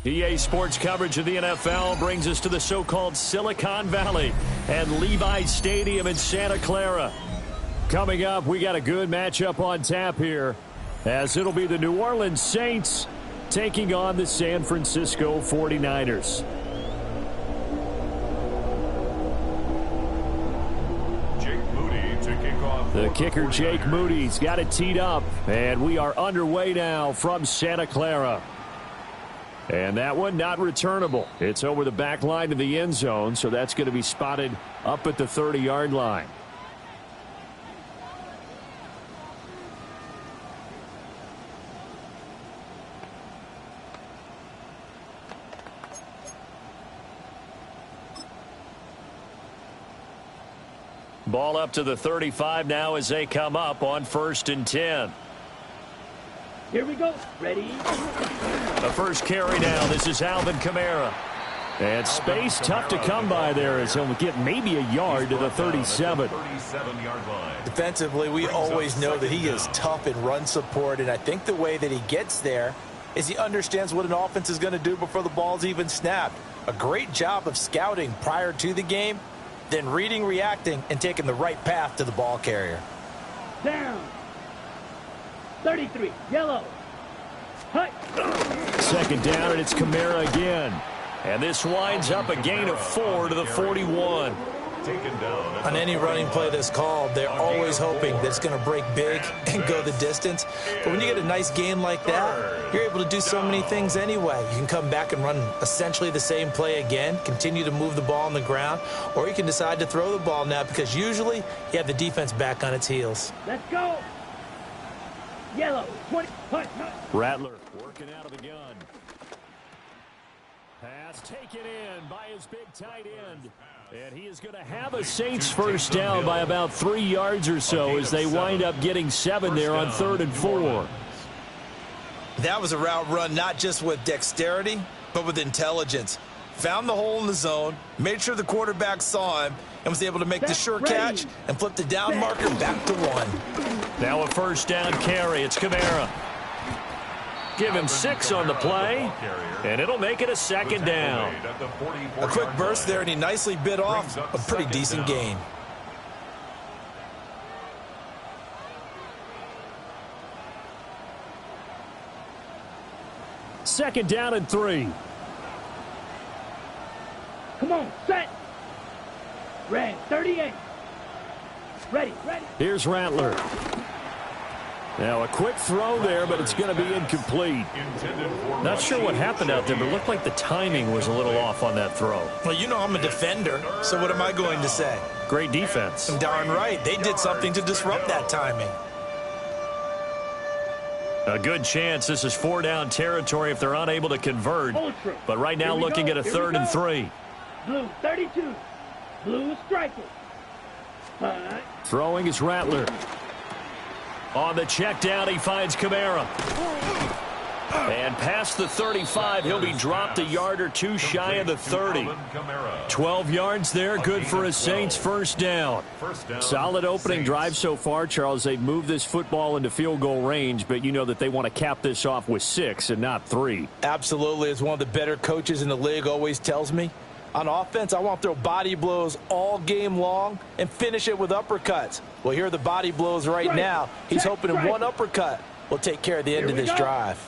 EA Sports coverage of the NFL brings us to the so-called Silicon Valley and Levi Stadium in Santa Clara. Coming up, we got a good matchup on tap here, as it'll be the New Orleans Saints taking on the San Francisco 49ers. The kicker, Jake Moody's got it teed up, and we are underway now from Santa Clara. And that one not returnable. It's over the back line to the end zone, so that's going to be spotted up at the 30-yard line. Ball up to the 35 now as they come up on 1st and 10. Here we go. Ready? The first carry now. This is Alvin Kamara. And space tough to come by there as he'll get maybe a yard to the 37. Defensively, we always know that he is tough in run support, and I think the way that he gets there is he understands what an offense is going to do before the ball's even snapped. A great job of scouting prior to the game, then reading, reacting, and taking the right path to the ball carrier. Down. 33, yellow. Hut. Second down, and it's Kamara again. And this winds up a gain of 4 to the 41. On any running play that's called, they're always hoping that it's going to break big and go the distance. But when you get a nice gain like that, you're able to do so many things anyway. You can come back and run essentially the same play again, continue to move the ball on the ground, or you can decide to throw the ball now because usually you have the defense back on its heels. Let's go. Yellow, 20, hut. Rattler working out of the gun. Pass taken in by his big tight end. And he is going to have a Saints first down by about 3 yards or so as they wind up getting 7 there on 3rd and 4. That was a route run not just with dexterity, but with intelligence. Found the hole in the zone, made sure the quarterback saw him, and was able to make the sure catch and flip the down marker back to 1. Now a first down carry. It's Kamara. Give him 6 on the play, and it'll make it a 2nd down. A quick burst there, and he nicely bit off a pretty decent gain. Second down and 3. Come on, set. Red, 38. Ready. Here's Rattler. Now a quick throw there, but it's going to be incomplete. Not sure what happened out there, but it looked like the timing was a little off on that throw. Well, you know I'm a defender, so what am I going to say? Great defense. Darn right. They did something to disrupt that timing. A good chance this is 4-down territory if they're unable to convert. But right now looking at a 3rd and 3. Blue, 32. Blue striker. Throwing is Rattler. On the check down, he finds Kamara. And past the 35, he'll be dropped a yard or two shy of the 30. 12 yards there, good for a Saints first down. Solid opening drive so far, Charles. They've moved this football into field goal range, but you know that they want to cap this off with 6 and not 3. Absolutely. As one of the better coaches in the league always tells me, on offense, I want to throw body blows all game long and finish it with uppercuts. Well, here are the body blows right now. He's hoping in one uppercut will take care of the end of this drive.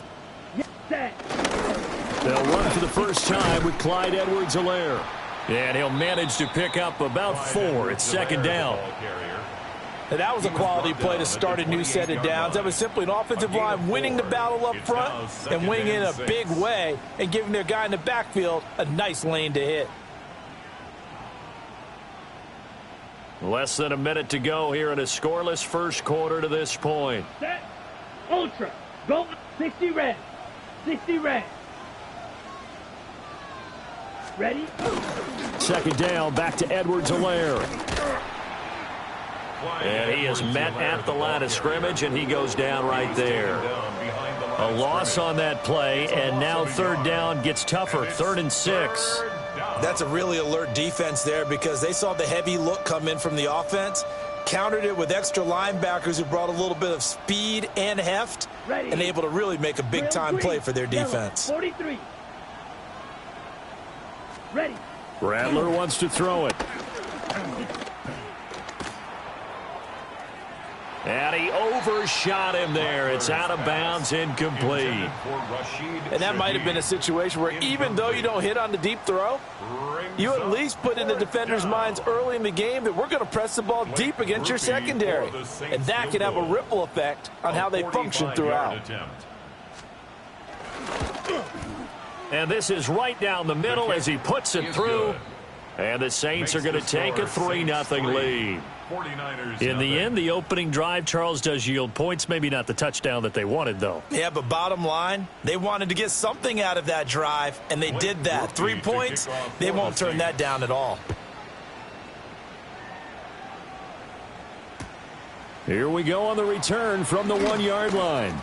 They'll run for the first time with Clyde Edwards-Helaire. And he'll manage to pick up about 4. It's 2nd down. Now, that was a quality play to start a new set of downs. That was simply an offensive line winning the battle up front and winning in a big way and giving their guy in the backfield a nice lane to hit. Less than a minute to go here in a scoreless first quarter to this point. Set. Ultra. Go. 60 red. 60 red. Ready? 2nd down, back to Edwards-Helaire. And he is met at the line of scrimmage, and he goes down right there. A loss on that play, and now 3rd down gets tougher, 3rd and 6. That's a really alert defense there because they saw the heavy look come in from the offense, countered it with extra linebackers who brought a little bit of speed and heft, and able to really make a big-time play for their defense. 43. Ready. Rattler wants to throw it. And he overshot him there. It's out of bounds, incomplete. And that might have been a situation where even though you don't hit on the deep throw, you at least put in the defender's minds early in the game that we're going to press the ball deep against your secondary. And that can have a ripple effect on how they function throughout. And this is right down the middle as he puts it through. And the Saints are going to take a 3-0 lead. In the end, the opening drive, Charles, does yield points. Maybe not the touchdown that they wanted, though. Yeah, but bottom line, they wanted to get something out of that drive, and they did that. 3 points, they won't turn that down at all. Here we go on the return from the 1-yard line.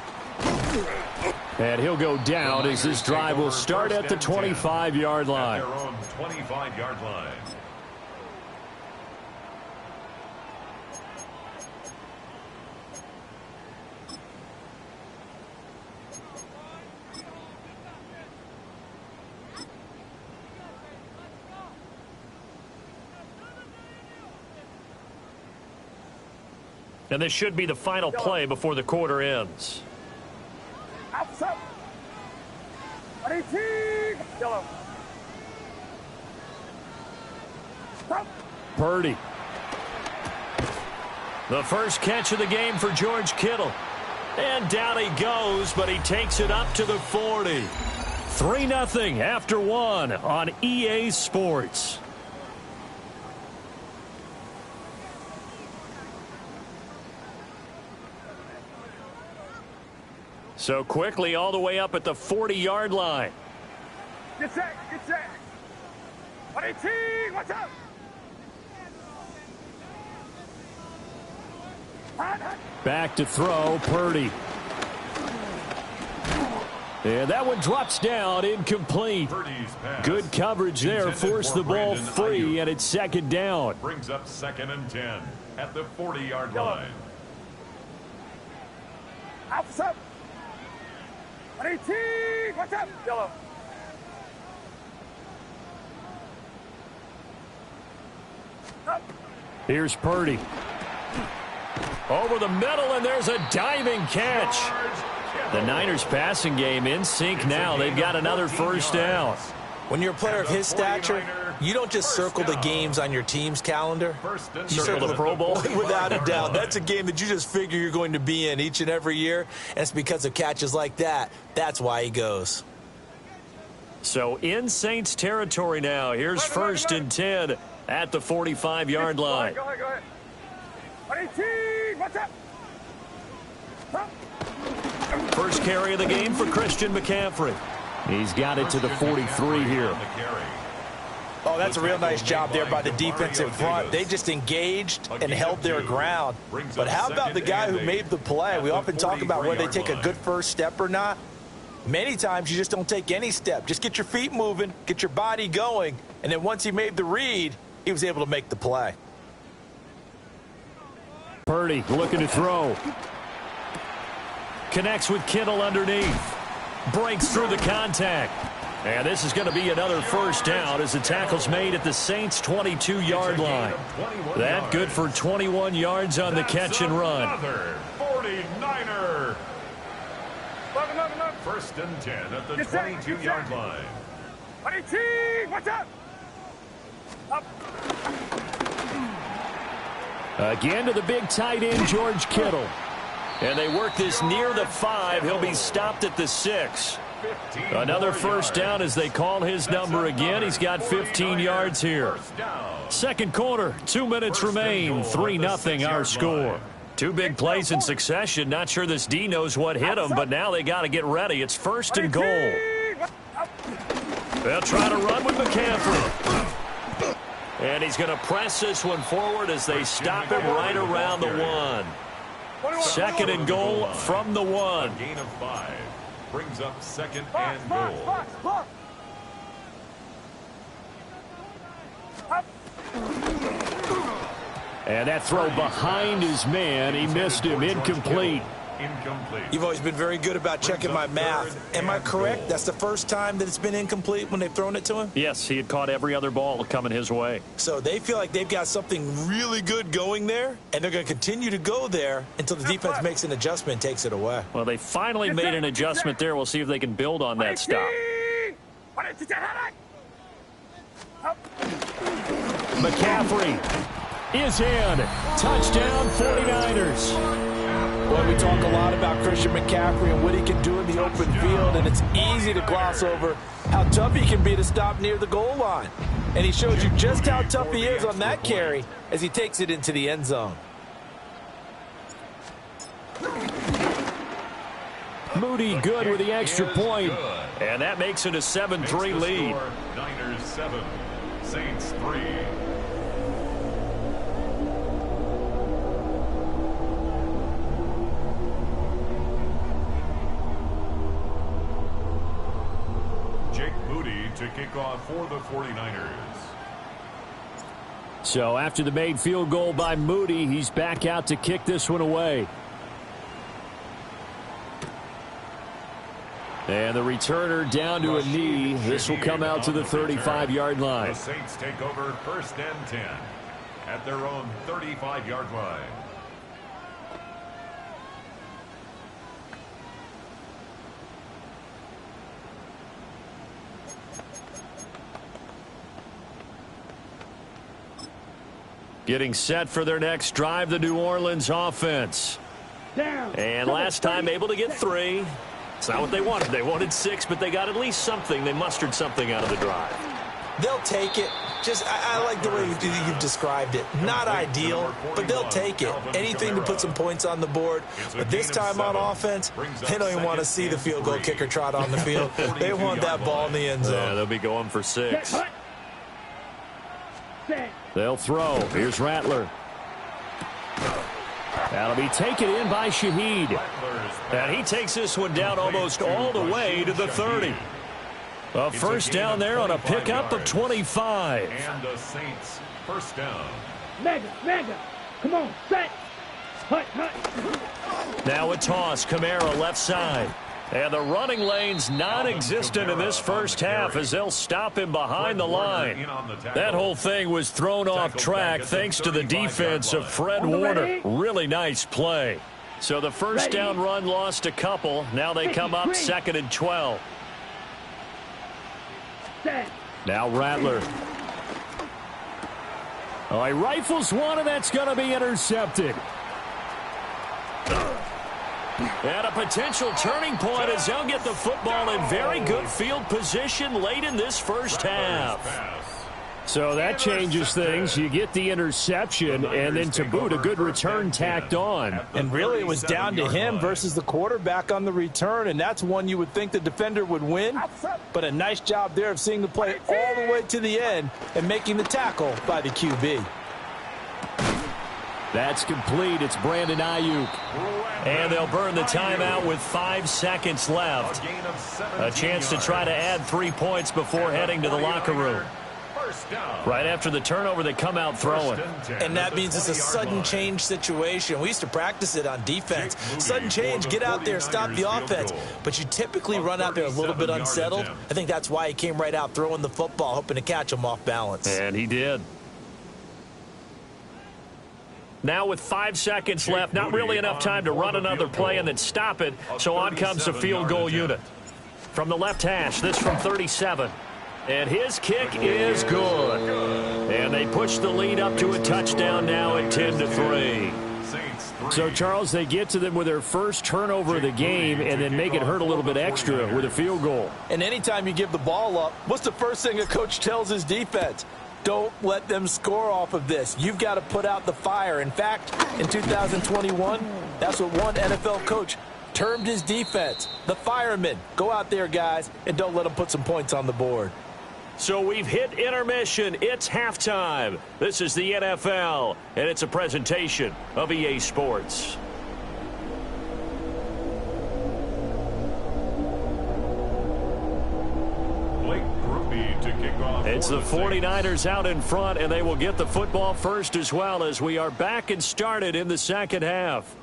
And he'll go down as this drive will start at the 25-yard line. And this should be the final play before the quarter ends. Outside. Yellow. Stop. Purdy. The first catch of the game for George Kittle. And down he goes, but he takes it up to the 40. 3-0 after one on EA Sports. So quickly all the way up at the 40-yard line. Get set, get set. 18, watch out. Back to throw, Purdy. And that one drops down, incomplete. Good coverage there, forced the ball free, and it's second down. Brings up 2nd and 10 at the 40-yard line. Outside. 18, watch out. Yellow. Here's Purdy. Over the middle, and there's a diving catch. The Niners passing game in sync now. They've got another first down. When you're a player of his stature, you don't just circle the games on your team's calendar. You circle the Pro Bowl? Without a doubt. That's a game that you just figure you're going to be in each and every year. And it's because of catches like that. That's why he goes. So in Saints territory now. Here's 1st and 10 at the 45-yard line. Go ahead. 18, watch out. First carry of the game for Christian McCaffrey. He's got it to the 43 here. Oh, that's a real nice job there by the defensive front. They just engaged and held their ground. But how about the guy who made the play? We often talk about whether they take a good first step or not. Many times you just don't take any step. Just get your feet moving, get your body going, and then once he made the read, he was able to make the play. Purdy looking to throw. Connects with Kittle underneath. Breaks through the contact. And this is going to be another first down as the tackle's made at the Saints' 22-yard line. That good for 21 yards on the catch and run. Another 49er. 1st and 10 at the 22-yard line. 18, watch out. Up. Again to the big tight end, George Kittle. And they work this near the 5. He'll be stopped at the 6. Another first down as they call his number again. He's got 15 yards here. Second quarter, 2 minutes remain. 3-0 our score. Two big plays in succession. Not sure this D knows what hit him, but now they got to get ready. It's 1st and goal. They'll try to run with McCaffrey. And he's going to press this one forward as they stop him right around the 1. 2nd and goal from the 1. Gain of 5 brings up 2nd and goal. And that throw behind his man. He missed him. Incomplete. incomplete. You've always been very good about checking my math. Am I correct? That's the first time that it's been incomplete when they've thrown it to him? Yes, he had caught every other ball coming his way. So they feel like they've got something really good going there, and they're going to continue to go there until the defense makes an adjustment and takes it away. Well, they finally made an adjustment there. We'll see if they can build on that stop. McCaffrey is in. Touchdown, 49ers. Boy, we talk a lot about Christian McCaffrey and what he can do in the open field, and it's easy to gloss over how tough he can be to stop near the goal line. And he shows you just how tough he is on that carry as he takes it into the end zone. Moody good with the extra point. And that makes it a 7-3 lead. Niners 7, Saints 3. Jake Moody to kick off for the 49ers. So after the made field goal by Moody, he's back out to kick this one away. And the returner down to a knee. This will come out to the 35-yard line. The Saints take over 1st and 10 at their own 35-yard line. Getting set for their next drive, the New Orleans offense. And last time able to get 3. It's not what they wanted. They wanted 6, but they got at least something. They mustered something out of the drive. They'll take it. I like the way you've described it. Not ideal, but they'll take it. Anything to put some points on the board. But this time on offense, they don't even want to see the field goal kicker trot on the field. They want that ball in the end zone. Yeah, they'll be going for 6. They'll throw. Here's Rattler. That'll be taken in by Shaheed. And he takes this one down almost all the way to the 30. A first down there on a pickup of 25. And the Saints first down. Mega. Come on, set. Hut. Now a toss. Kamara left side. And the running lane's non-existent in this first half as they'll stop him behind the line. That whole thing was thrown off track thanks to the defense of Fred Warner. Really nice play. So the first down run lost a couple. Now they come up 2nd and 12. Now Rattler. Oh, he rifles one, and that's going to be intercepted. And a potential turning point as they'll get the football in very good field position late in this first half. So that changes things. You get the interception, and then to boot, a good return tacked on. And really, it was down to him versus the quarterback on the return, and that's one you would think the defender would win. But a nice job there of seeing the play all the way to the end and making the tackle by the QB. That's complete. It's Brandon Ayuk. And they'll burn the timeout with 5 seconds left. A chance to try to add 3 points before heading to the locker room. Right after the turnover, they come out throwing. And that means it's a sudden change situation. We used to practice it on defense. Sudden change, get out there, stop the offense. But you typically run out there a little bit unsettled. I think that's why he came right out throwing the football, hoping to catch him off balance. And he did. Now with 5 seconds left, not really enough time to run another play and then stop it. So on comes the field goal unit. From the left hash, this from 37. And his kick is good. And they push the lead up to a touchdown now at 10-3. So, Charles, they get to them with their first turnover of the game and then make it hurt a little bit extra with a field goal. And anytime you give the ball up, what's the first thing a coach tells his defense? Don't let them score off of this. You've got to put out the fire. In fact, in 2021, that's what one NFL coach termed his defense. The firemen. Go out there, guys, and don't let them put some points on the board. So we've hit intermission. It's halftime. This is the NFL, and it's a presentation of EA Sports. It's the 49ers out in front, and they will get the football first as well as we are back and started in the second half.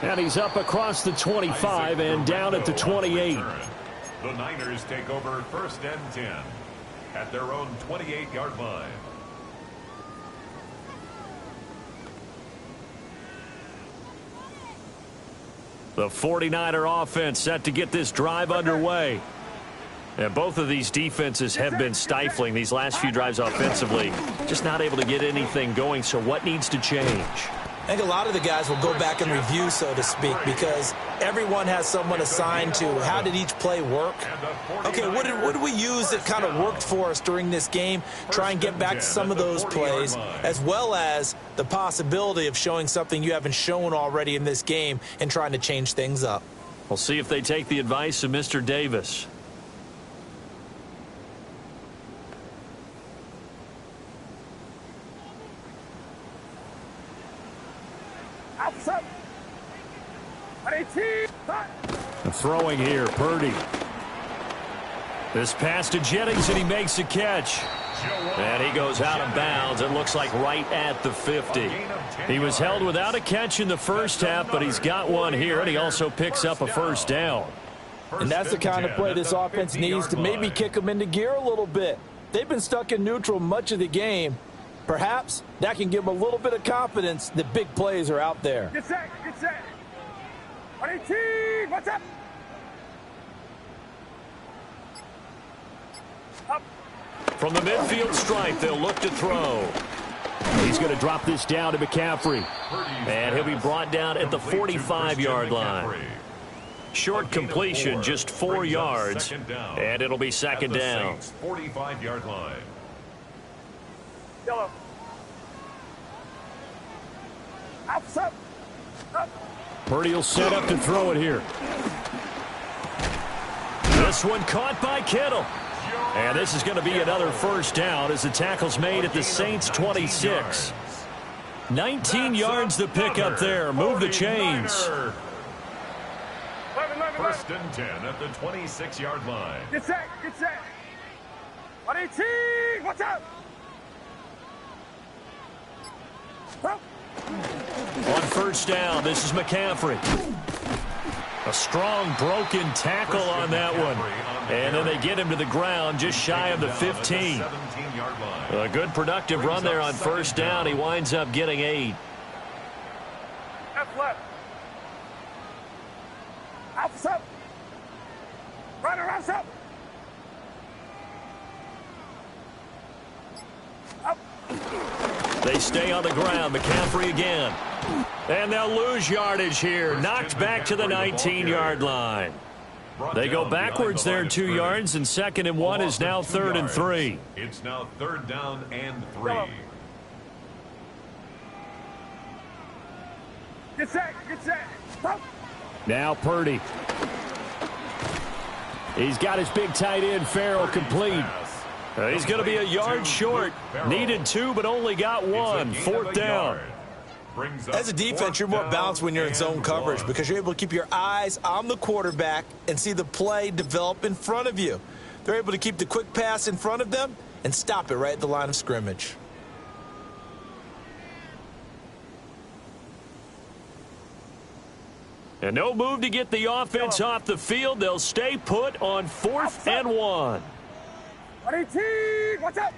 And he's up across the 25 and down at the 28. The Niners take over 1st and 10 at their own 28-yard line. The 49er offense set to get this drive underway. And both of these defenses have been stifling these last few drives offensively. Just not able to get anything going, so what needs to change? I think a lot of the guys will go back and review, so to speak, because everyone has someone assigned to how did each play work. Okay, what did we use that kind of worked for us during this game? Try and get back to some of those plays, as well as the possibility of showing something you haven't shown already in this game and trying to change things up. We'll see if they take the advice of Mr. Davis. Throwing here, Purdy. This pass to Jennings, and he makes a catch. And he goes out of bounds. It looks like right at the 50. He was held without a catch in the first half, but he's got one here, and he also picks up a first down. And that's the kind of play this offense needs to maybe kick them into gear a little bit. They've been stuck in neutral much of the game. Perhaps that can give them a little bit of confidence that big plays are out there. Get set, get set. 18, what's up? Up. From the midfield stripe, they'll look to throw. He's going to drop this down to McCaffrey. And he'll be brought down at the 45-yard line. Short completion, just 4 yards. And it'll be second down. 45-yard line. Yellow. Up. Up. Purdy will set up to throw it here. This one caught by Kittle. And this is going to be another first down as the tackle's made at the Saints' 26. 19 yards to pick up there. Move the chains. 1st and 10 at the 26-yard line. Get set, get set. 118, what's up? Up. On first down, this is McCaffrey. A strong broken tackle on that one. And then they get him to the ground just shy of the 15. A good productive run there on first down. He winds up getting 8. Left, left. Up. Runner, up. Up. They stay on the ground. McCaffrey again. And they'll lose yardage here. Knocked back to the 19-yard line. They go backwards there 2 yards, and 2nd and 1 is now 3rd and 3. It's now 3rd down and 3. Get set. Up. Now Purdy. He's got his big tight end, Farrell, complete. He's going to be a yard short. Needed 2, but only got 1. 4th down. As a defense, you're more balanced when you're in zone coverage because you're able to keep your eyes on the quarterback and see the play develop in front of you. They're able to keep the quick pass in front of them and stop it right at the line of scrimmage. And no move to get the offense off the field. They'll stay put on 4th and 1. 118, what's up?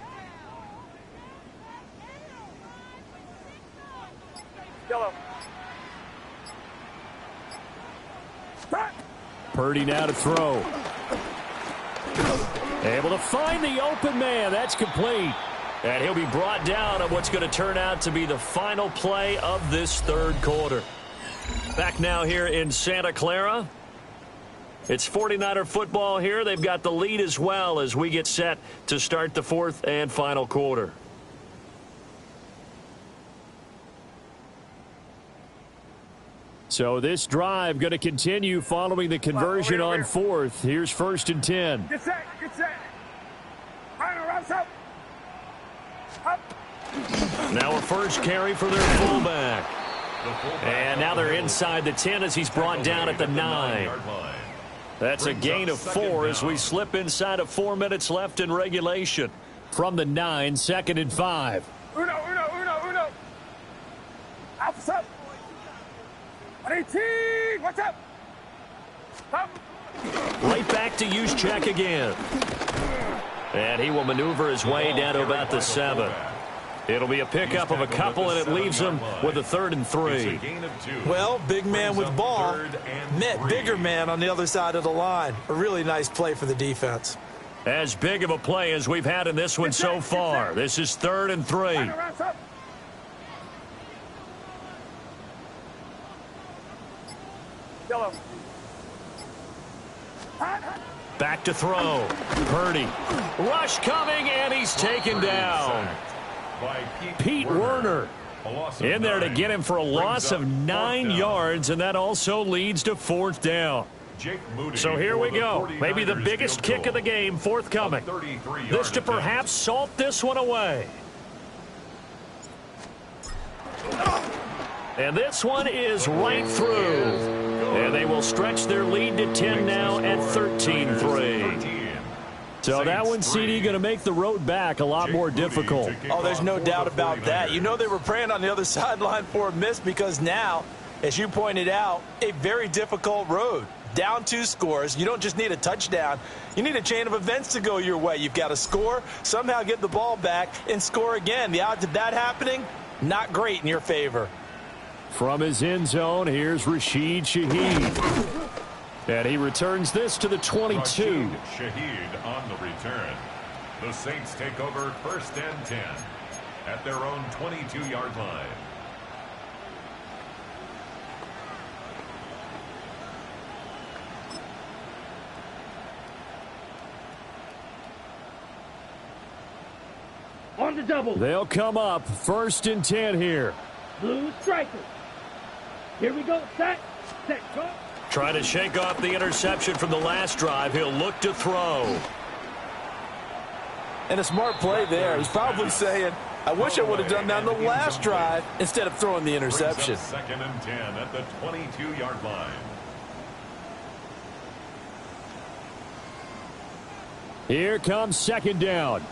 Yellow. Purdy now to throw. Able to find the open man. That's complete. And he'll be brought down on what's going to turn out to be the final play of this 3rd quarter. Back now here in Santa Clara. It's 49er football here. They've got the lead as well as we get set to start the 4th and final quarter. So this drive going to continue following the conversion on 4th. Here's 1st and 10. Get set. Runner, up. Now a first carry for their fullback. And now they're inside the 10 as he's brought down at the 9. That's a gain of 4 as we slip inside of 4 minutes left in regulation. From the 9, 2nd and 5. Uno. Up. What's up? Right back to use check again. And he will maneuver his way down to about the 7. It'll be a pickup of a couple, and it leaves him with a 3rd and 3. Well, big man with ball met bigger man on the other side of the line. A really nice play for the defense. As big of a play as we've had in this one so far. This is 3rd and 3. Back to throw. Purdy. Rush coming, and he's taken down. Pete Werner in there to get him for a loss of 9 yards, and that also leads to 4th down. So here we go. Maybe the biggest kick of the game forthcoming. This to perhaps salt this one away. And this one is right through. And they will stretch their lead to 10 now at 13-3. So that one, CD, going to make the road back a lot more difficult. Oh, there's no doubt about that. You know they were praying on the other sideline for a miss because now, as you pointed out, a very difficult road. Down 2 scores. You don't just need a touchdown. You need a chain of events to go your way. You've got to score, somehow get the ball back, and score again. The odds of that happening, not great in your favor. From his end zone, here's Rashid Shaheed. And he returns this to the 22. Shaheed on the return. The Saints take over 1st and 10 at their own 22-yard line. On the double. They'll come up 1st and 10 here. Blue striker. Here we go. Set, go. Trying to shake off the interception from the last drive. He'll look to throw. And a smart play there. He's probably saying, I wish I would have done that on the last drive instead of throwing the interception. 2nd and 10 at the 22-yard line. Here comes 2nd down.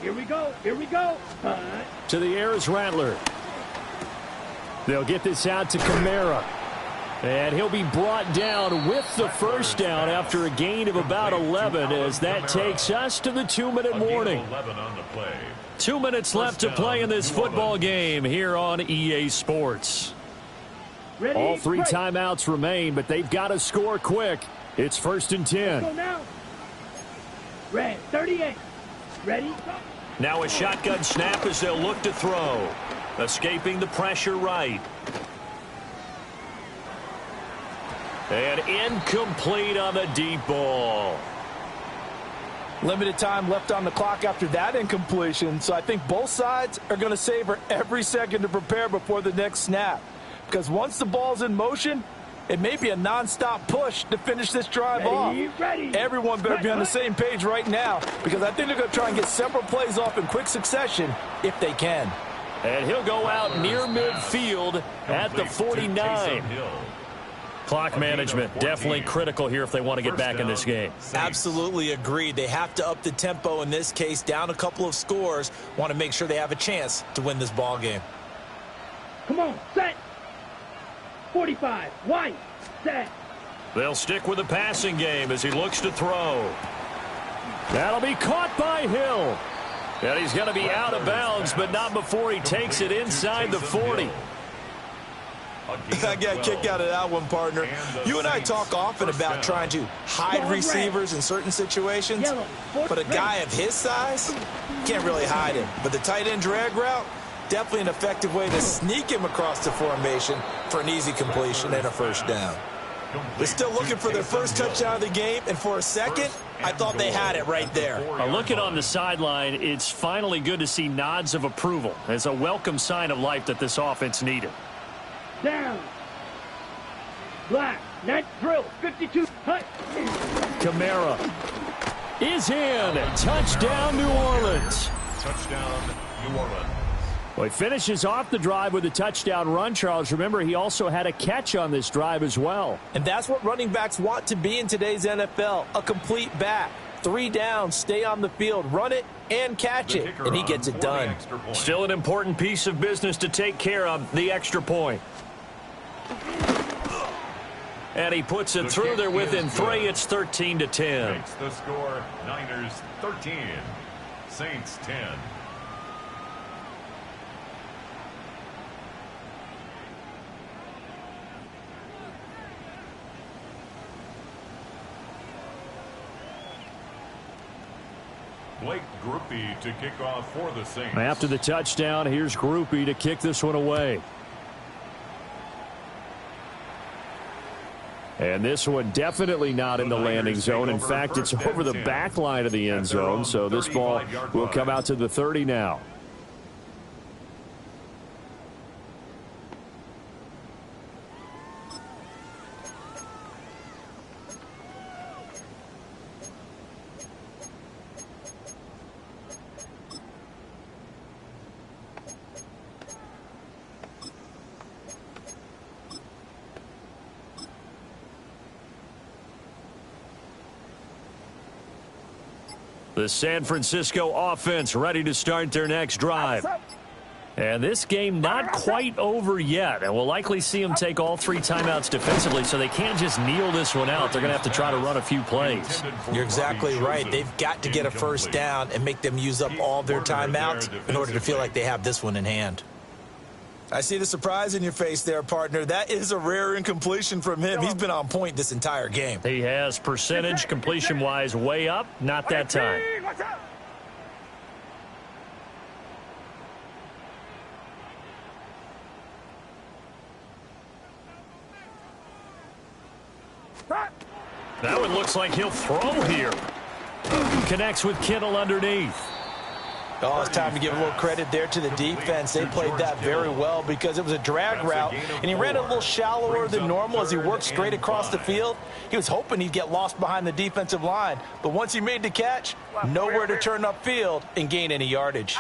Here we go. Here we go. To the air is Rattler. They'll get this out to Kamara. And he'll be brought down with the 1st down after a gain of about 11 as that takes us to the 2-minute warning. 2 minutes left to play in this football game here on EA Sports. All 3 timeouts remain, but they've got to score quick. It's 1st and 10. Go now. Red 38. Ready? Go. Now a shotgun snap as they'll look to throw. Escaping the pressure right. And incomplete on the deep ball. Limited time left on the clock after that incompletion, so I think both sides are going to savor every second to prepare before the next snap. Because once the ball's in motion, it may be a nonstop push to finish this drive off. Everyone better be on the same page right now because I think they're going to try and get several plays off in quick succession if they can. And he'll go out near midfield at the 49. Clock management definitely critical here if they want to get back in this game. Absolutely agreed. They have to up the tempo in this case, down a couple of scores. Want to make sure they have a chance to win this ball game. Come on, set. 45, white, set. They'll stick with the passing game as he looks to throw. That'll be caught by Hill. And he's going to be out of bounds, but not before he takes it inside the 40. I got a kick out of that one, partner. You and I talk often about trying to hide receivers in certain situations, but a guy of his size can't really hide him. But the tight end drag route, definitely an effective way to sneak him across the formation for an easy completion and a 1st down. They're still looking for their 1st touchdown of the game, and for a second, I thought they had it right there. Looking on the sideline, it's finally good to see nods of approval as a welcome sign of life that this offense needed. Down. Black. Net drill. 52. Hut. Kamara is in. Touchdown, New Orleans. Touchdown, New Orleans. Well, he finishes off the drive with a touchdown run, Charles. Remember, he also had a catch on this drive as well. And that's what running backs want to be in today's NFL, a complete back. 3 down, stay on the field, run it, and catch it, and he gets it done. Still an important piece of business to take care of, the extra point. And he puts it through there within 3. It's 13-10. Makes the score Niners 13, Saints 10. Blake Groupie to kick off for the Saints. After the touchdown, here's Groupie to kick this one away. And this one definitely not in the landing zone. In fact, it's over the back line of the end zone, so this ball will come out to the 30 now. The San Francisco offense ready to start their next drive. And this game not quite over yet. And we'll likely see them take all 3 timeouts defensively, so they can't just kneel this one out. They're going to have to try to run a few plays. You're exactly right. They've got to get a first down and make them use up all their timeouts in order to feel like they have this one in hand. I see the surprise in your face there, partner. That is a rare incompletion from him. He's been on point this entire game. He has percentage completion-wise way up. Not that time. That one looks like he'll throw here. Connects with Kittle underneath. Oh, it's time to give a little credit there to the defense. They played that very well because it was a drag route, and he ran a little shallower than normal as he worked straight across the field. He was hoping he'd get lost behind the defensive line, but once he made the catch, nowhere to turn upfield and gain any yardage.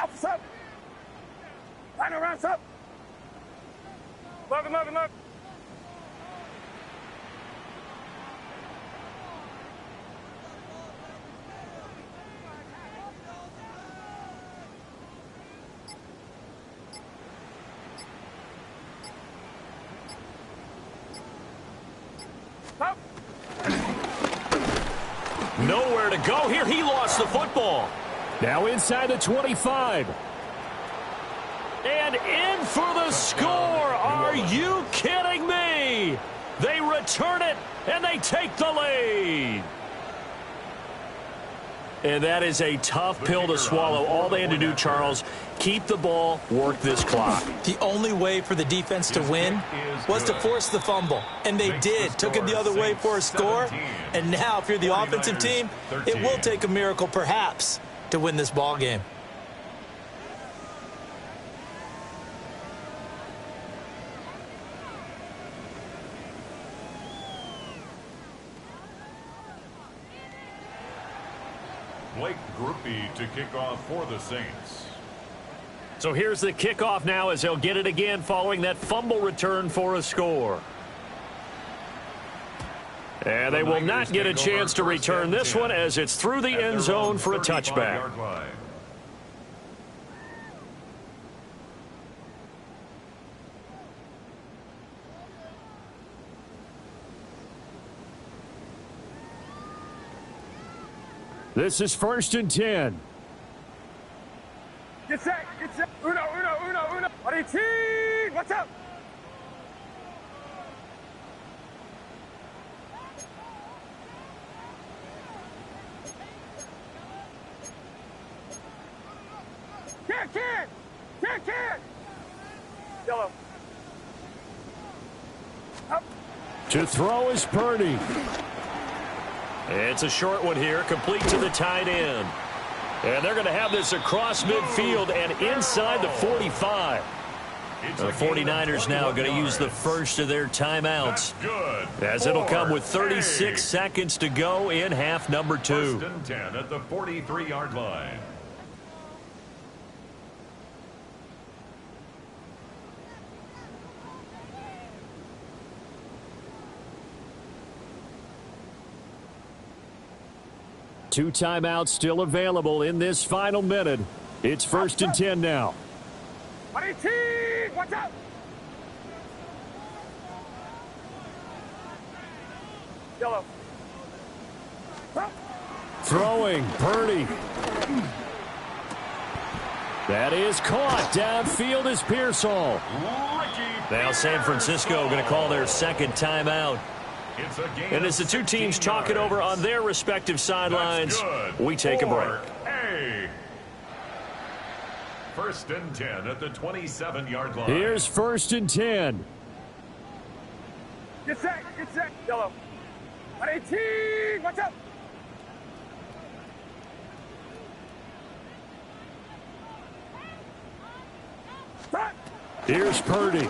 Nowhere to go here. He lost the football. Now inside the 25. And in for the score. Are you kidding me? They return it, and they take the lead. And that is a tough pill to swallow. All they had to do, Charles, keep the ball, work this clock. The only way for the defense to win was to force the fumble, and they did. Took it the other way for a score, and now if you're the offensive team, it will take a miracle perhaps to win this ball game. Blake Groupie to kick off for the Saints. So here's the kickoff now as they'll get it again following that fumble return for a score. And they will not get a chance to return this one as it's through the end zone for a touchback. This is 1st and 10. Get set, get set. Uno. Ariti, what's up? Can't. Yellow. Up. To throw is Purdy. It's a short one here, complete to the tight end. And they're going to have this across midfield and inside the 45. The 49ers now going to use the first of their timeouts, as it'll come with 36 seconds to go in half number 2. 1st and 10 at the 43-yard line. 2 timeouts still available in this final minute. It's 1st and 10 now. Watch out! Yellow. Throwing, Purdy. That is caught. Downfield is Pearsall. Now San Francisco going to call their 2nd timeout. And as the 2 teams talk it over on their respective sidelines, we take a break. Hey. 1st and 10 at the 27-yard line. Here's 1st and 10. Get set, yellow. Watch out! Here's Purdy.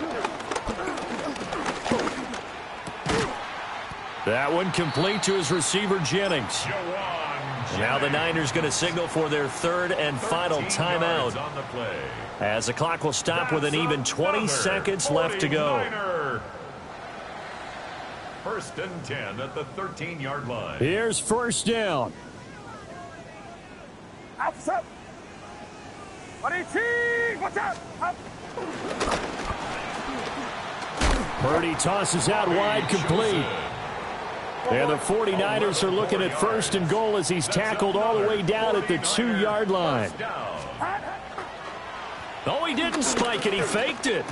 That one complete to his receiver, Jennings. And now the Niners going to signal for their 3rd and final timeout, as the clock will stop with an even 20 seconds left to go. 1st and 10 at the 13-yard line. Here's 1st down. Outside. Watch out! Up. Purdy tosses out wide, complete. And the 49ers are looking at 1st and goal as he's tackled all the way down at the 2-yard line. Oh, he didn't spike it. He faked it.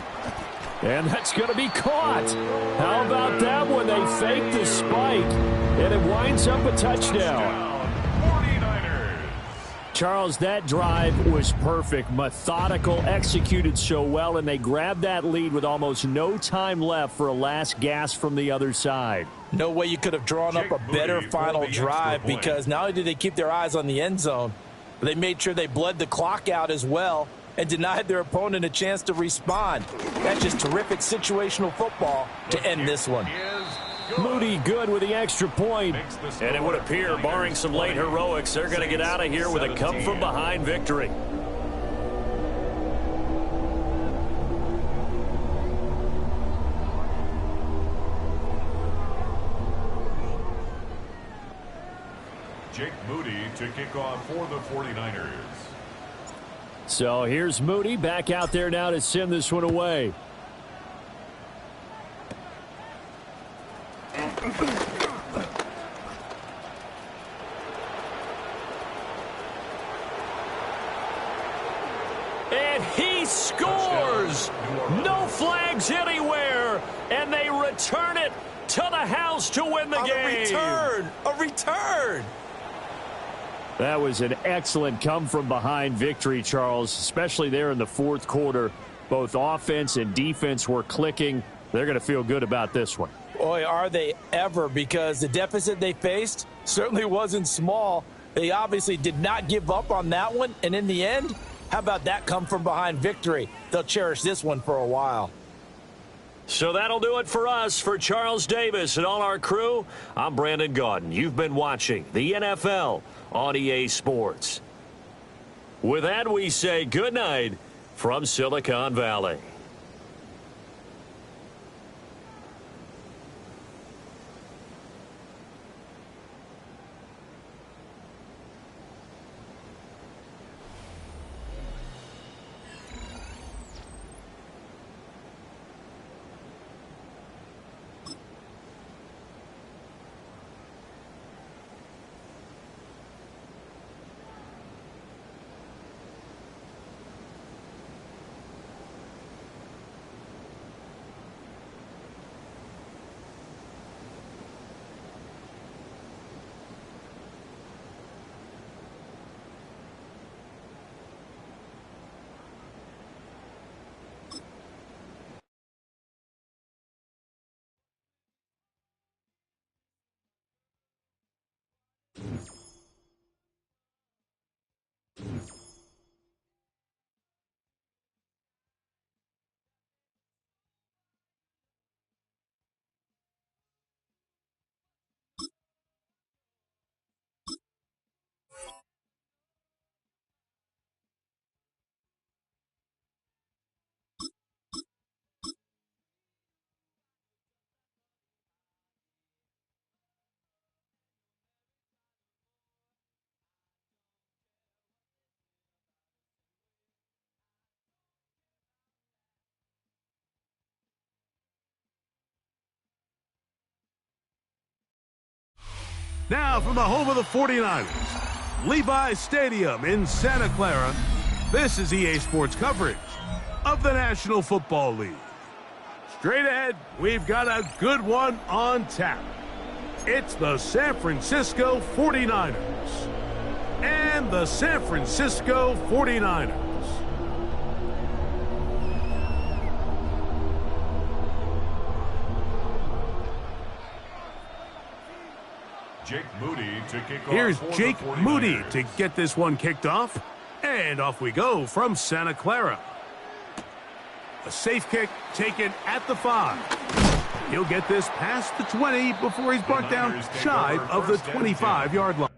And that's going to be caught. How about that when they fake the spike? And it winds up a touchdown. Charles, that drive was perfect, methodical, executed so well, and they grabbed that lead with almost no time left for a last gasp from the other side. No way you could have drawn up a better final drive, because not only did they keep their eyes on the end zone, but they made sure they bled the clock out as well and denied their opponent a chance to respond. That's just terrific situational football to end this one. Moody good with the extra point. And it would appear, barring some late heroics, they're going to get out of here with a come-from-behind victory. Jake Moody to kick off for the 49ers. So here's Moody back out there now to send this one away. And he scores! No flags anywhere, and they return it to the house to win the game. A return! That was an excellent come-from-behind victory, Charles, especially there in the 4th quarter. Both offense and defense were clicking. They're going to feel good about this one. Boy, are they ever, because the deficit they faced certainly wasn't small. They obviously did not give up on that one, and in the end, how about that come-from-behind victory? They'll cherish this one for a while. So that'll do it for us. For Charles Davis and all our crew, I'm Brandon Gaudin. You've been watching the NFL on EA Sports. With that, we say good night from Silicon Valley. Now from the home of the 49ers, Levi's Stadium in Santa Clara, this is EA Sports coverage of the National Football League. Straight ahead, we've got a good one on tap. It's the San Francisco 49ers and the San Francisco 49ers. Jake Moody to kick off. Here's for Jake the 49ers. Moody to get this one kicked off. And off we go from Santa Clara. A safe kick taken at the 5. He'll get this past the 20 before he's brought down shy of the 25-yard line.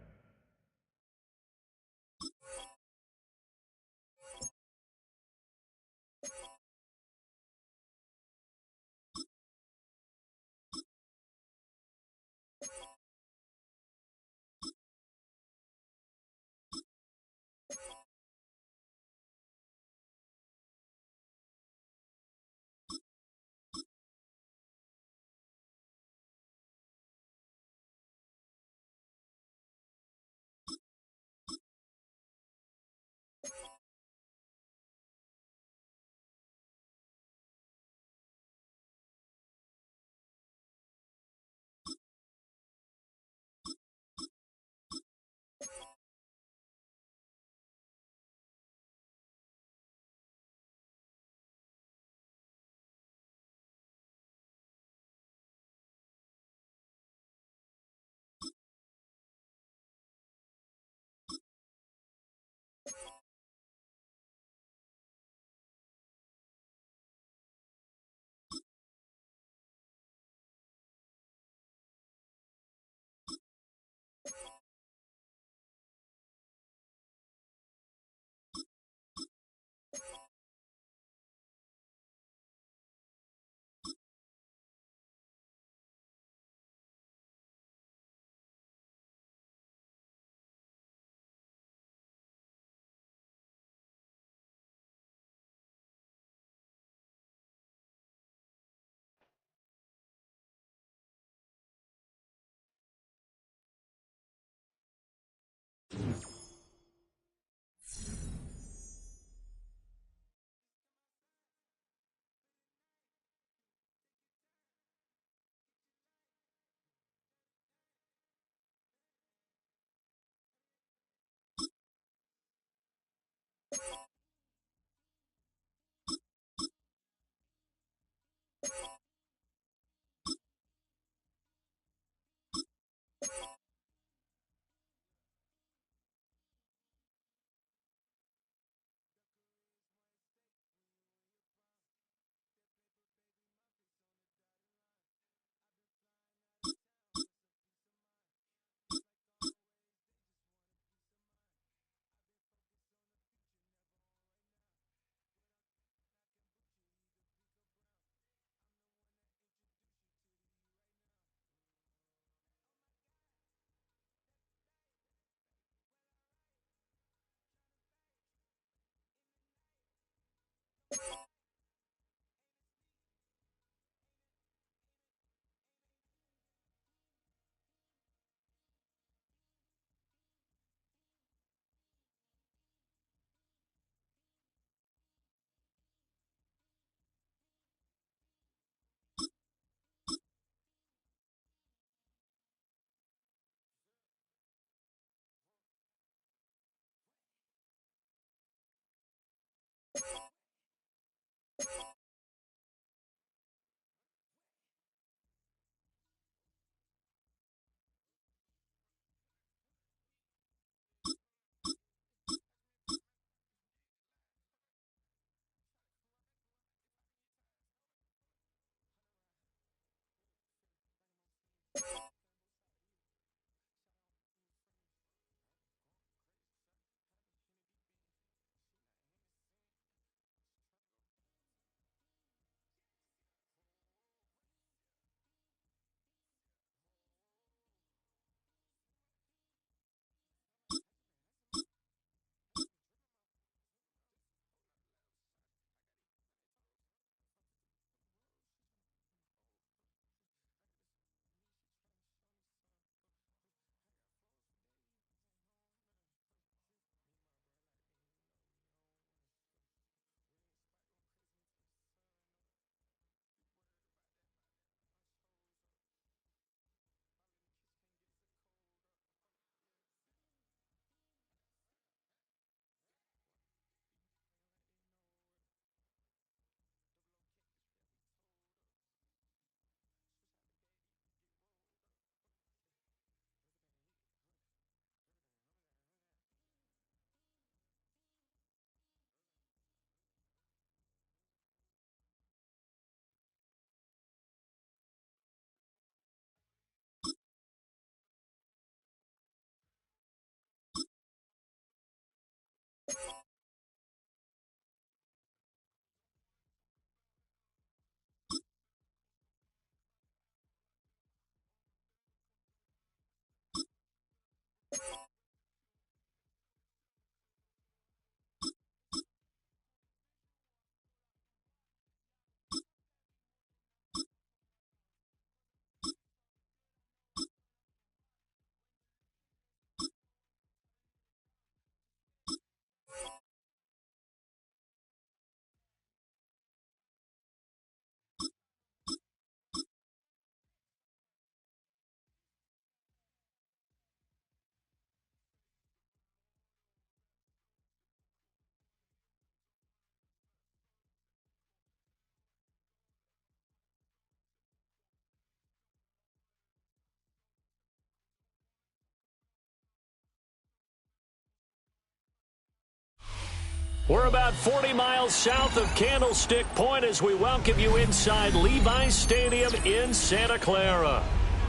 We're about 40 miles south of Candlestick Point as we welcome you inside Levi's Stadium in Santa Clara.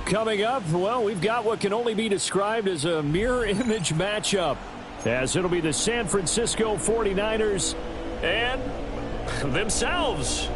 Coming up, well, we've got what can only be described as a mirror image matchup, as it'll be the San Francisco 49ers and themselves.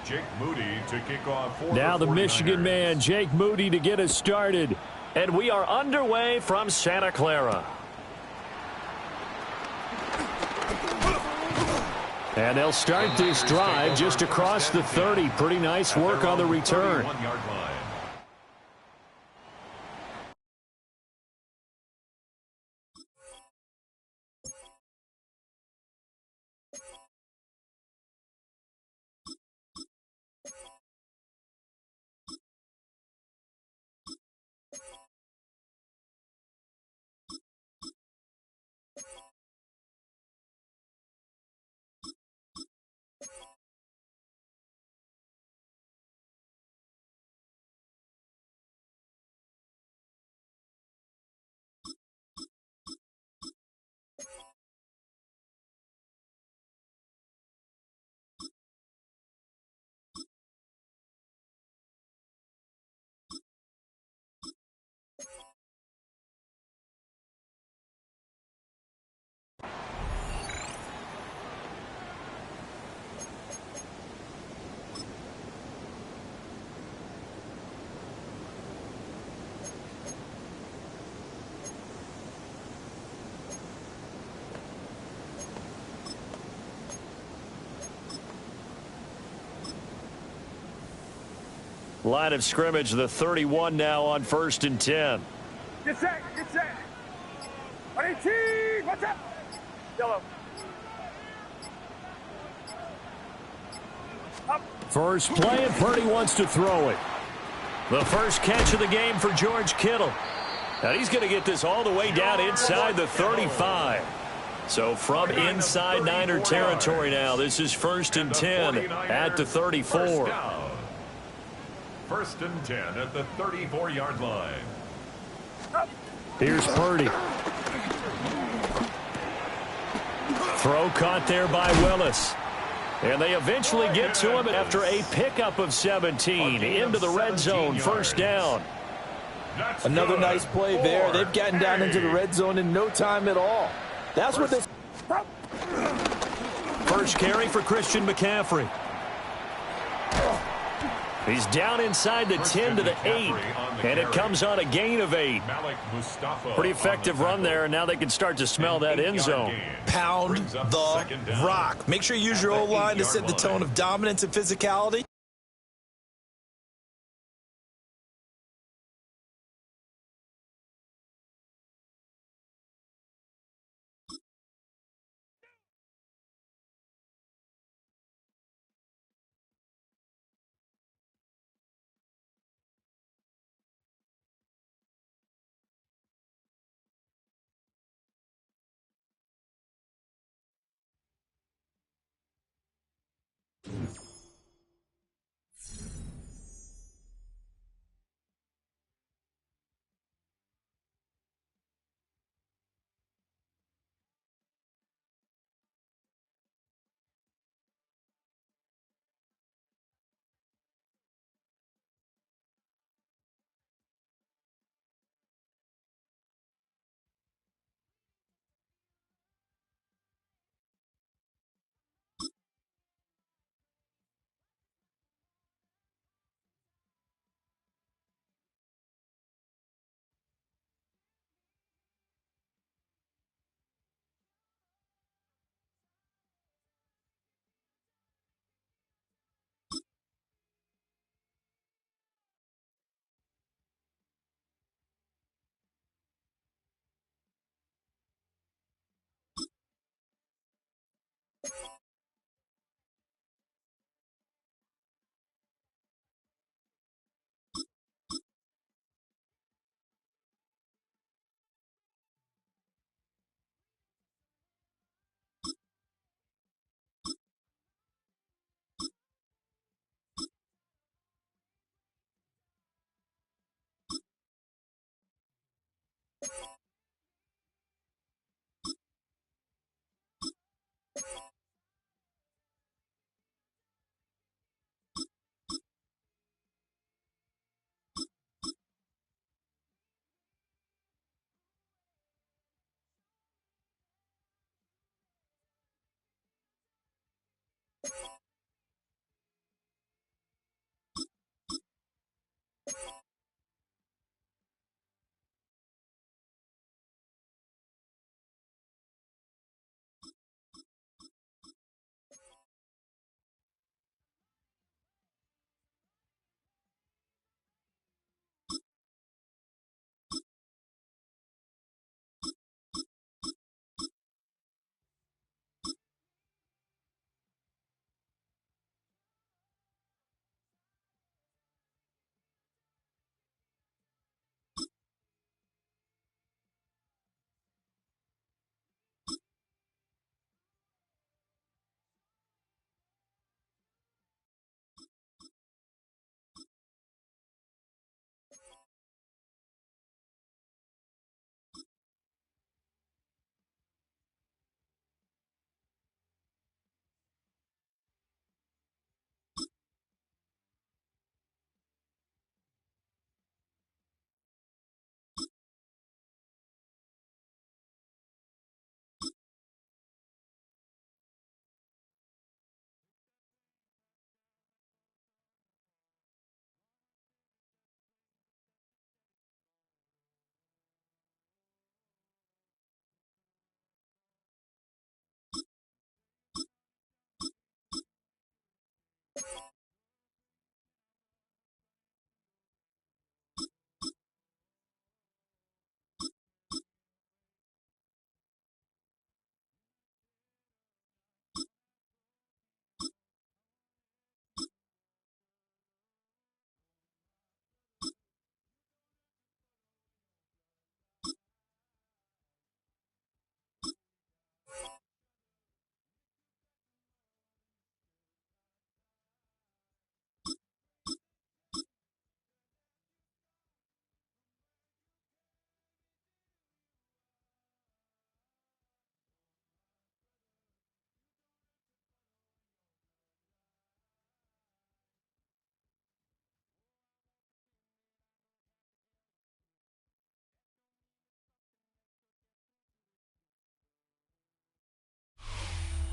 Jake Moody to kick off for now the 49ers. Michigan man, Jake Moody, to get us started. And we are underway from Santa Clara. And they'll start this drive just across the 30. Pretty nice work on the return. Line of scrimmage, the 31 now on 1st and 10. Get set, get set. 18, what's up? Yellow. First play, and Purdy wants to throw it. The first catch of the game for George Kittle. And he's going to get this all the way down inside the 35. So from inside Niner territory now, this is 1st and 10 at the 34. 1st and 10 at the 34-yard line. Here's Purdy. Throw caught there by Willis. And they eventually get to him after a pickup of 17 into the red zone. 1st down. Another nice play there. They've gotten down into the red zone in no time at all. That's what this. First carry for Christian McCaffrey. He's down inside the 10 to the 8, and it comes on a gain of 8. Pretty effective run there, and now they can start to smell that end zone. Pound the rock. Make sure you use your O-line to set the tone of dominance and physicality.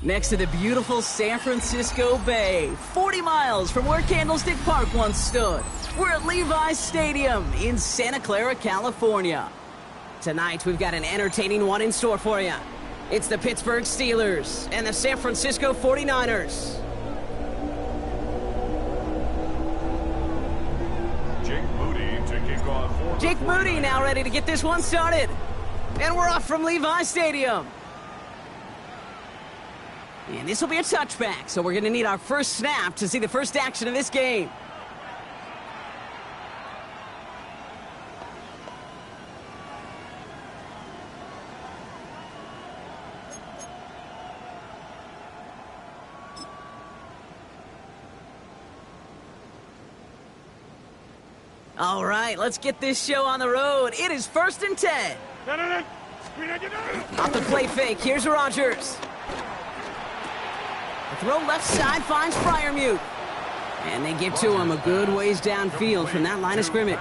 next to the beautiful San Francisco Bay, 40 miles from where Candlestick Park once stood. We're at Levi's Stadium in Santa Clara, California. Tonight, we've got an entertaining one in store for you. It's the Pittsburgh Steelers and the San Francisco 49ers. Jake Moody now ready to get this one started. And we're off from Levi's Stadium. And this will be a touchback, so we're going to need our first snap to see the first action of this game. All right, let's get this show on the road. It is 1st and 10. Off the play fake, here's Rodgers. The throw left side finds Freiermuth. And they get to him a good ways downfield from that line of scrimmage.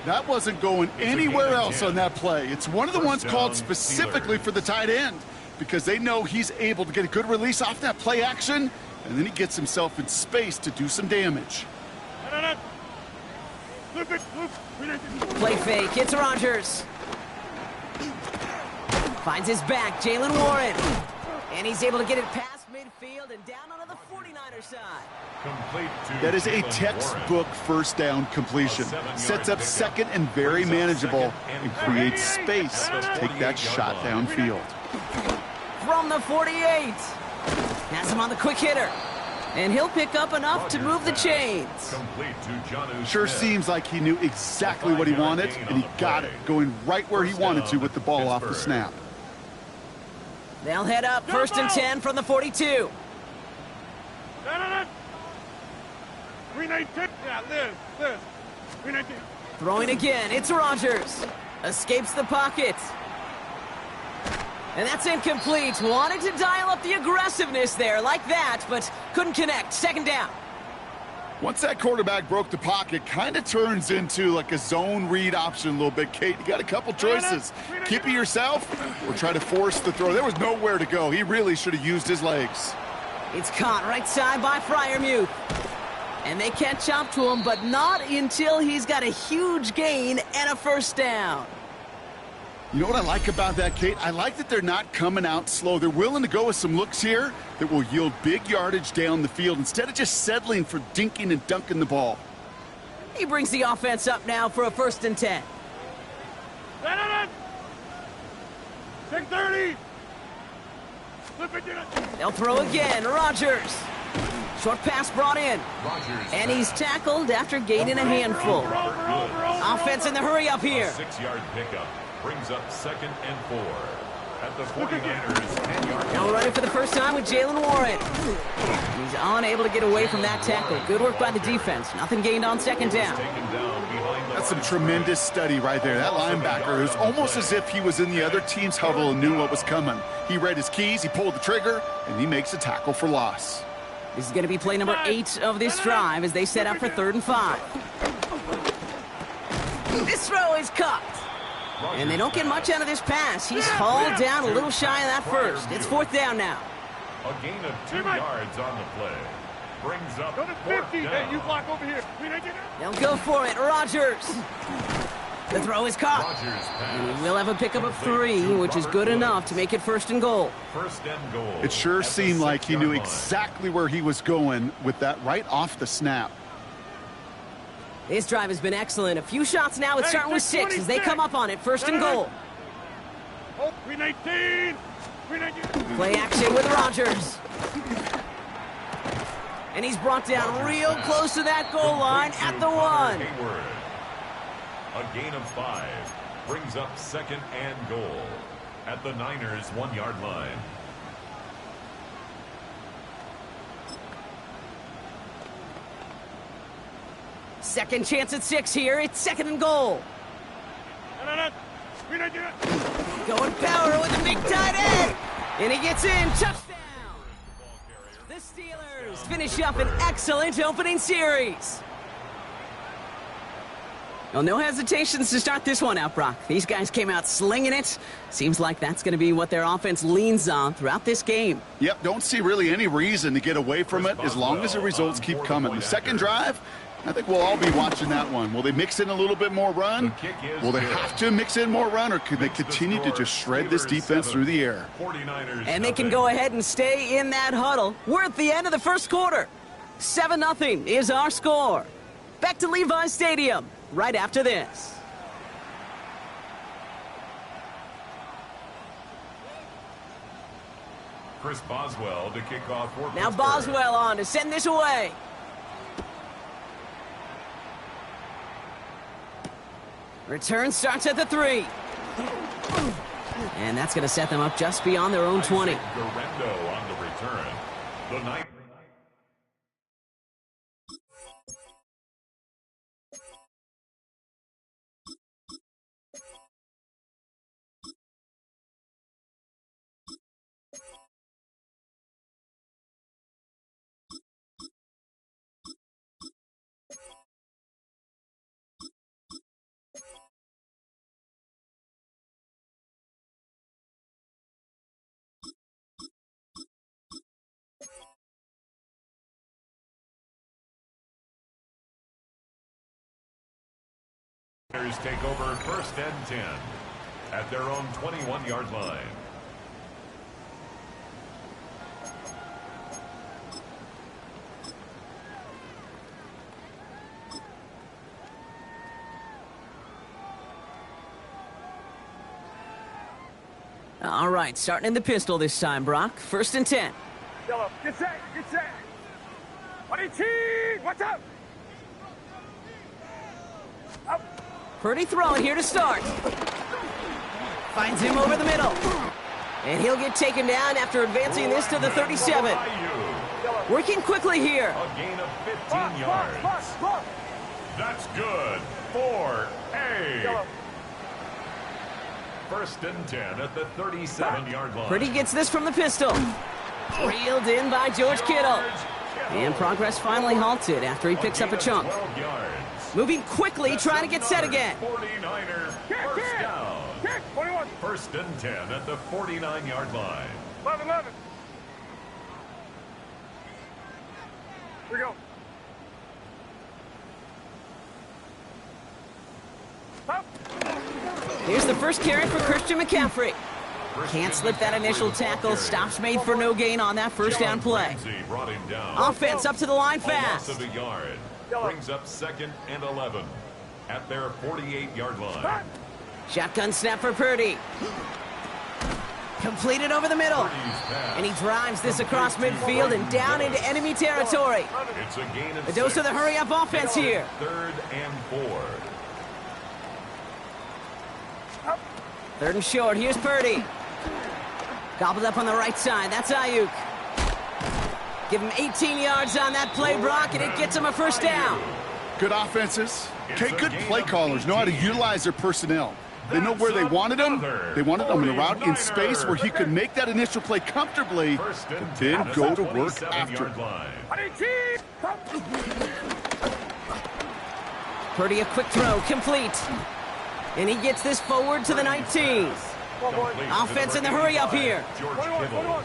That wasn't going anywhere else on that play. It's one of the ones called specifically for the tight end because they know he's able to get a good release off that play action, and then he gets himself in space to do some damage. Play fake, it's Rodgers. Finds his back, Jalen Warren. And he's able to get it past midfield and down onto the 49er side. That is a textbook first down completion. Sets up second and very manageable and creates space to take that shot downfield. From the 48. Has him on the quick hitter. And he'll pick up enough to move the chains. Sure seems like he knew exactly what he wanted, and he got it, going right where he wanted to with the ball off the snap. They'll head up 1st and 10 from the 42. Throwing again, it's Rodgers. Escapes the pocket. And that's incomplete. Wanted to dial up the aggressiveness there like that, but couldn't connect. 2nd down. Once that quarterback broke the pocket, kind of turns into like a zone read option a little bit, Kate. You got a couple choices. Keep it yourself or try to force the throw. There was nowhere to go. He really should have used his legs. It's caught right side by Freiermuth. And they catch up to him, but not until he's got a huge gain and a 1st down. You know what I like about that, Kate? I like that they're not coming out slow. They're willing to go with some looks here that will yield big yardage down the field instead of just settling for dinking and dunking the ball. He brings the offense up now for a 1st and 10. 630. They'll throw again. Rodgers. Short pass brought in. And he's tackled after gaining a handful. Offense in the hurry up here. 6-yard pickup. Brings up 2nd and 4 at the 49ers 10-yard. Now running for the first time with Jalen Warren. He's unable to get away from that tackle. Good work by the defense. Nothing gained on 2nd down. That's some tremendous study right there. That linebacker, it was almost as if he was in the other team's huddle and knew what was coming. He read his keys, he pulled the trigger, and he makes a tackle for loss. This is going to be play number 8 of this drive as they set up for 3rd and 5. This throw is caught. And they don't get much out of this pass. He's hauled down a little shy of that 1st. It's 4th down now. A gain of 2 yards on the play. Brings up 4th down. Hey, you block over here. They'll go for it. Rodgers. The throw is caught. And we'll have a pickup of 3, which is good enough to make it 1st and goal. 1st and goal. It sure seemed like he knew exactly where he was going with that right off the snap. This drive has been excellent. A few shots now. It's starting with 6 as they come up on it. 1st and goal. 319. Play action with Rodgers. And he's brought down real close to that goal line at the 1. A gain of 5 brings up 2nd and goal at the Niners' 1-yard line. Second chance at 6 here. It's 2nd and goal. Going power with a big tight end. And he gets in. Touchdown. The Steelers finish up an excellent opening series. Well, no hesitations to start this one out, Brock. These guys came out slinging it. Seems like that's going to be what their offense leans on throughout this game. Yep, don't see really any reason to get away from it as long as the results keep coming. The second drive, I think we'll all be watching that one. Will they mix in a little bit more run? Will they have to mix in more run, or could they continue to just shred this defense through the air? And they can go ahead and stay in that huddle. We're at the end of the first quarter. 7-0 is our score. Back to Levi Stadium right after this. Chris Boswell to kick off for Now Pittsburgh. Boswell on to send this away. Return starts at the 3. And that's going to set them up just beyond their own 20. Garendo on the return. The night. Take over first and 10 at their own 21-yard line. All right, starting in the pistol this time, Brock. First and 10. Yellow, get set, get set. 18, watch out. Up. Purdy throwing here to start. Finds him over the middle. And he'll get taken down after advancing this to the 37. Working quickly here. A gain of 15 yards. That's good. 4-8. First and 10 at the 37-yard line. Purdy gets this from the pistol. Reeled in by George Kittle. And progress finally halted after he picks up a chunk. Moving quickly, trying to get set again. 49er first down. 21. First and 10 at the 49-yard line. 11. Here we go. Up. Here's the first carry for Christian McCaffrey. Can't slip that initial tackle. Stops made for no gain on that first down play. Offense up to the line fast. Loss of a yard. Brings up second and 11 at their 48-yard line. Shotgun snap for Purdy. Completed over the middle. And he drives this across midfield and down into enemy territory. It's a gain of A dose of the hurry-up offense here. Third and 4. Third and short. Here's Purdy. Gobbled up on the right side. That's Ayuk. Give him 18 yards on that play, Brock, and it gets him a first down. Good offenses. Okay, good play callers know how to utilize their personnel. They know where they wanted him. They wanted him in a route in space where he could make that initial play comfortably, and then go to work after it. Purdy a quick throw, complete. And he gets this forward to the 19. Offense in the hurry up here. George Kittle.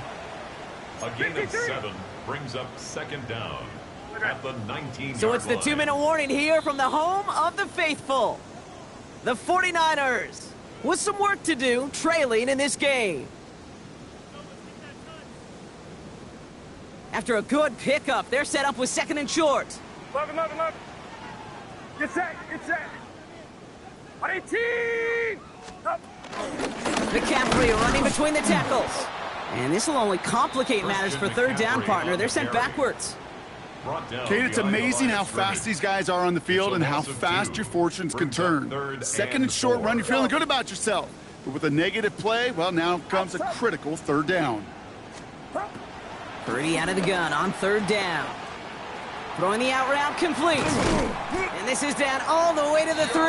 A gain of 7 brings up second down at the 19-yard So it's the 2-minute warning here from the home of the faithful. The 49ers with some work to do, trailing in this game. After a good pickup, they're set up with second and short. 11. Get set. 18. Up. McCaffrey running between the tackles. And this will only complicate matters for third down, partner. They're sent backwards. Kate, it's amazing how fast these guys are on the field and how fast your fortunes can turn. Second and short run, you're feeling good about yourself. But with a negative play, well, now comes a critical third down. Purdy out of the gun on third down. Throwing the out route complete. And this is down all the way to the 3.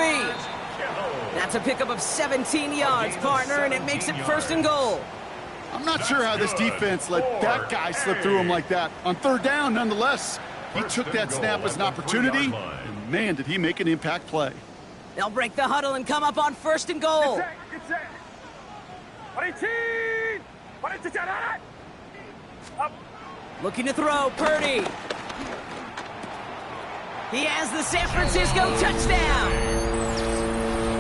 That's a pickup of 17 yards, partner, and it makes it first and goal. I'm not sure how this defense let that guy slip through him like that. On third down, nonetheless, he took that snap as an opportunity, and man, did he make an impact play. They'll break the huddle and come up on 1st and goal. It's set. 18. Up. Looking to throw, Purdy. He has the San Francisco touchdown.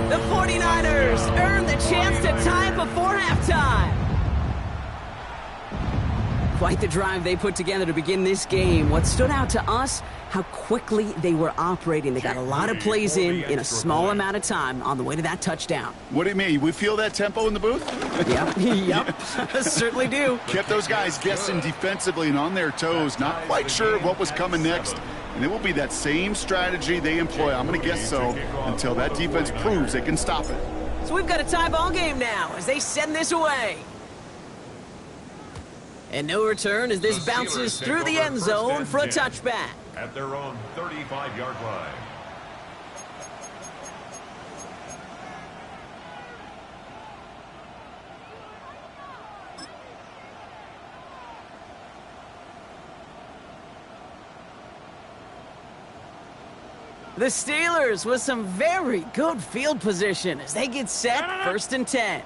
The 49ers earn the chance to tie before halftime. Quite the drive they put together to begin this game. What stood out to us, how quickly they were operating. They got a lot of plays in a small amount of time on the way to that touchdown. What do you mean? We feel that tempo in the booth? Yep, certainly do. Kept those guys guessing defensively and on their toes, not quite sure what was coming next. And it will be that same strategy they employ, I'm going to guess so, until that defense proves they can stop it. So we've got a tie ball game now as they send this away. And no return as this bounces through the end zone for a touchback. At their own 35-yard line. The Steelers with some very good field position as they get set 1st and 10.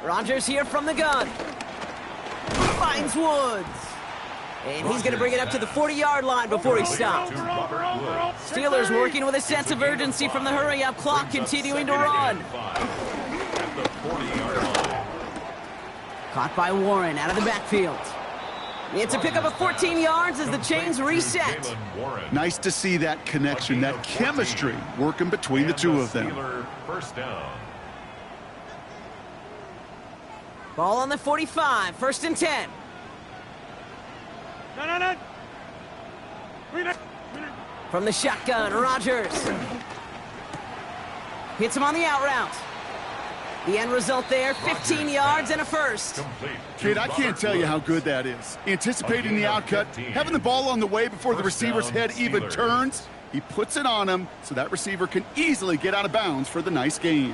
Rodgers here from the gun. Finds Woods. And he's going to bring it up to the 40-yard line before he stops. Steelers working with a sense of urgency from the hurry-up clock, continuing to run. Caught by Warren out of the backfield. It's a pickup of 14 yards as the chains reset. Nice to see that connection, that chemistry working between the two of them. First down. Ball on the 45, 1st and 10. From the shotgun, Rodgers. Hits him on the out route. The end result there, 15 yards and a first. Kid, I can't tell you how good that is. Anticipating the outcut, having the ball on the way before the receiver's head even turns. He puts it on him so that receiver can easily get out of bounds for the nice gain.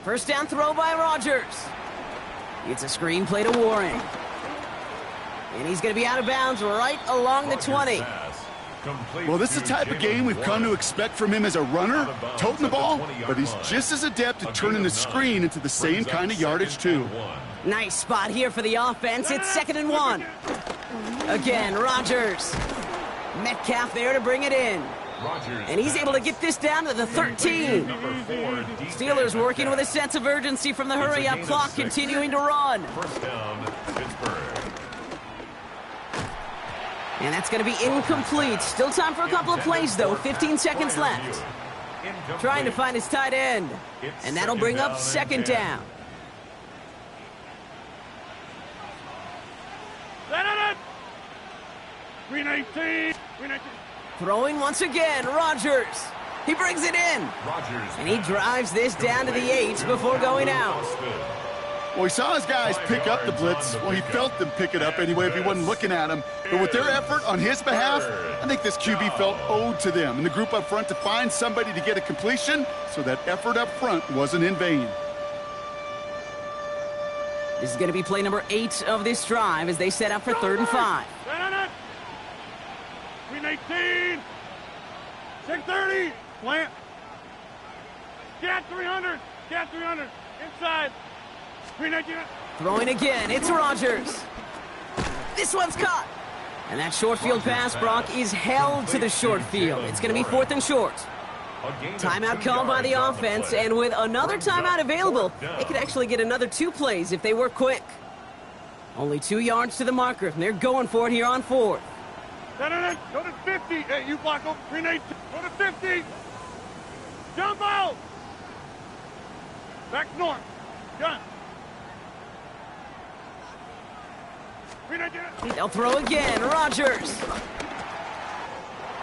First down throw by Rodgers. It's a screen play to Warren. And he's going to be out of bounds right along the 20. Well, this is the type of game we've come to expect from him as a runner, toting the ball, but he's just as adept at turning the screen into the same kind of yardage, too. Nice spot here for the offense. It's 2nd and 1. Again, Rodgers. Metcalf there to bring it in. And he's able to get this down to the 13. Steelers working with a sense of urgency from the hurry-up clock, continuing to run. First down, Pittsburgh. And that's going to be incomplete. Still time for a couple of plays, though. 15 seconds left. Trying to find his tight end. And that'll bring up 2nd down. Throwing once again, Rodgers. He brings it in. And he drives this down to the 8 before going out. Well, he saw his guys pick up the blitz. Well, he felt them pick it up anyway if he wasn't looking at him. But with their effort on his behalf, I think this QB felt owed to them and the group up front to find somebody to get a completion, so that effort up front wasn't in vain. This is going to be play number 8 of this drive as they set up for 3rd and 5. 18. 630. Plant. Cat 300. Cat 300. Inside. Throwing again, it's Rodgers. This one's caught. And that short field pass, Brock, is held to the short field. It's going to be 4th and short. Timeout called by the offense, and with another timeout available, they could actually get another 2 plays if they work quick. Only 2 yards to the marker, and they're going for it here on 4th. Go to 50. Hey, you block over. Go to 50. Jump out. Back north. Done. They'll throw again. Rodgers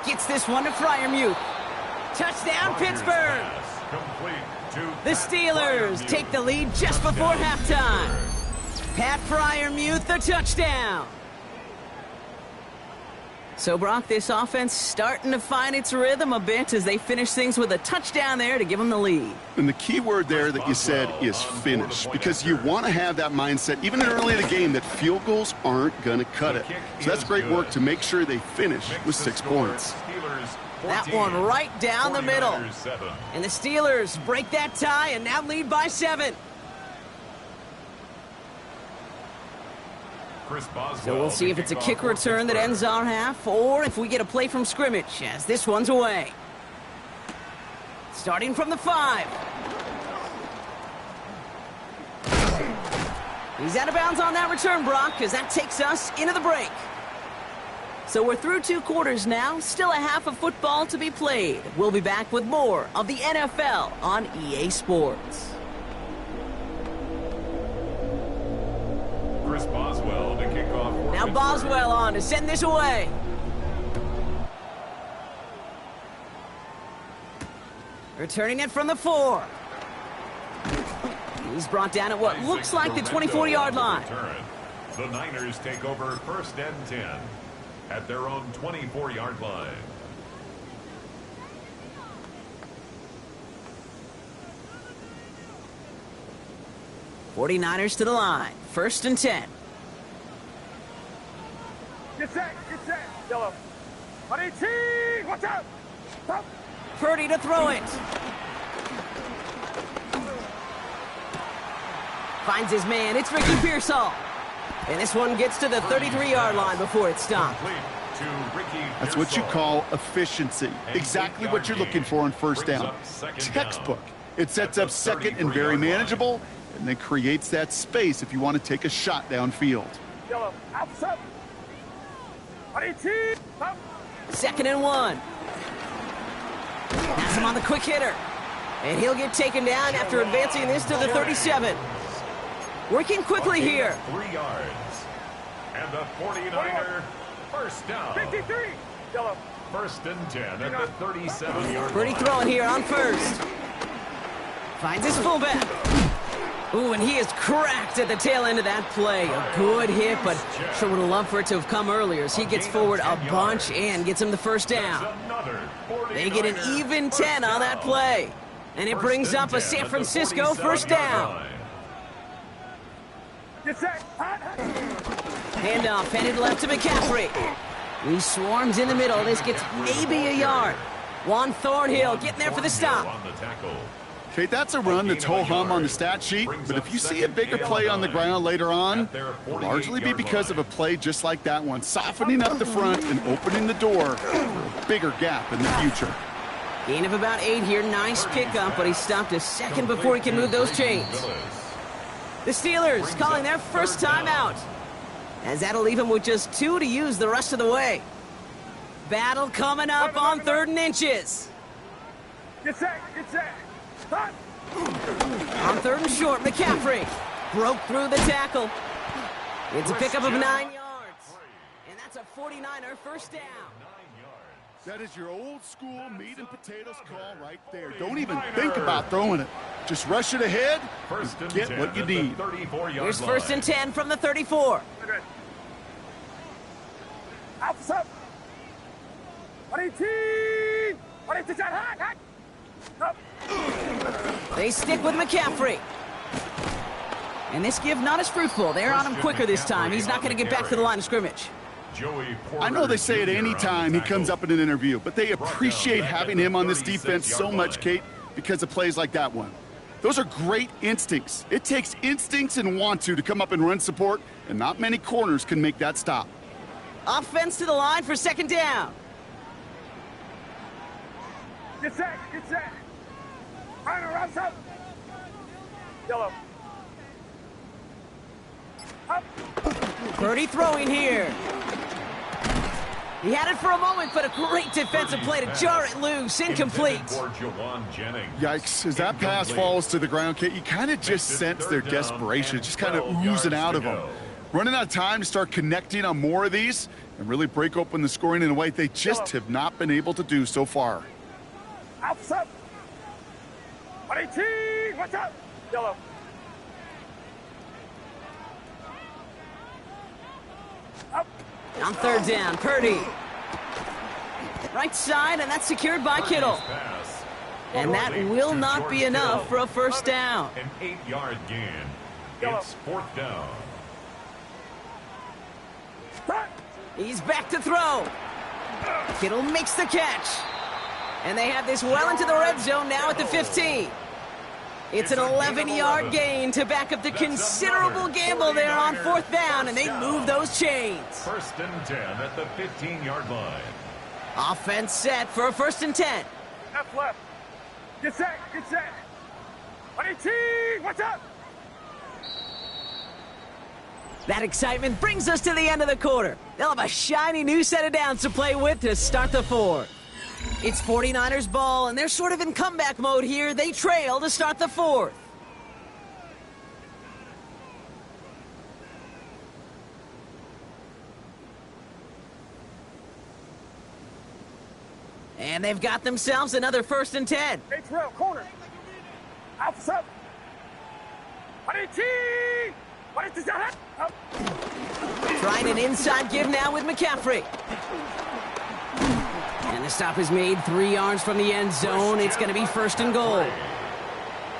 gets this one to Freiermuth. Touchdown, Pittsburgh. The Steelers take the lead just before halftime. Pat Freiermuth, the touchdown. So, Brock, this offense starting to find its rhythm a bit as they finish things with a touchdown there to give them the lead. And the key word there that you said is finish, because you want to have that mindset, even early in the game, that field goals aren't going to cut it. So that's great work to make sure they finish with 6 points. That one right down the middle. And the Steelers break that tie and now lead by 7. So we'll see if it's a kick return that ends our half, or if we get a play from scrimmage, as this one's away. Starting from the 5. He's out of bounds on that return, Brock, as that takes us into the break. So we're through 2 quarters now, still a half of football to be played. We'll be back with more of the NFL on EA Sports. Boswell to kick off. Now Boswell on to send this away. Returning it from the 4. He's brought down at what looks like the 24-yard line. The Niners take over 1st and 10 at their own 24-yard line. '49ers to the line. 1st and 10. Get set, yellow. 18, watch out. Stop. Purdy to throw it. Finds his man. It's Ricky Pearsall. And this one gets to the 33-yard line before it's stopped. That's what you call efficiency. Exactly what you're looking for on 1st down. Textbook. It sets up 2nd and very manageable, and then creates that space if you want to take a shot downfield. Yellow, outside. 18, stop. 2nd and 1. Has him on the quick hitter. And he'll get taken down after advancing this to the 37. Working quickly here. 3 yards. And the 49er 1st down. 53, yellow. 1st and 10 at the 37-yard Purdy line. throwing here on 1st. Finds his fullback. Ooh, and he is cracked at the tail end of that play. A good hit, but sure would have loved for it to have come earlier as he gets forward a bunch and gets him the 1st down. They get an even 10 on that play. And it brings up a San Francisco 1st down. Handoff headed left to McCaffrey. He swarms in the middle. This gets maybe a yard. Juan Thornhill getting there for the stop. Okay, that's a run that's ho-hum on the stat sheet, but if you see a bigger play on the ground later on, it'll largely be because of a play just like that one, softening up the front and opening the door for a bigger gap in the future. Gain of about 8 here. Nice pickup, but he stopped a second before he can move those chains. The Steelers calling their 1st timeout, as that'll leave him with just 2 to use the rest of the way. Battle coming up on 3rd and inches. Get set. Stop. On 3rd and short, McCaffrey broke through the tackle. It's a pickup of 9 yards. And that's a 49er 1st down. That is your old school meat and potatoes call right there. Don't even think about throwing it. Just rush it ahead and get what you need. Here's 1st and 10 from the 34. Outside. 18, They stick with McCaffrey. And this give not as fruitful. They're on him quicker this time. He's not going to get back to the line of scrimmage. I know they say it any time he comes up in an interview, but they appreciate having him on this defense so much, Kate, because of plays like that one. Those are great instincts. It takes instincts and want to come up and run support, and not many corners can make that stop. Offense to the line for 2nd down. Get set. Final rounds up. Yellow. Up. Purdy throwing here. He had it for a moment, but a great defensive play to jar it loose. Incomplete. Yikes. As that pass falls to the ground, Kate, you kind of just sense their desperation, just kind of oozing out of them. Running out of time to start connecting on more of these and really break open the scoring in a way they just have not been able to do so far. Outside. 18, watch out. Yellow. On 3rd down, Purdy Right side, and that's secured by Kittle. And that will not be enough for a first down. An 8-yard gain. It's 4th down. He's back to throw. Kittle makes the catch. And they have this well into the red zone now at the 15. It's an 11-yard gain to back up the considerable gamble there on 4th down, and they move those chains. 1st and 10 at the 15-yard line. Offense set for a 1st and 10. Left, left. Get set, get set. 18, what's up? That excitement brings us to the end of the quarter. They'll have a shiny new set of downs to play with to start the 4th. It's 49ers ball, and they're sort of in comeback mode here. They trail to start the 4th. And they've got themselves another 1st and 10. Hey, trail, corner. Alpha 7. 18. What is that? Trying an inside give now with McCaffrey. And the stop is made 3 yards from the end zone. It's going to be 1st and goal.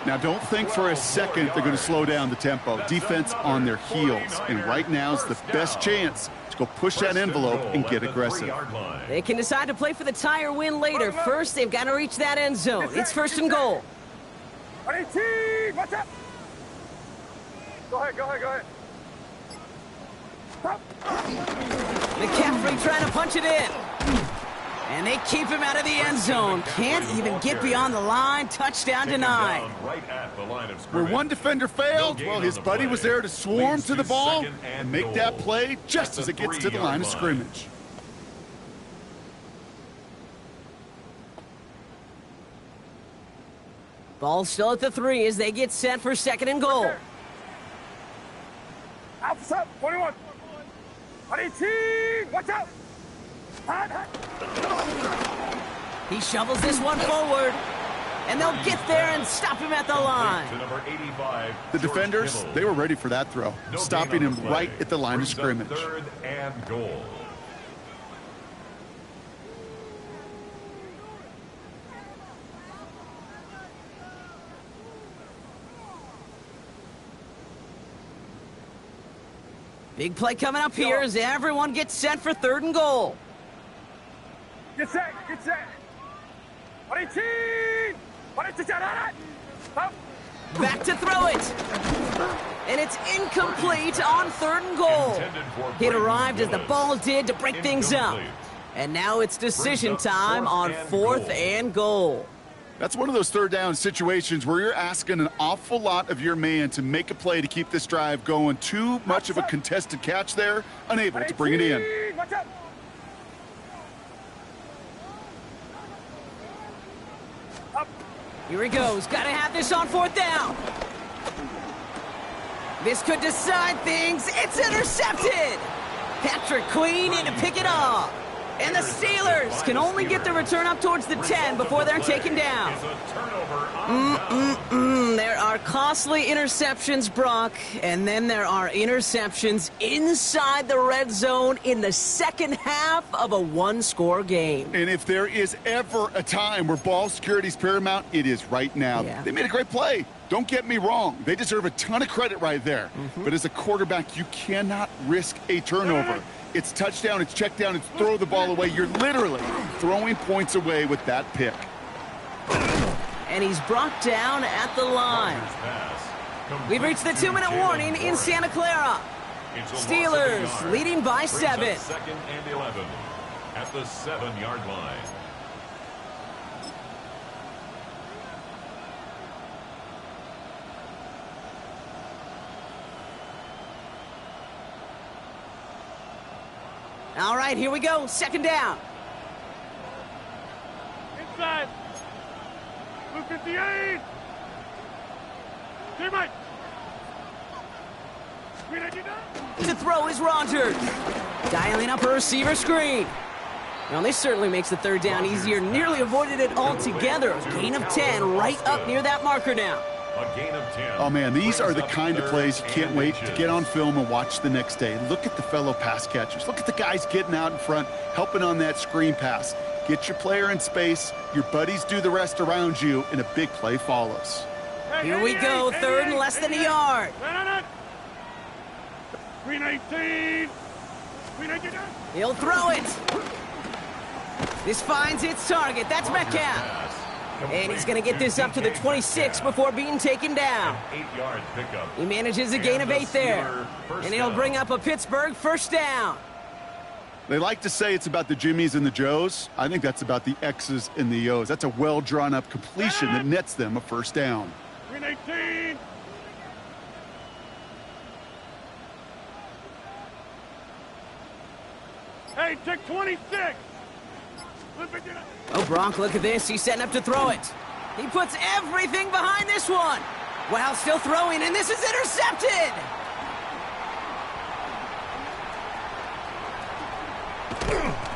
Now, don't think for a second they're going to slow down the tempo. Defense on their heels. And right now is the best chance to go push that envelope and get aggressive. They can decide to play for the tie or win later. First, they've got to reach that end zone. It's 1st and goal. 18, what's up? Go ahead, go ahead, go ahead. McCaffrey trying to punch it in. And they keep him out of the end zone. Can't even get beyond the line. Touchdown denied. Where one defender failed, well, his buddy was there to swarm to the ball and make that play just as it gets to the line of scrimmage. Ball still at the 3 as they get set for 2nd and goal. Alpha 21. 18, what's up? He shovels this one forward, and they'll get there and stop him at the line. The defenders, they were ready for that throw, stopping him right at the line of scrimmage. 3rd and goal. Big play coming up here as everyone gets set for 3rd and goal. Get set, get set. 18, Back to throw it. And it's incomplete on 3rd and goal. It arrived as the ball did to break things up. And now it's decision time on 4th and goal. That's one of those 3rd down situations where you're asking an awful lot of your man to make a play to keep this drive going. Too much of a contested catch there, unable to bring it in. Here he goes. Got to have this on 4th down. This could decide things. It's intercepted. Patrick Queen in to pick it off. And the Steelers can only get the return up towards the 10 before they're taken down. There are costly interceptions, Brock, and then there are interceptions inside the red zone in the second half of a one-score game. And if there is ever a time where ball security is paramount, it is right now. Yeah. They made a great play. Don't get me wrong. They deserve a ton of credit right there. But as a quarterback, you cannot risk a turnover. It's touchdown, it's check down, it's throw the ball away. You're literally throwing points away with that pick. And he's brought down at the line. We've reached the 2-minute warning in Santa Clara. Steelers leading by 7. 2nd and 11 at the 7-yard line. All right, here we go. 2nd down. Inside. Blue 58. Teammate. To throw is Rogers. Dialing up a receiver screen. Now, this certainly makes the 3rd down easier. Nearly avoided it altogether. A gain of 10 right up near that marker now. A gain of 10. Oh, man, these are the kind of plays you can't wait to get on film and watch the next day. Look at the fellow pass catchers. Look at the guys getting out in front, helping on that screen pass. get your player in space, your buddies do the rest around you, and a big play follows. Here we go, third and less than a yard. Green 18. Green 18. He'll throw it. This finds its target. That's Metcalf. And he's going to get this up to the 26 before being taken down. 8-yard pickup. He manages a gain of 8 there. And it'll bring up a Pittsburgh first down. They like to say it's about the Jimmies and the Joes. I think that's about the X's and the O's. That's a well-drawn-up completion that nets them a first down. Green 18. Hey, check 26. Oh, Bronk, look at this. He's setting up to throw it. He puts everything behind this one. While still throwing, and this is intercepted.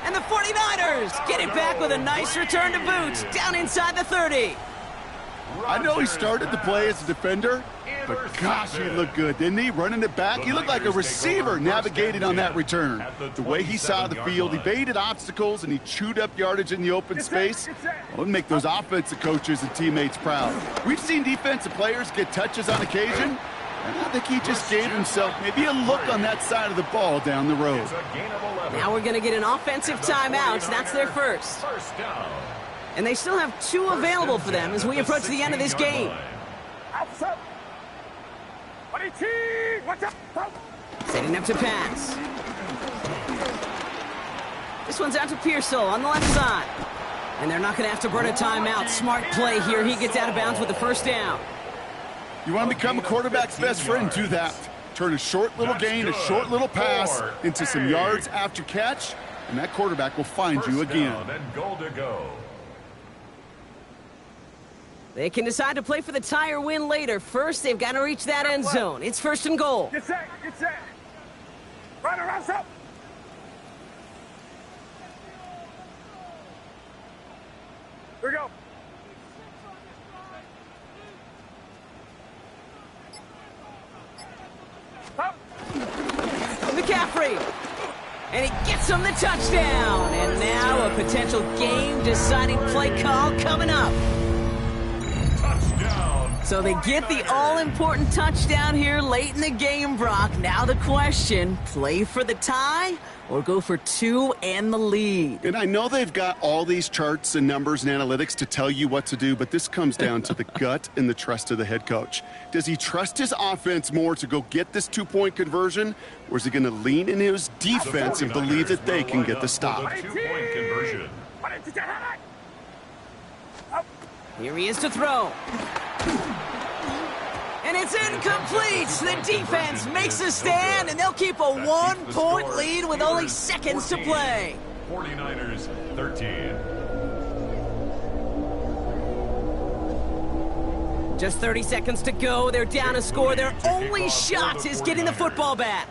And the 49ers get it back with a nice return to boot down inside the 30. I know he started the play as a defender, but gosh, he looked good, didn't he? Running it back, he looked like a receiver navigating on that return. The way he saw the field, evaded obstacles, and he chewed up yardage in the open space. Well, it'll make those offensive coaches and teammates proud. We've seen defensive players get touches on occasion, and I think he just gave himself maybe a look on that side of the ball down the road. Now we're going to get an offensive timeout. That's their first. And they still have 2 available for them as we approach the end of this game. Setting up to pass. This one's out to Pearsall on the left side. And they're not going to have to burn a timeout. Smart play here. He gets out of bounds with the first down. You want to become a quarterback's best friend, do that. Turn a short little gain, a short little pass into some yards after catch, and that quarterback will find you again. And goal to go. They can decide to play for the tie or win later. First, they've got to reach that end zone. It's first and goal. Get set. Get set. Run around up. Here we go. Up. McCaffrey. And he gets him the touchdown. And now a potential game-deciding play call coming up. So they get the all-important touchdown here late in the game, Brock. Now the question, play for the tie or go for 2 and the lead? And I know they've got all these charts and numbers and analytics to tell you what to do, but this comes down to the gut and the trust of the head coach. Does he trust his offense more to go get this 2-point conversion, or is he going to lean in his defense and believe that they can get the stop? 2-point conversion. Here he is to throw. And it's incomplete. The defense makes a stand, and they'll keep a 1-point lead with only seconds to play. 49ers 13. Just 30 seconds to go. They're down a score. Their only shot is getting the football back.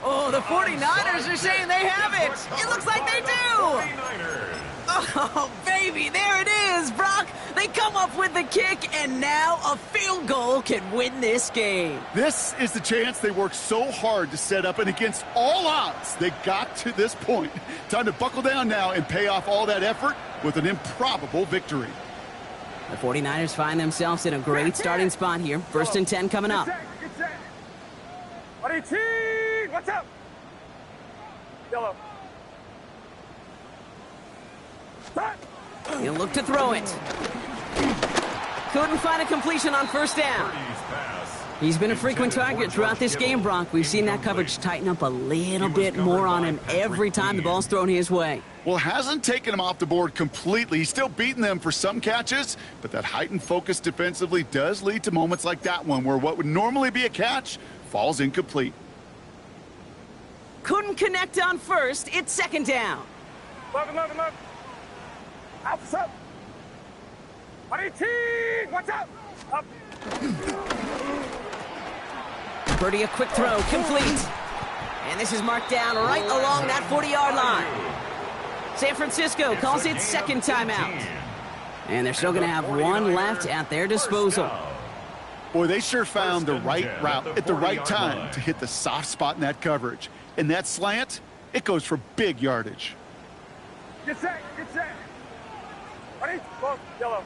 Oh, the 49ers are saying they have it. It looks like they do. Oh, baby, there it is, Brock. They come up with the kick, and now a field goal can win this game. This is the chance they worked so hard to set up, and against all odds, they got to this point. Time to buckle down now and pay off all that effort with an improbable victory. The 49ers find themselves in a great starting spot here. First and 10 coming up. What's up? Yellow. He'll look to throw it. Couldn't find a completion on first down. He's been a frequent target throughout this game, Bronk. We've seen that coverage tighten up a little bit more on him every time the ball's thrown his way. Well, hasn't taken him off the board completely. He's still beating them for some catches, but that heightened focus defensively does lead to moments like that one where what would normally be a catch falls incomplete. Couldn't connect on first. It's second down. Look. Up. 18. What's up? Up. Purdy, a quick throw, complete. And this is marked down right along that 40-yard line. San Francisco calls its second timeout. And they're still going to have one left at their disposal. Boy, they sure found the right route at the right time to hit the soft spot in that coverage. And that slant, it goes for big yardage. Get set, get set. Ready? Go, yellow.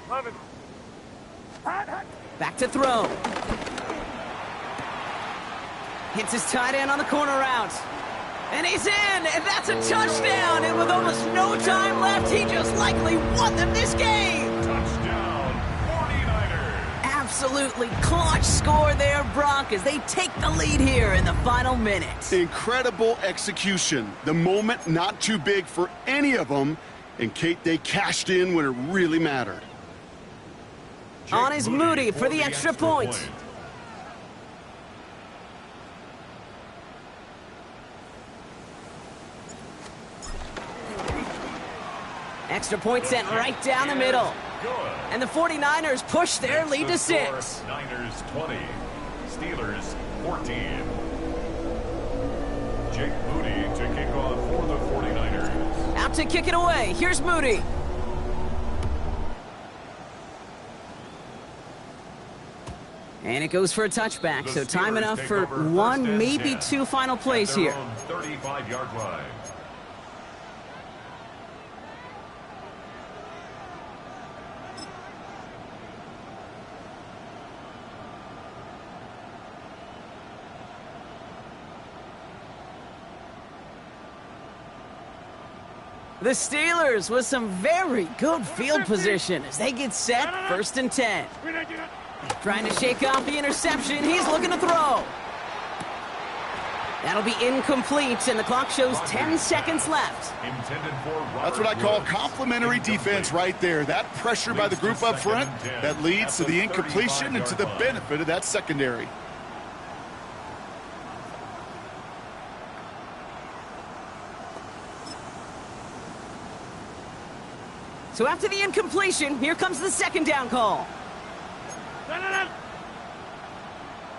Love it. Hot, hot. Back to throw. Hits his tight end on the corner route. And he's in, and that's a touchdown. And with almost no time left, he just likely won them this game. Touchdown, 49ers. Absolutely clutch score there, Brock, as they take the lead here in the final minute. Incredible execution. The moment not too big for any of them. And, Kate, they cashed in when it really mattered. On is Moody for the extra point. Extra point sent right down the middle. And the 49ers push their lead to 6. Niners 20, Steelers 14. Jake Moody to kick off for the 49ers. Out to kick it away. Here's Moody. And it goes for a touchback, so time enough for one, maybe two final plays here. 35-yard line. The Steelers with some very good field position as they get set, 1st and 10. Trying to shake off the interception. He's looking to throw. That'll be incomplete, and the clock shows 10 seconds left. That's what I call complimentary defense right there. That pressure by the group up front, that leads to the incompletion and to the benefit of that secondary. So after the incompletion, here comes the 2nd down call.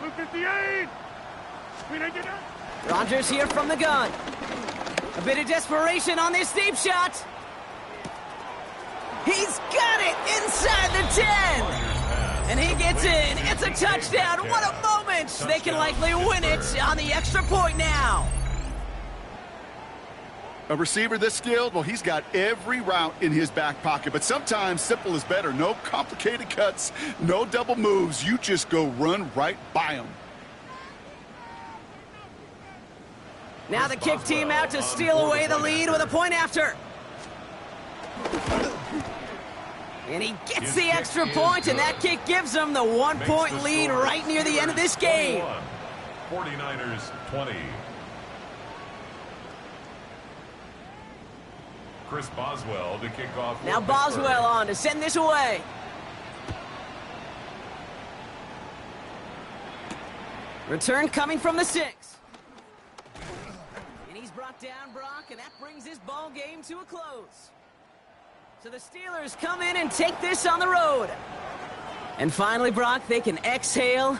Blue 58. Rodgers here from the gun. A bit of desperation on this deep shot. He's got it inside the 10. And he gets in. It's a touchdown. What a moment. They can likely win it on the extra point now. A receiver this skilled, well, he's got every route in his back pocket. But sometimes simple is better. No complicated cuts, no double moves. You just go run right by them. Now the kick team out to steal away the lead with a point after. And he gets the extra point, and that kick gives them the 1-point lead right near the end of this game. 49ers 20. Chris Boswell to kick off. Now Boswell on to send this away. Return coming from the 6. And he's brought down, Brock, and that brings this ball game to a close. So the Steelers come in and take this on the road. And finally, Brock, they can exhale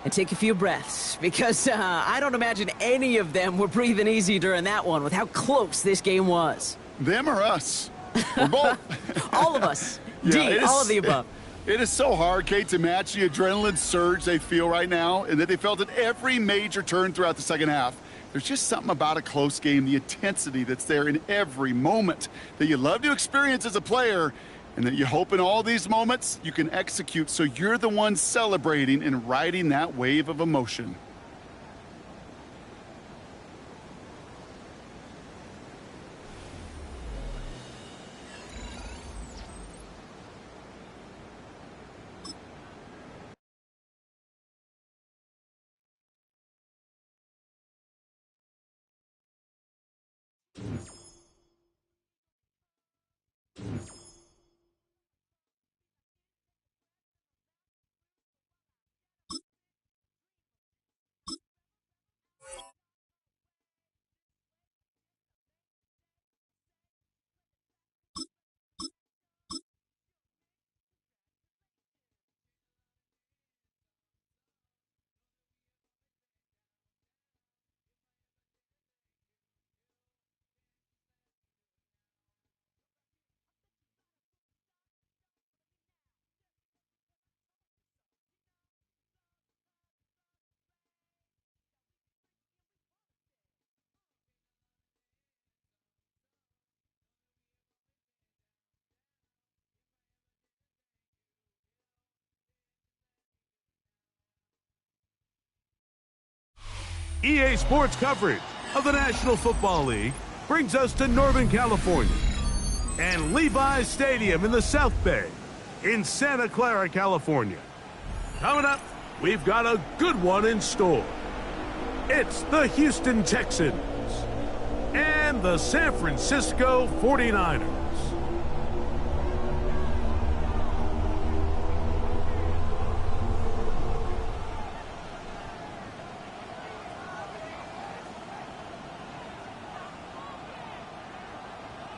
and take a few breaths, because I don't imagine any of them were breathing easy during that one with how close this game was. Them or us? We're both. All of us. Yeah, all of the above. It is so hard, Kate, to match the adrenaline surge they feel right now, and that they felt at every major turn throughout the second half. There's just something about a close game, the intensity that's there in every moment that you love to experience as a player, and that you hope in all these moments you can execute so you're the one celebrating and riding that wave of emotion. EA Sports coverage of the National Football League brings us to Northern California and Levi's Stadium in the South Bay in Santa Clara, California. Coming up, we've got a good one in store. It's the Houston Texans and the San Francisco 49ers.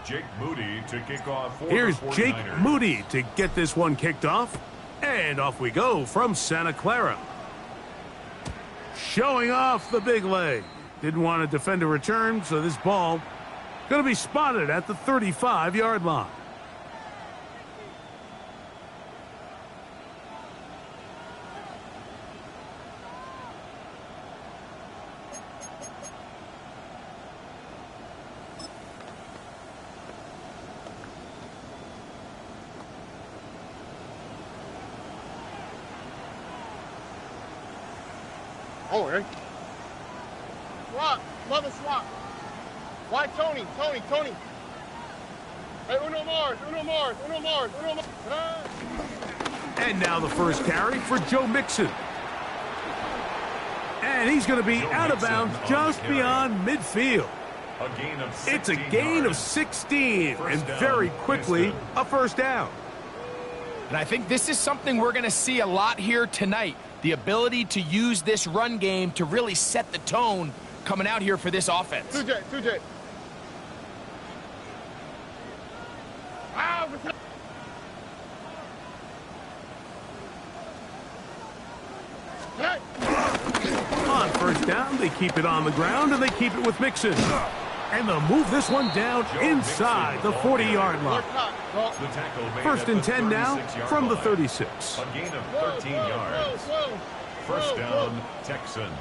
Jake Moody to kick off for Here's the 49ers. Jake Moody to get this one kicked off. And off we go from Santa Clara. Showing off the big leg. Didn't want to defend a return, so this ball going to be spotted at the 35-yard line. Oh, Eric. Swap. Love a swap. Why Tony? Tony. Hey, Uno Mars. And now the first carry for Joe Mixon. And he's going to be out of bounds just beyond midfield. It's a gain of 16, and very quickly a first down. And I think this is something we're going to see a lot here tonight. The ability to use this run game to really set the tone coming out here for this offense. 2J. On first down, they keep it on the ground, and they keep it with Mixon. And they'll move this one down inside the 40-yard line. First and 10 now from the 36. A gain of 13 yards. First down, Texans.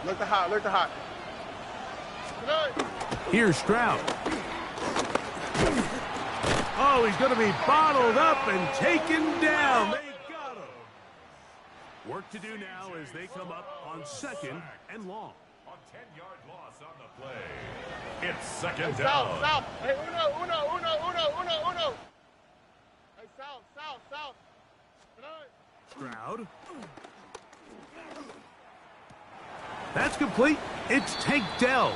Look the hot. Here's Stroud. Oh, he's going to be bottled up and taken down. They got him. Work to do now as they come up on second and long. A 10-yard loss on the play. It's second Hey, down. South. Hey, Uno. Hey, South. Stroud. That's complete. It's Tank Dell.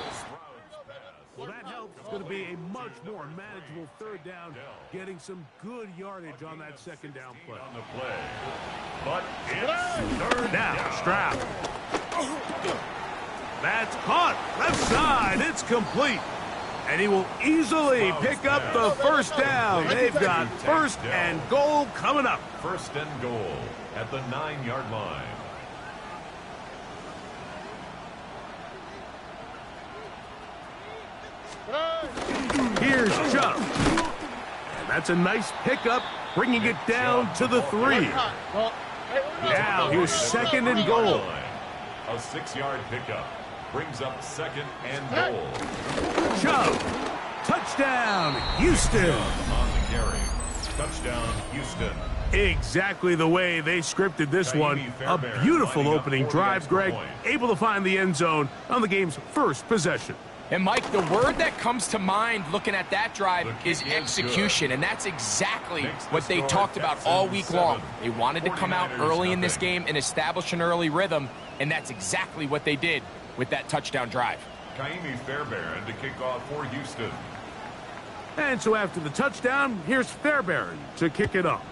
Well, that helps. It's going to be a much more manageable third down, getting some good yardage on that second down play. On the play. But it's third Now, down. Stroud. That's caught. Left side. It's complete. And he will easily pick up the first down. They've got first and goal coming up. First and goal at the 9-yard line. Here's Chubb. And that's a nice pickup, bringing it down to the 3. Now here's second and goal. A 6-yard pickup brings up second and goal. Chubb. Touchdown, Houston. On the carry. Touchdown, Houston. Exactly the way they scripted this one. A beautiful opening drive, Greg. Able to find the end zone on the game's first possession. And, Mike, the word that comes to mind looking at that drive is execution, and that's exactly what they talked about all week long. They wanted to come out early in this game and establish an early rhythm, and that's exactly what they did with that touchdown drive. Kaimi Fairbairn to kick off for Houston. And so after the touchdown, here's Fairbairn to kick it off.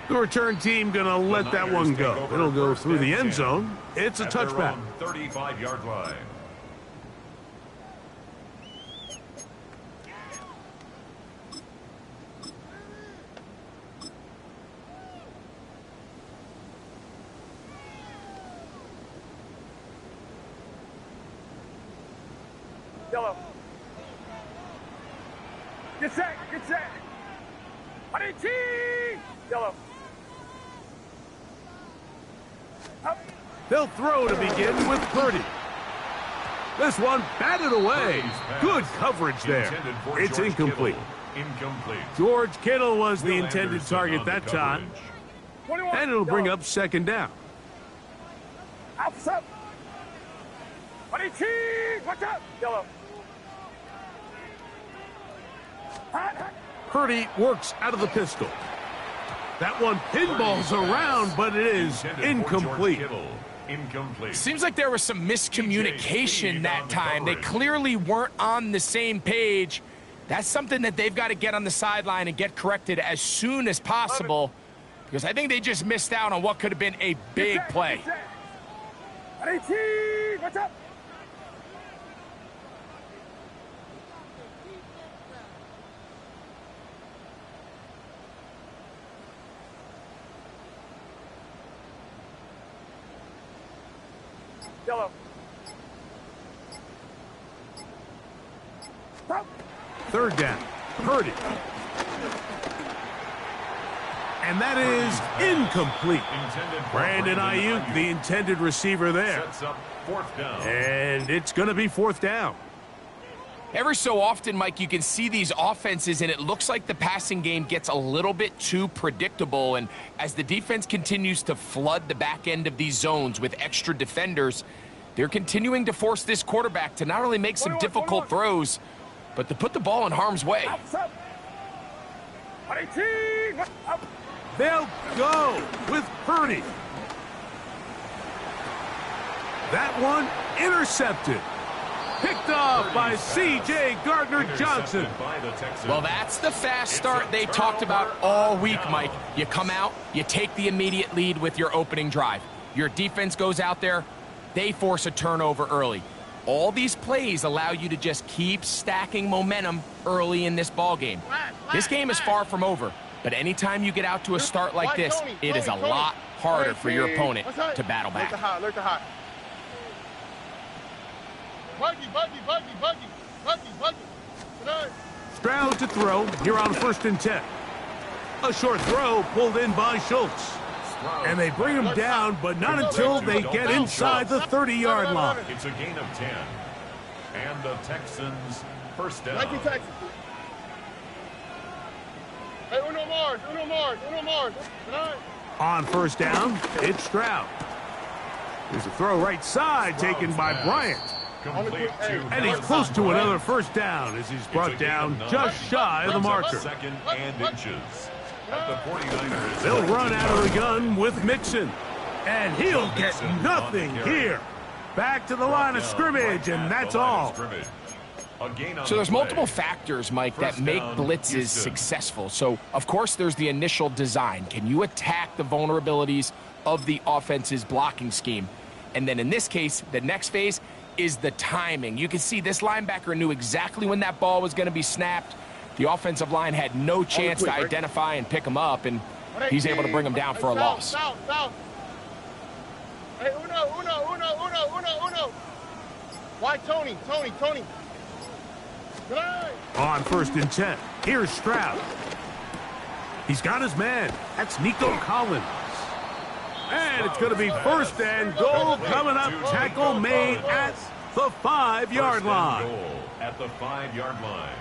The return team going to let that one go. It'll go through the end zone. It's a touchback. 35-yard line. Yellow. Get set. Yellow. They'll throw to begin with Purdy. This one batted away. Good coverage there. It's incomplete. George Kittle was the intended target that time. And it'll bring up second down. Outside. Watch out. Yellow. Purdy works out of the pistol. That one pinballs around, but it is incomplete. Seems like there was some miscommunication that time. They clearly weren't on the same page. That's something that they've got to get on the sideline and get corrected as soon as possible, because I think they just missed out on what could have been a big play. Watch out. Yellow. Stop. Third down. Purdy. And that is incomplete. Brandon Ayuk, the intended receiver there. And it's going to be fourth down. Every so often, Mike, you can see these offenses, and it looks like the passing game gets a little bit too predictable. And as the defense continues to flood the back end of these zones with extra defenders, they're continuing to force this quarterback to not only make some difficult throws, but to put the ball in harm's way. They'll go with Purdy. That one intercepted. Picked off by C.J. Gardner-Johnson. Well, that's the fast start they talked about all week, Mike. You come out, you take the immediate lead with your opening drive. Your defense goes out there, they force a turnover early. All these plays allow you to just keep stacking momentum early in this ball game. This game is far from over, but anytime you get out to a start like this, it is a lot harder for your opponent to battle back. Stroud to throw here on 1st and 10. A short throw pulled in by Schultz. And they bring him down, but not until they get inside the 30-yard line. It's a gain of 10. And the Texans first down. Hey, Uno Mars. On 1st down, it's Stroud. There's a throw right side taken by Bryant. And he's close to another 1st down as he's brought down just shy of the marker. Second and inches. At the 49ers. They'll run out of the gun with Mixon. And he'll get nothing here. Back to the line of scrimmage, and that's all. So there's multiple factors, Mike, that make blitzes successful. So, of course, there's the initial design. Can you attack the vulnerabilities of the offense's blocking scheme? And then in this case, the next phase is the timing. You can see this linebacker knew exactly when that ball was going to be snapped. The offensive line had no chance to identify and pick him up, and he's able to bring him down for a loss. Hey, Uno. Why Tony? On 1st and 10, here's Stroud. He's got his man. That's Nico Collins. And it's going to be 1st and goal coming up. Tackle made at the 5-yard line. At the 5-yard line.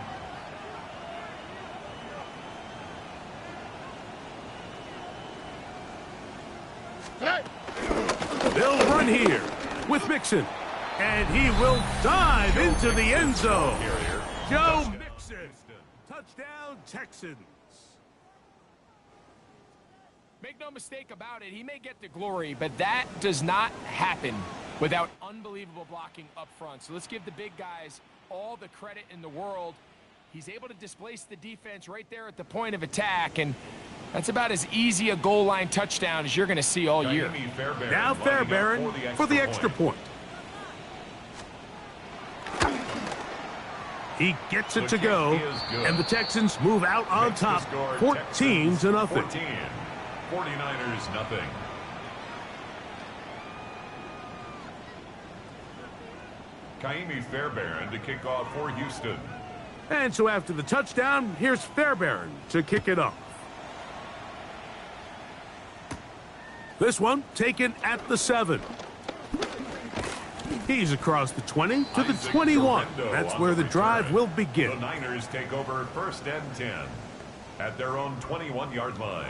They'll run here with Mixon. And he will dive into the end zone. Joe Mixon. Touchdown, Texans. Make no mistake about it, he may get the glory, but that does not happen without unbelievable blocking up front. So let's give the big guys all the credit in the world. He's able to displace the defense right there at the point of attack, and that's about as easy a goal line touchdown as you're going to see all year. Now Fairbairn for the extra point. He gets it to go, and the Texans move out on top, 14-0. 49ers nothing. Kaimi Fairbairn to kick off for Houston. And so after the touchdown, here's Fairbairn to kick it off. This one taken at the 7. He's across the 20 to the 21. That's where the drive will begin. The Niners take over 1st and 10 at their own 21-yard line.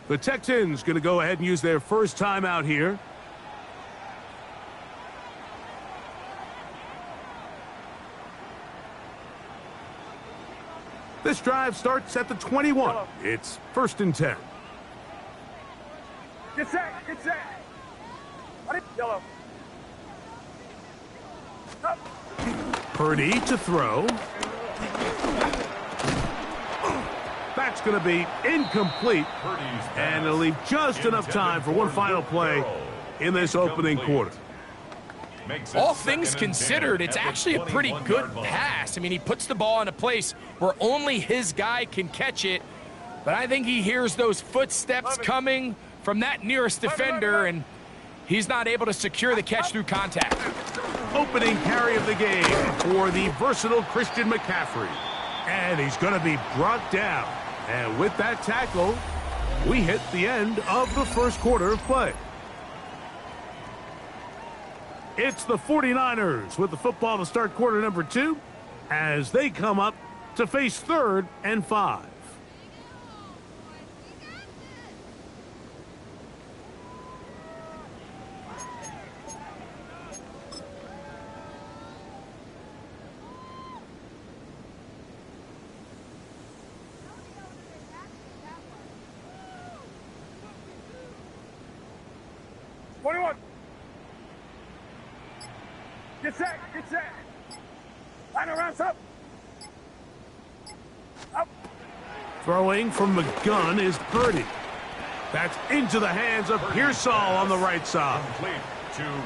The Texans going to go ahead and use their first timeout here. This drive starts at the 21. It's 1st and 10. Get set, get set. Yellow. Purdy to throw. That's going to be incomplete, and it'll leave just enough time for one final play in this opening quarter. All things considered, it's actually a pretty good pass. I mean, he puts the ball in a place where only his guy can catch it, but I think he hears those footsteps coming from that nearest defender, and he's not able to secure the catch through contact. Opening carry of the game for the versatile Christian McCaffrey. And he's going to be brought down. And with that tackle, we hit the end of the first quarter of play. It's the 49ers with the football to start quarter number 2 as they come up to face 3rd and 5. Get set, get set. Line around, up. Up. Throwing from the gun is Purdy. That's into the hands of Pearsall on the right side.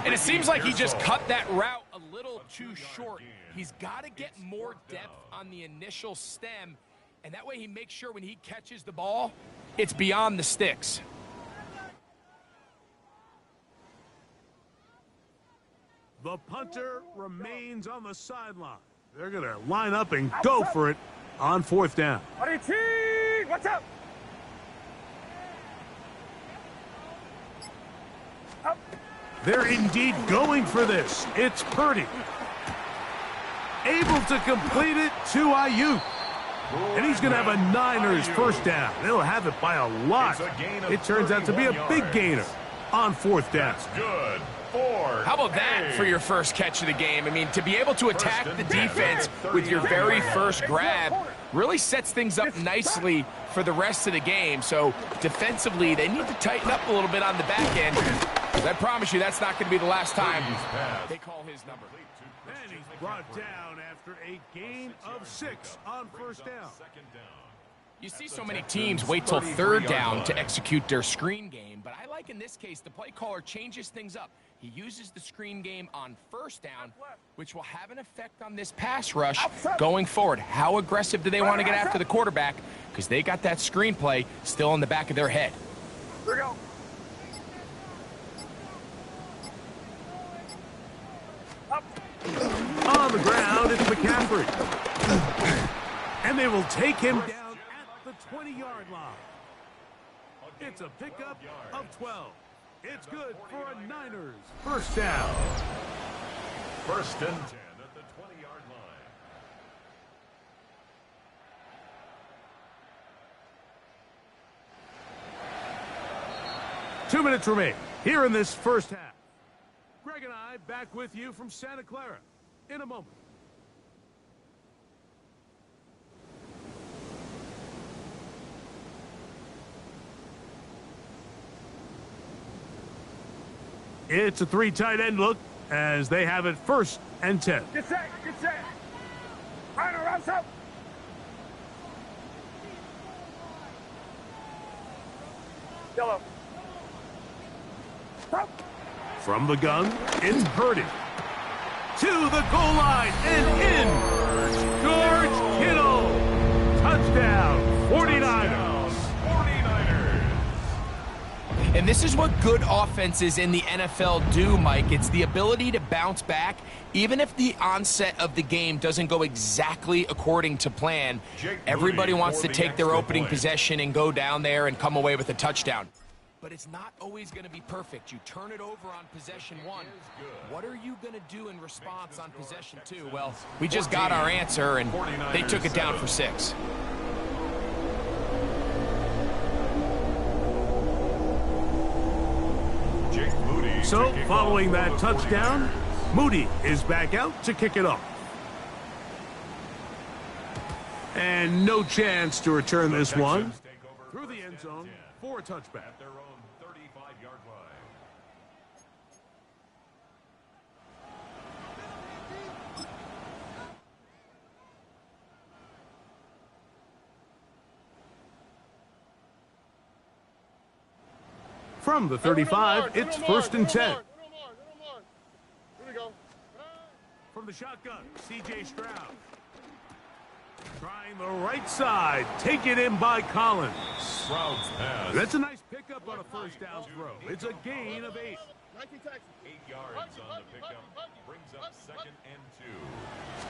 And it seems like he just cut that route a little too short. He's got to get more depth on the initial stem, and that way he makes sure when he catches the ball, it's beyond the sticks. The punter remains on the sideline. They're going to line up and go for it on 4th down. What's up? Up. They're indeed going for this. It's Purdy. Able to complete it to Ayuk. And he's going to have a Niners first down. They'll have it by a lot. It turns out to be a big gainer on 4th down. That's good. How about that for your first catch of the game? I mean, to be able to attack the defense with your very first grab really sets things up nicely for the rest of the game. So defensively, they need to tighten up a little bit on the back end. I promise you that's not going to be the last time they call his number. And he's brought down after a gain of 6 on 1st down. You see so many teams wait till 3rd down to execute their screen game, but I like in this case the play caller changes things up. He uses the screen game on 1st down, which will have an effect on this pass rush going forward. How aggressive do they want to get after the quarterback? Because they got that screen play still in the back of their head. Here we go. Up. On the ground, it's McCaffrey. And they will take him down at the 20-yard line. It's a pickup of 12. It's good for a Niners first down. 1st and 10 at the 20-yard line. Two minutes remain here in this first half. Greg and I back with you from Santa Clara in a moment. It's a 3 tight end look as they have it 1st and 10. Get set, get set. Line around, up. Yellow. Up. From the gun, it's Purdy. To the goal line and in. George Kittle. Touchdown, 49ers. And this is what good offenses in the NFL do, Mike. It's the ability to bounce back, even if the onset of the game doesn't go exactly according to plan. Everybody wants to take their opening possession and go down there and come away with a touchdown. But it's not always going to be perfect. You turn it over on possession 1. What are you going to do in response on possession 2? Well, we just got our answer, and they took it down for 6. So, following that touchdown, Moody is back out to kick it off. And no chance to return this one through the end zone for a touchback. At their own 35-yard line. From the 35, it's first and 10. Here we go. From the shotgun, C.J. Stroud. Trying the right side, taken in by Collins. Stroud's pass. That's a nice pickup on a first down throw. It's a gain of 8. 8 yards on the pickup brings up 2nd and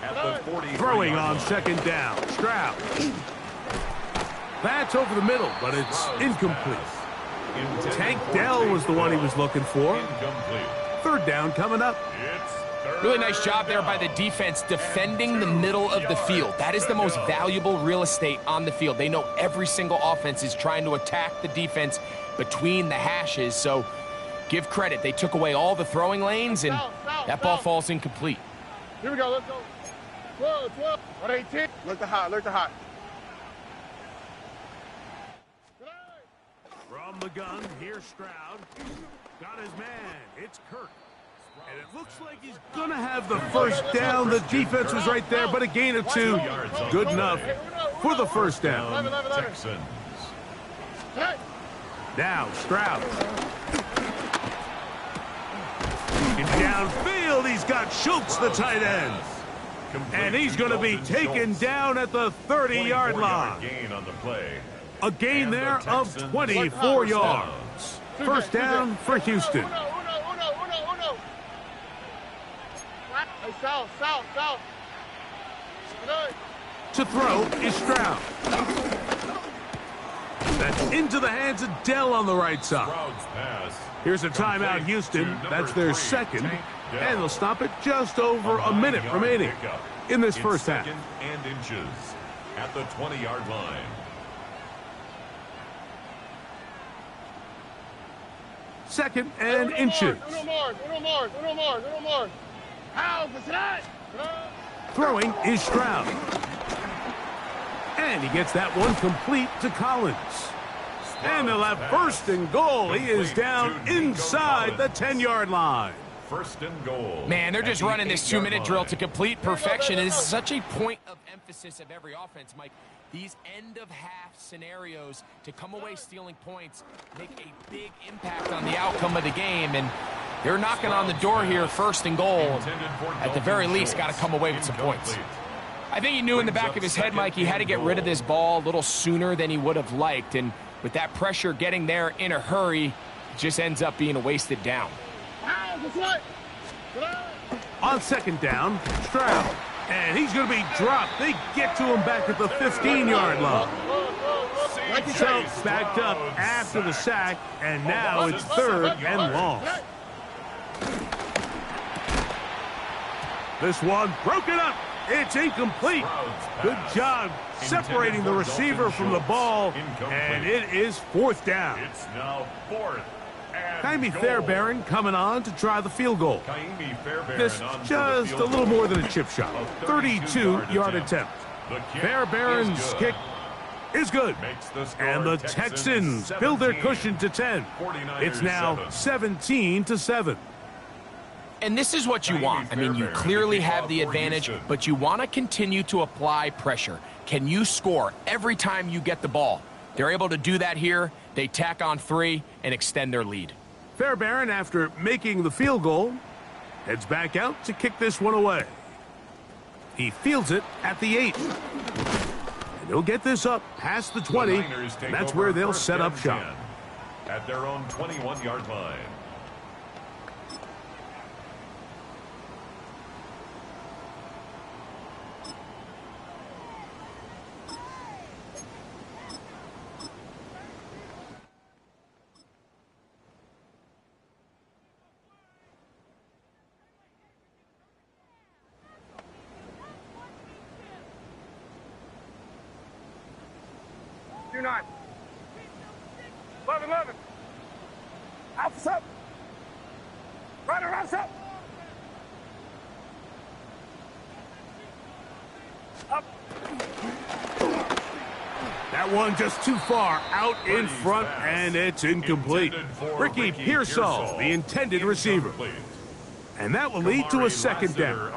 2. At the 40. Throwing on second down, Stroud. That's over the middle, but it's incomplete. Tank Dell was the one he was looking for. Incomplete. Third down coming up. Really nice job there by the defense defending the middle of the field. That is the most valuable real estate on the field. They know every single offense is trying to attack the defense between the hashes, so give credit. They took away all the throwing lanes, and that ball falls incomplete. Here we go, let's go. 12. 118. Look the hot. From the gun, here's Stroud. Got his man. It's Kirk. And it looks like he's going to have the first down. The defense was right there, but a gain of 2. Good enough for the first down. Texans. Now, Stroud. In downfield, he's got Schultz, the tight end. And he's going to be taken down at the 30-yard line. Gain on the play. A gain there of 24 yards. First down for Houston. South. To throw is Stroud. That's into the hands of Dell on the right side. Here's a timeout, Houston. That's their second. And they'll stop it just over a minute remaining in this first half. Second and inches at the 20-yard line. Second and inches. Uno more. Throwing is Stroud. And he gets that one complete to Collins. And they'll have first and goal. He is down inside the 10-yard line. First and goal. Man, they're just running this 2-minute drill to complete perfection. And this is such a point of emphasis of every offense, Mike. These end-of-half scenarios to come away stealing points make a big impact on the outcome of the game. And they're knocking on the door here, first and goal. At the very least, got to come away with some points. I think he knew in the back of his head, Mike, he had to get rid of this ball a little sooner than he would have liked. And with that pressure getting there in a hurry, it just ends up being a wasted down. On second down, Stroud. And he's going to be dropped. They get to him back at the 15-yard line. So backed up after the sack, and now it's third and long. This one broken up. It's incomplete. Good job separating the receiver from the ball, and it is fourth down. It's now fourth. Kaimi Fairbairn coming on to try the field goal. This just a little more than a chip shot. 32-yard attempt. Fairbairn's kick is good. And the Texans build their cushion to 10. It's now 17-7. And this is what you want. I mean, you clearly have the advantage, but you want to continue to apply pressure. Can you score every time you get the ball? They're able to do that here. They tack on 3 and extend their lead. Fairbairn, after making the field goal, heads back out to kick this one away. He fields it at the 8. And he'll get this up past the 20, and that's where they'll set up shop. At their own 21-yard line. You're not. 11. Alpha 7. That one just too far out in front, and it's incomplete. Ricky Pearsall, the intended receiver. And that will lead to a second down.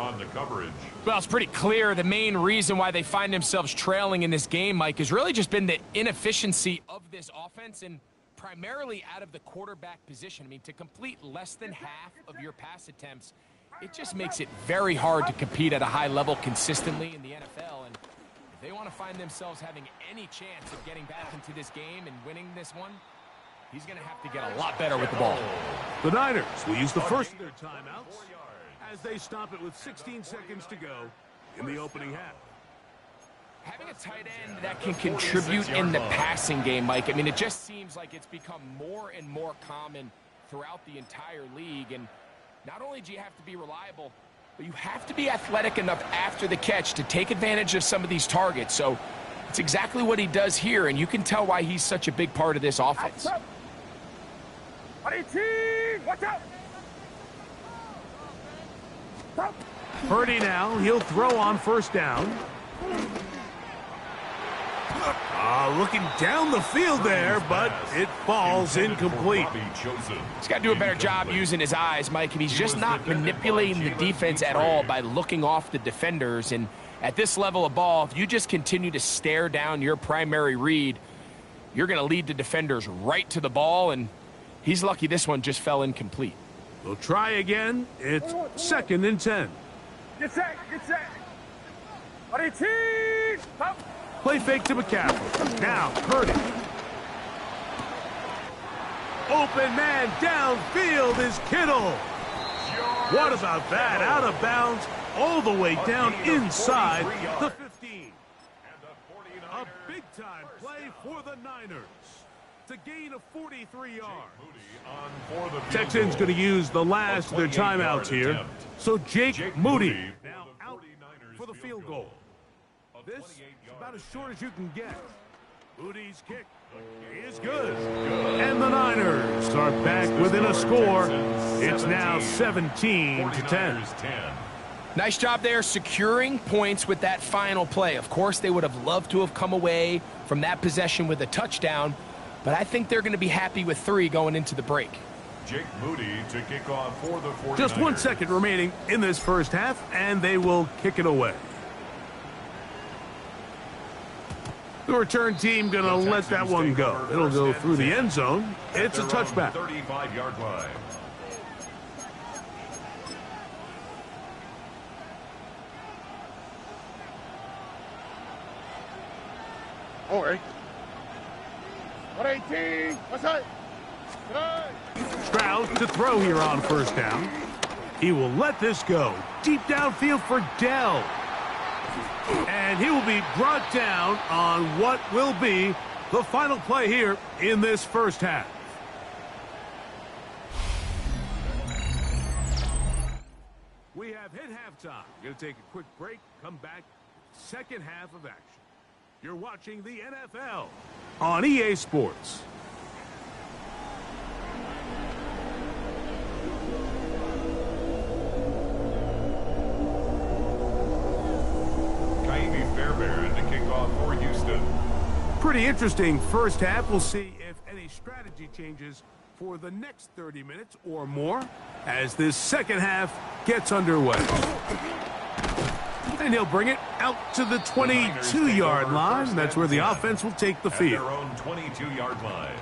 Well, it's pretty clear the main reason why they find themselves trailing in this game, Mike, has really just been the inefficiency of this offense and primarily out of the quarterback position. I mean, to complete less than half of your pass attempts, it just makes it very hard to compete at a high level consistently in the NFL. And if they want to find themselves having any chance of getting back into this game and winning this one, he's going to have to get a lot better with the ball. The Niners will use the first of their timeouts as they stop it with 16 seconds to go in the opening half. Having a tight end that can contribute in the passing game, Mike, I mean, it just seems like it's become more and more common throughout the entire league. And not only do you have to be reliable, but you have to be athletic enough after the catch to take advantage of some of these targets. So it's exactly what he does here, and you can tell why he's such a big part of this offense. Watch out! Purdy now, he'll throw on first down. Looking down the field there, but it falls incomplete. He's got to do a better job using his eyes, Mike, and he's just not manipulating the defense at all by looking off the defenders. And at this level of ball, if you just continue to stare down your primary read, you're going to lead the defenders right to the ball, and he's lucky this one just fell incomplete. We'll try again. It's 2nd and 10. Get set! Get set! Play fake to McCaffrey. Now Purdy. Open man downfield is Kittle. What about that? Out of bounds all the way down inside the 15. A big-time play for the Niners to gain a 43 yards. Texans going to use the last of their timeouts here. So Jake Moody now out for the field goal. This is about as short as you can get. Moody's kick is good. And the Niners are back within a score. It's now 17-10. Nice job there securing points with that final play. Of course, they would have loved to have come away from that possession with a touchdown, but I think they're going to be happy with 3 going into the break. Jake Moody to kick off for the 49ers. Just 1 second remaining in this first half, and they will kick it away. The return team going to let that one go. It'll go through the end zone. It's a touchback. 35-yard line. All right. 118. What's that? Stroud to throw here on first down. He will let this go. Deep downfield for Dell. And he will be brought down on what will be the final play here in this first half. We have hit halftime. Going to take a quick break, come back, second half of action. You're watching the NFL on EA Sports. To kick off for Houston. Pretty interesting first half. We'll see if any strategy changes for the next 30 minutes or more as this second half gets underway. And he'll bring it out to the 22-yard line. That's where the offense will take the field. Their own 22-yard line.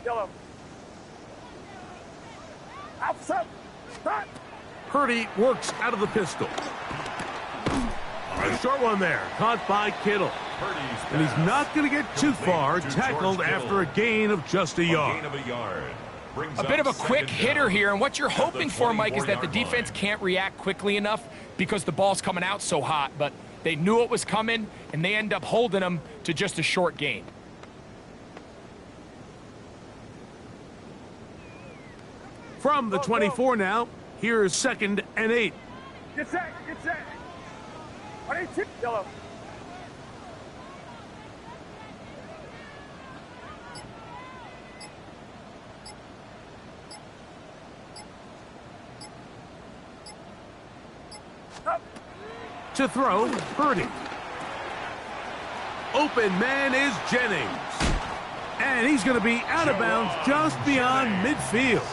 Yellow. Outside. Stop. Purdy works out of the pistol. A short one there, caught by Kittle. And he's not going to get too far, tackled after a gain of just a yard. A bit of a quick hitter here, and what you're hoping for, Mike, is that the defense can't react quickly enough because the ball's coming out so hot, but they knew it was coming, and they end up holding them to just a short gain. From the 24 now, here's 2nd and 8. Get set. Get set. 182. Yellow. To throw, Purdy. Open man is Jennings. And he's going to be out of bounds just beyond midfield.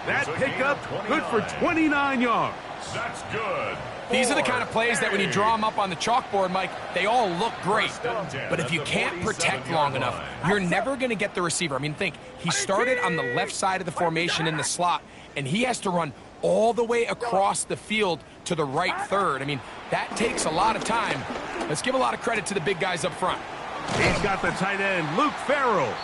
That pickup good for 29 yards. That's good. These are the kind of plays that when you draw them up on the chalkboard, Mike, they all look great. But if you can't protect long enough, you're never going to get the receiver. I mean, think, he started on the left side of the formation in the slot, and he has to run all the way across the field to the right third. I mean, that takes a lot of time. Let's give a lot of credit to the big guys up front. He's got the tight end, Luke Farrell.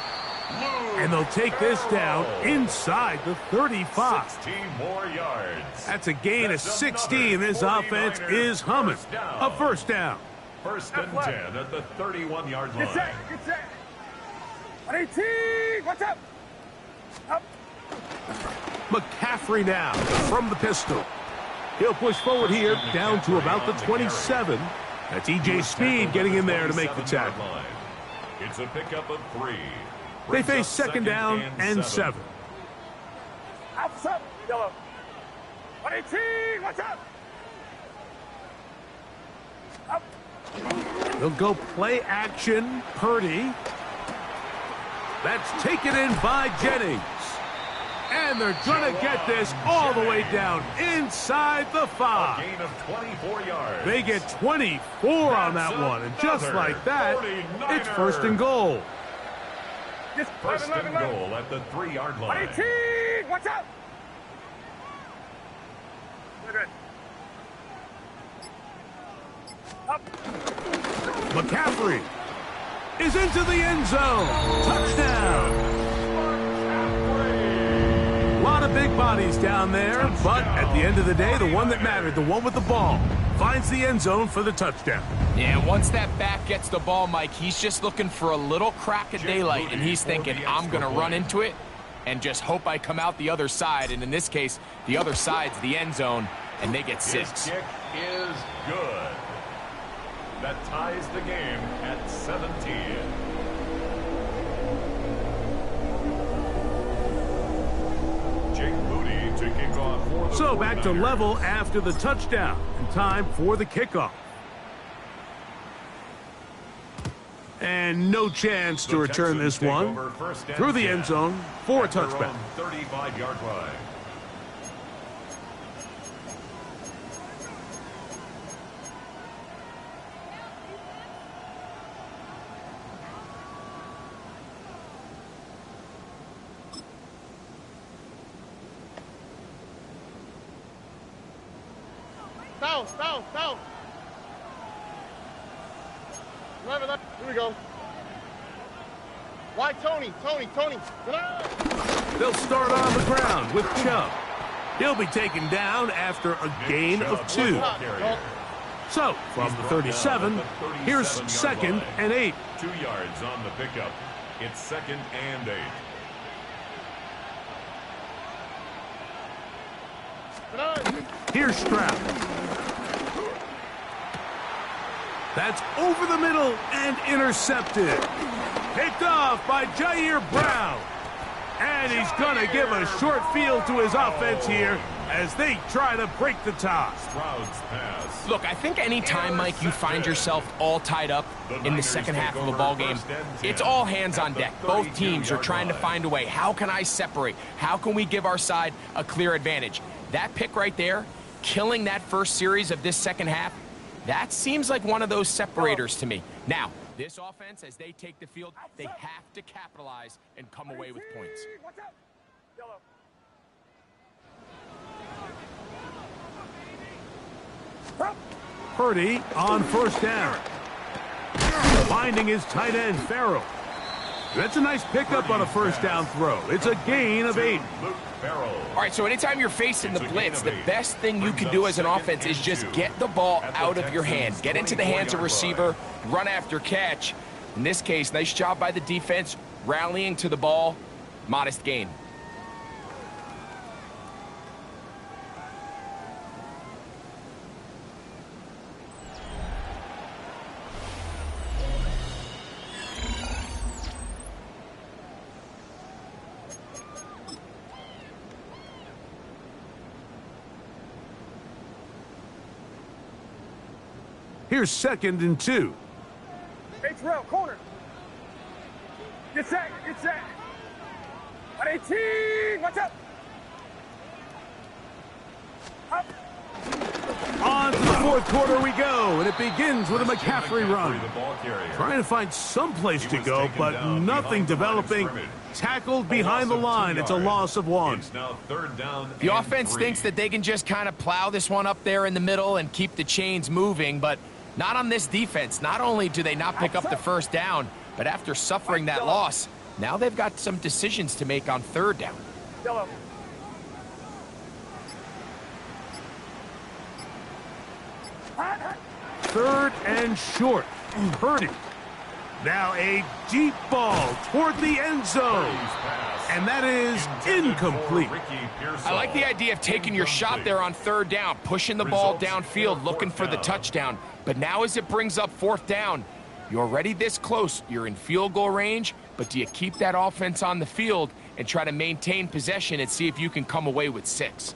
And they'll take this down inside the 35. 16 more yards. That's a gain of 16. This offense is humming. A first down. First and 10 at the 31-yard line. Get set. Get set. 118. What's up? Up. McCaffrey now from the pistol. He'll push forward here down to about the 27. That's E.J. Speed getting in there to make the tackle. It's a pickup of 3. They face second down and 7. Outside. Yellow. 118. What's up? Up. They'll go play action. Purdy. That's taken in by Jennings. And they're going to get this all the way down inside the 5. A gain of 24 yards. They get 24 on that one. And just like that, it's first and goal. First and goal at the 3-yard line. 118. What's up? Good. Up. McCaffrey is into the end zone. Touchdown. A lot of big bodies down there, but at the end of the day, the one that mattered, the one with the ball, finds the end zone for the touchdown. Yeah, once that back gets the ball, Mike, he's just looking for a little crack of daylight, and he's thinking, I'm going to run into it and just hope I come out the other side. And in this case, the other side's the end zone, and they get 6. His kick is good. That ties the game at 17. So back to level after the touchdown, and time for the kickoff. And no chance to return this one through the end zone for a touchback. 35-yard line. Down. 11, here we go. Why, Tony? They'll start on the ground with Chubb. He'll be taken down after a gain of 2. So, from the 37, here's second and 8. 2 yards on the pickup. It's second and 8. Here's Stroud. That's over the middle and intercepted. Picked off by Jair Brown. And he's going to give a short field to his offense here as they try to break the tie. Stroud's pass. Look, I think any time, Mike, you find yourself all tied up in the second half of a ball game, it's all hands on deck. Both teams are trying to find a way. How can I separate? How can we give our side a clear advantage? That pick right there, killing that first series of this second half, that seems like one of those separators to me. Now, this offense, as they take the field, they have to capitalize and come away with points. Purdy on first down. Finding his tight end, Farrell. That's a nice pickup on a first down throw. It's a gain of 8. All right, so anytime you're facing the blitz, the best thing you can do as an offense is just get the ball out of your hands. Get into the hands of receiver, run after catch. In this case, nice job by the defense, rallying to the ball, modest gain. Here's 2nd and 2. Hey, Terrell, corner. Get set, get set. 18, watch out. Up. On to the 4th quarter we go, and it begins with a McCaffrey run. Trying to find some place to go, but nothing developing. Tackled behind the line. It's a loss of 1. The offense thinks that they can just kind of plow this one up there in the middle and keep the chains moving, but not on this defense. Not only do they not pick up the 1st down, but after suffering that loss, now they've got some decisions to make on 3rd down. 3rd and short. Purdy. Now a deep ball toward the end zone. And that is incomplete. I like the idea of taking your shot there on 3rd down, pushing the ball downfield, looking for the touchdown. But now as it brings up 4th down, you're already this close. You're in field goal range, but do you keep that offense on the field and try to maintain possession and see if you can come away with 6?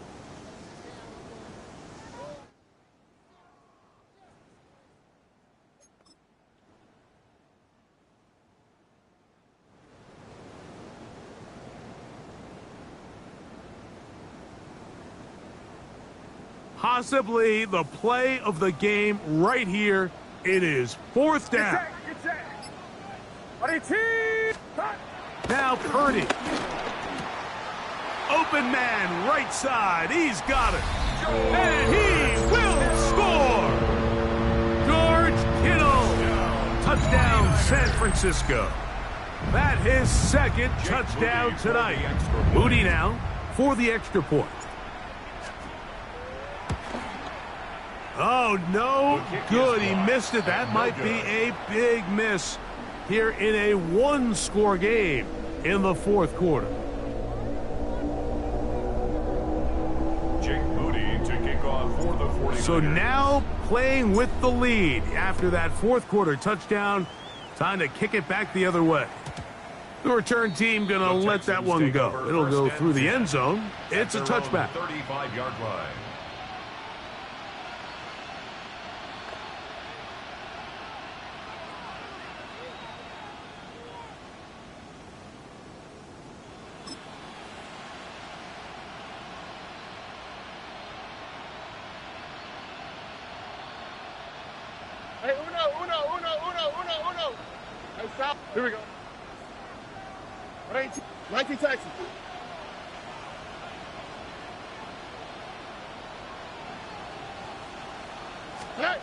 Possibly the play of the game right here. It is 4th down. Get set. 18. Now Purdy. Open man, right side. He's got it. And he will score. George Kittle. Touchdown, San Francisco. That his 2nd touchdown tonight. Moody now for the extra point. Oh, no good. He missed it. That might be a big miss here in a 1-score game in the 4th quarter. Jake Moody to kick off for the 49ers. So now playing with the lead after that 4th quarter touchdown. Time to kick it back the other way. The return team going to let that one go. It'll go through the end zone. It's a touchback. 35-yard line. Hey, uno. Hey, stop. Here we go. 19 Texas. Hey.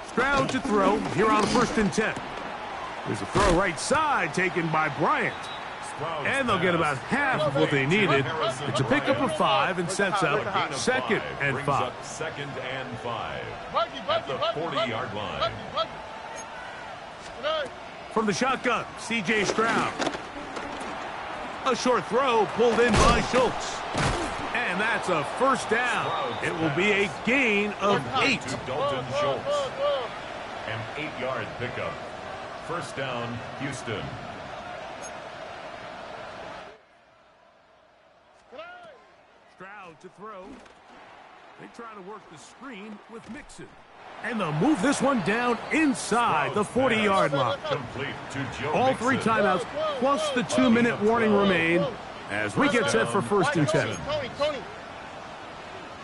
Stroud to throw here on 1st and 10. There's a throw right side taken by Bryant. And they'll get about half of what they needed. It's a pickup of 5 and sets up 2nd and 5. 2nd and 5 at the 40-yard line. From the shotgun, C.J. Stroud. A short throw pulled in by Schultz. And that's a 1st down. It will be a gain of 8. To Dalton Schultz. An 8-yard pickup. 1st down, Houston. Stroud to throw. They try to work the screen with Mixon. And they'll move this one down inside the 40-yard line. All 3 timeouts plus the 2-minute warning remain as we get set for 1st and 10. Tony.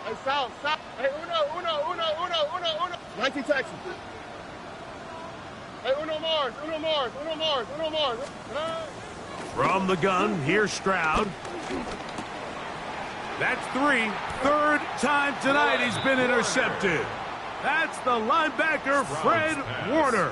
Hey, stop. Hey, uno. 19 Texas. Hey, uno Mars. From the gun, here's Stroud. That's 3. 3rd time tonight he's been intercepted. That's the linebacker, Fred Warner.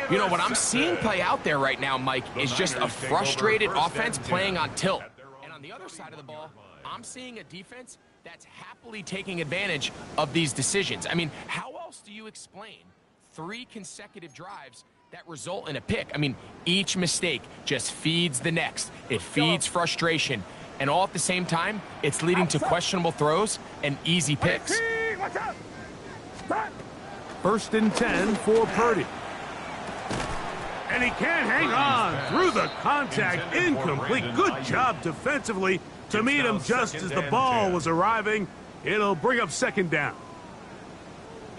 You know, what I'm seeing play out there right now, Mike, is just a frustrated offense playing on tilt. And on the other side of the ball, I'm seeing a defense that's happily taking advantage of these decisions. I mean, how else do you explain 3 consecutive drives that result in a pick? I mean, each mistake just feeds the next. It feeds frustration. And all at the same time, it's leading to questionable throws and easy picks. 1st and 10 for Purdy. And he can't hang on through the contact. Incomplete. Good job defensively to meet him just as the ball was arriving. It'll bring up 2nd down.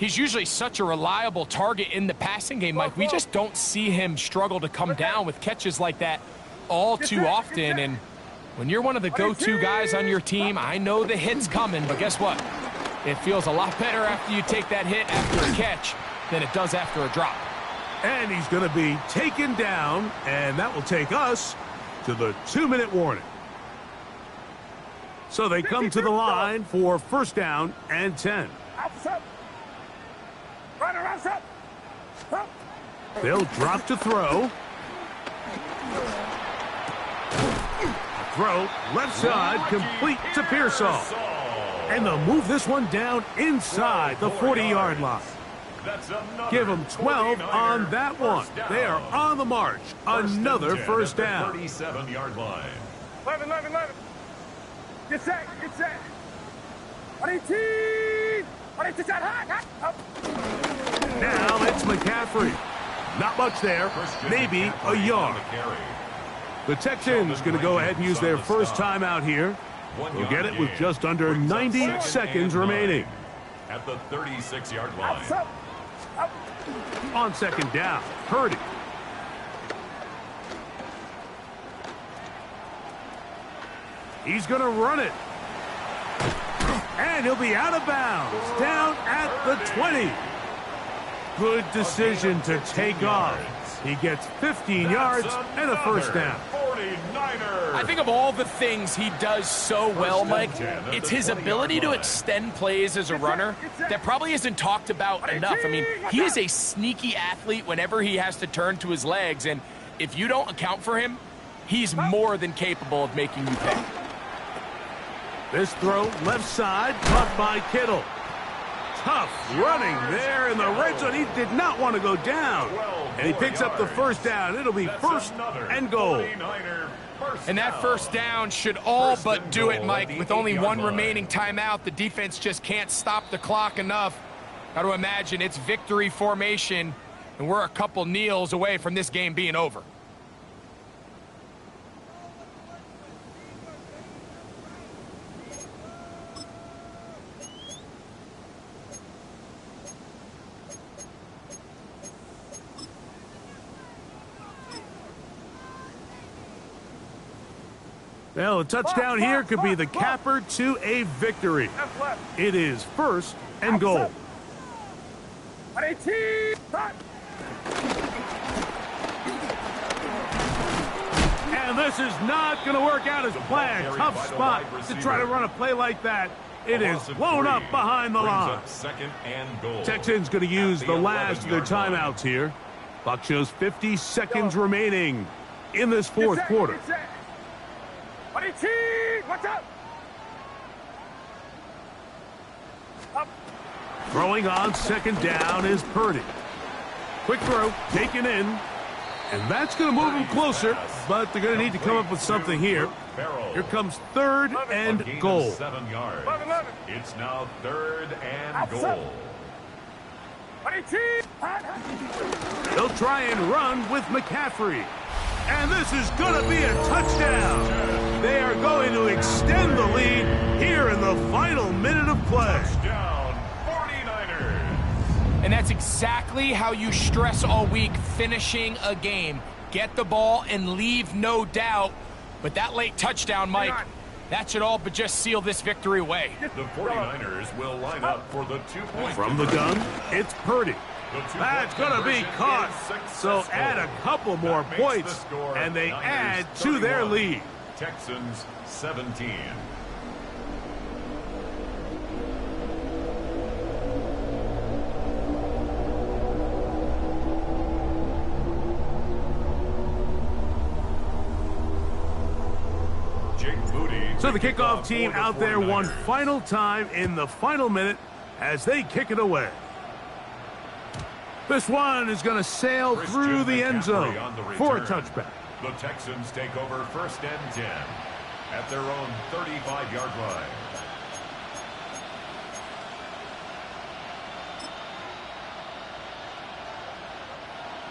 He's usually such a reliable target in the passing game, Mike. We just don't see him struggle to come down with catches like that all too often. And when you're one of the go-to guys on your team, I know the hit's coming, but guess what? It feels a lot better after you take that hit after a catch than it does after a drop. And he's going to be taken down, and that will take us to the 2-minute warning. So they come to the line for first down and 10. They'll drop to throw. Throw left side, complete to Pearsall. And they'll move this one down inside the 40-yard line. Give them 12 on that one. They are on the march. Another first down. 37-yard line. 11. Get set. 18. Now it's McCaffrey. Not much there. Maybe a yard. The Texans going to go ahead and use their first timeout here. We'll get it with just under 90 seconds remaining. At the 36-yard line. On second down, Purdy. He's going to run it. And he'll be out of bounds, down at the 20. Good decision to take off. He gets 15 yards and a first down. I think of all the things he does so well, Mike, it's his ability to extend plays as a runner that probably isn't talked about enough. I mean, he is a sneaky athlete whenever he has to turn to his legs, and if you don't account for him, he's more than capable of making you pay. This throw left side, caught by Kittle. Tough running there in the red zone. He did not want to go down. And he picks up the first down. It'll be first and goal. And that first down should all but do it, Mike. With only one remaining timeout, the defense just can't stop the clock enough. Got to imagine it's victory formation, and we're a couple kneels away from this game being over. Well, a touchdown here could be the capper to a victory. It is first and goal. And this is not going to work out as planned. Tough spot to try to run a play like that. It is blown up behind the line. Texans going to use the last of their timeouts here. Clock shows 50 seconds remaining in this fourth quarter. Watch out! Throwing on second down is Purdy. Quick throw, taken in. And that's going to move him closer, but they're going to need to come up with something here. Here comes third and goal. 7 yards. It's now third and goal. They'll try and run with McCaffrey. And this is going to be a touchdown. They are going to extend the lead here in the final minute of play. Touchdown, 49ers. And that's exactly how you stress all week, finishing a game. Get the ball and leave no doubt. But that late touchdown, Mike, that should all but just seal this victory away. The 49ers will line up for the 2-point. From the gun, it's Purdy. That's going to be caught. So add a couple more points, and they add to their lead. Texans 17. So the kickoff team out there one final time in the final minute as they kick it away. This one is going to sail through the end zone for a touchback. The Texans take over first and 10 at their own 35-yard line.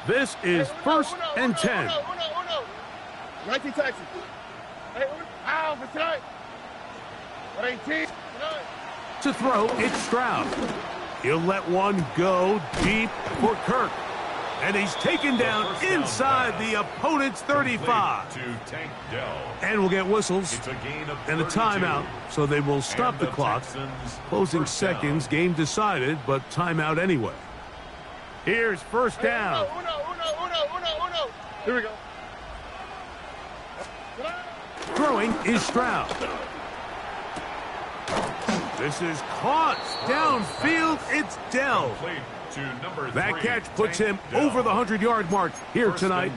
This is first and 10. 19 Texans. Hey, ow, for tonight. 18. To throw, it's Stroud. He'll let one go deep for Kirk. And he's taken down inside the opponent's 35. And we'll get whistles and a timeout, so they will stop the clock. Closing seconds, game decided, but timeout anyway. Here's first down. Here we go. Throwing is Stroud. This is caught. Downfield, it's Dell. That catch puts him over the 100-yard mark here tonight,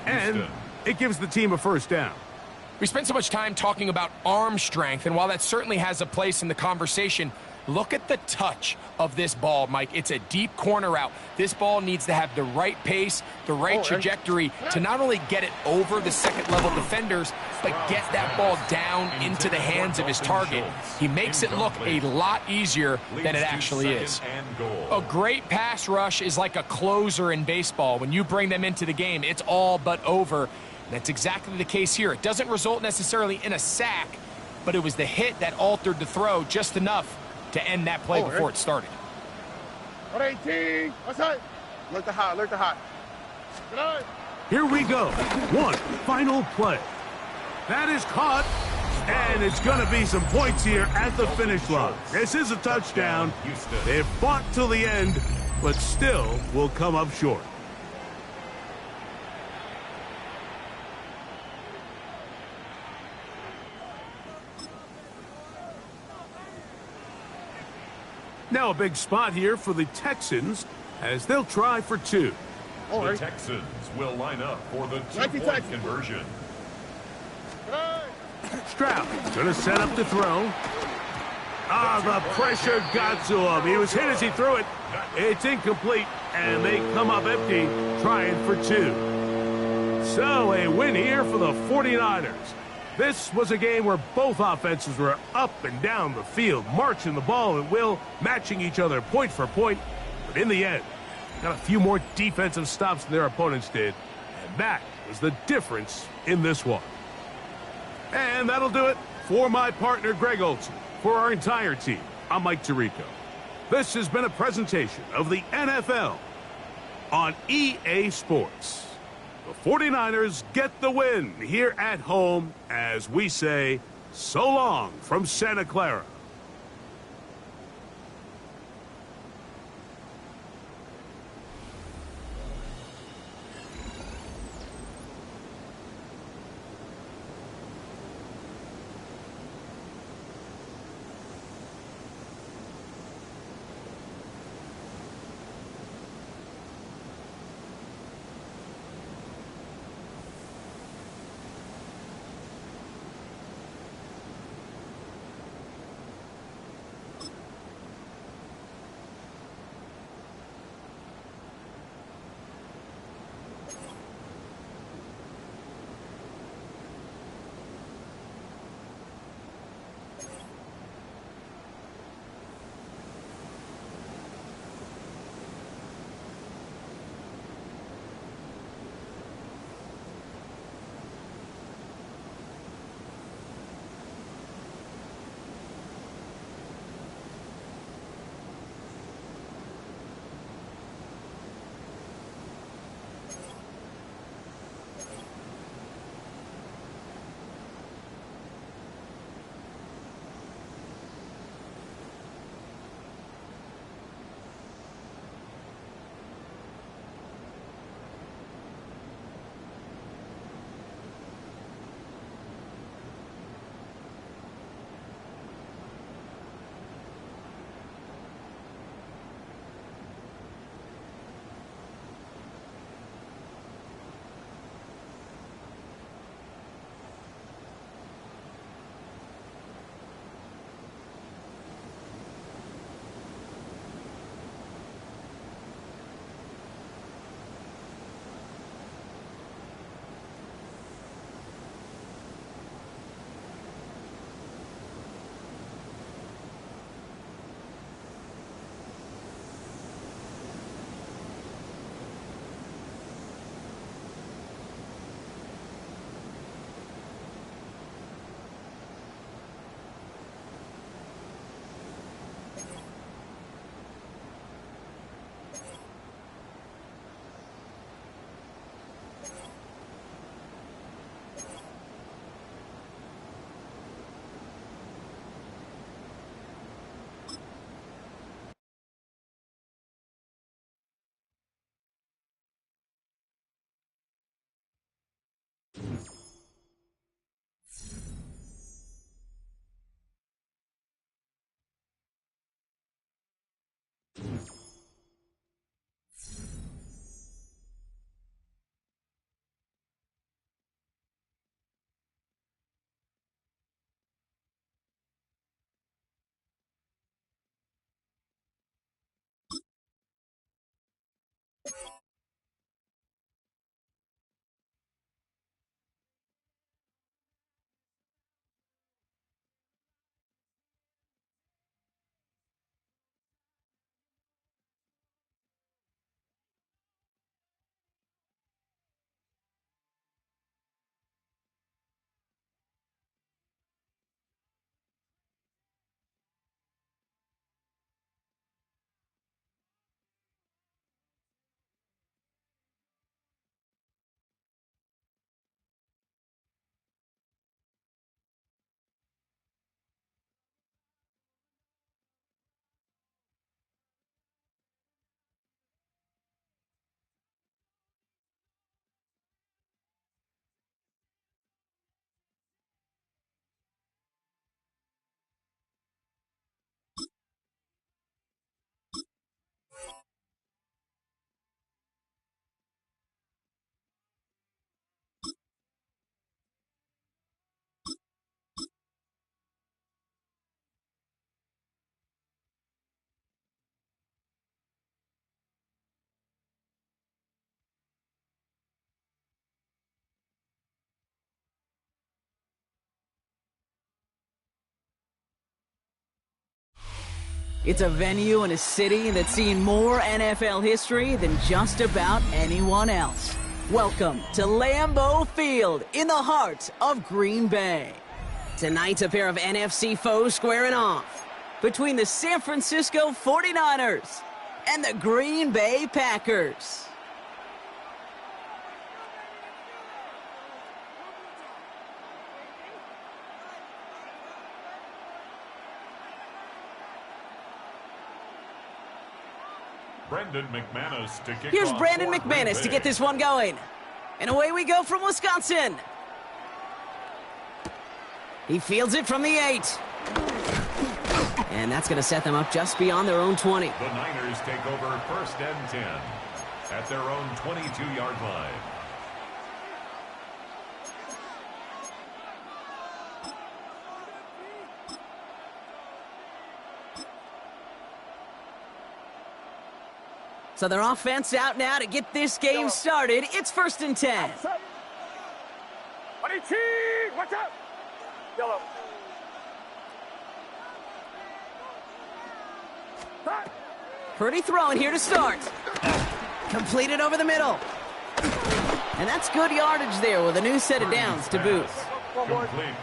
and it gives the team a first down. We spent so much time talking about arm strength, and while that certainly has a place in the conversation, look at the touch of this ball, Mike. It's a deep corner route. This ball needs to have the right pace, the right trajectory to not only get it over the second-level defenders, but get that ball down into the hands of his target. He makes it look a lot easier than it actually is. A great pass rush is like a closer in baseball. When you bring them into the game, it's all but over. That's exactly the case here. It doesn't result necessarily in a sack, but it was the hit that altered the throw just enough to end that play before it started. 18. Outside. Alert the hot. Alert the hot. Good night. Here we go. One final play. That is caught, and it's going to be some points here at the finish line. This is a touchdown. They've fought till the end, but still will come up short. Now a big spot here for the Texans as they'll try for two. The Texans will line up for the two-point conversion. Stroud going to set up the throw. The pressure got to him. He was hit as he threw it. It's incomplete, and they come up empty, trying for two. So a win here for the 49ers. This was a game where both offenses were up and down the field, marching the ball at will, matching each other point for point. But in the end, got a few more defensive stops than their opponents did. And that was the difference in this one. And that'll do it for my partner, Greg Olson. For our entire team, I'm Mike Tirico. This has been a presentation of the NFL on EA Sports. The 49ers get the win here at home as we say so long from Santa Clara. It's a venue and a city that's seen more NFL history than just about anyone else. Welcome to Lambeau Field in the heart of Green Bay. Tonight, a pair of NFC foes squaring off between the San Francisco 49ers and the Green Bay Packers. Brandon McManus to kick Here's off Brandon for Green McManus to Bay. get this one going. And away we go from Wisconsin. He fields it from the 8. And that's going to set them up just beyond their own 20. The Niners take over 1st and 10 at their own 22-yard line. So their offense out now to get this game started. It's 1st and 10. Watch out! Yellow. Purdy throwing here to start. Completed over the middle. And that's good yardage there with a new set of downs to boot.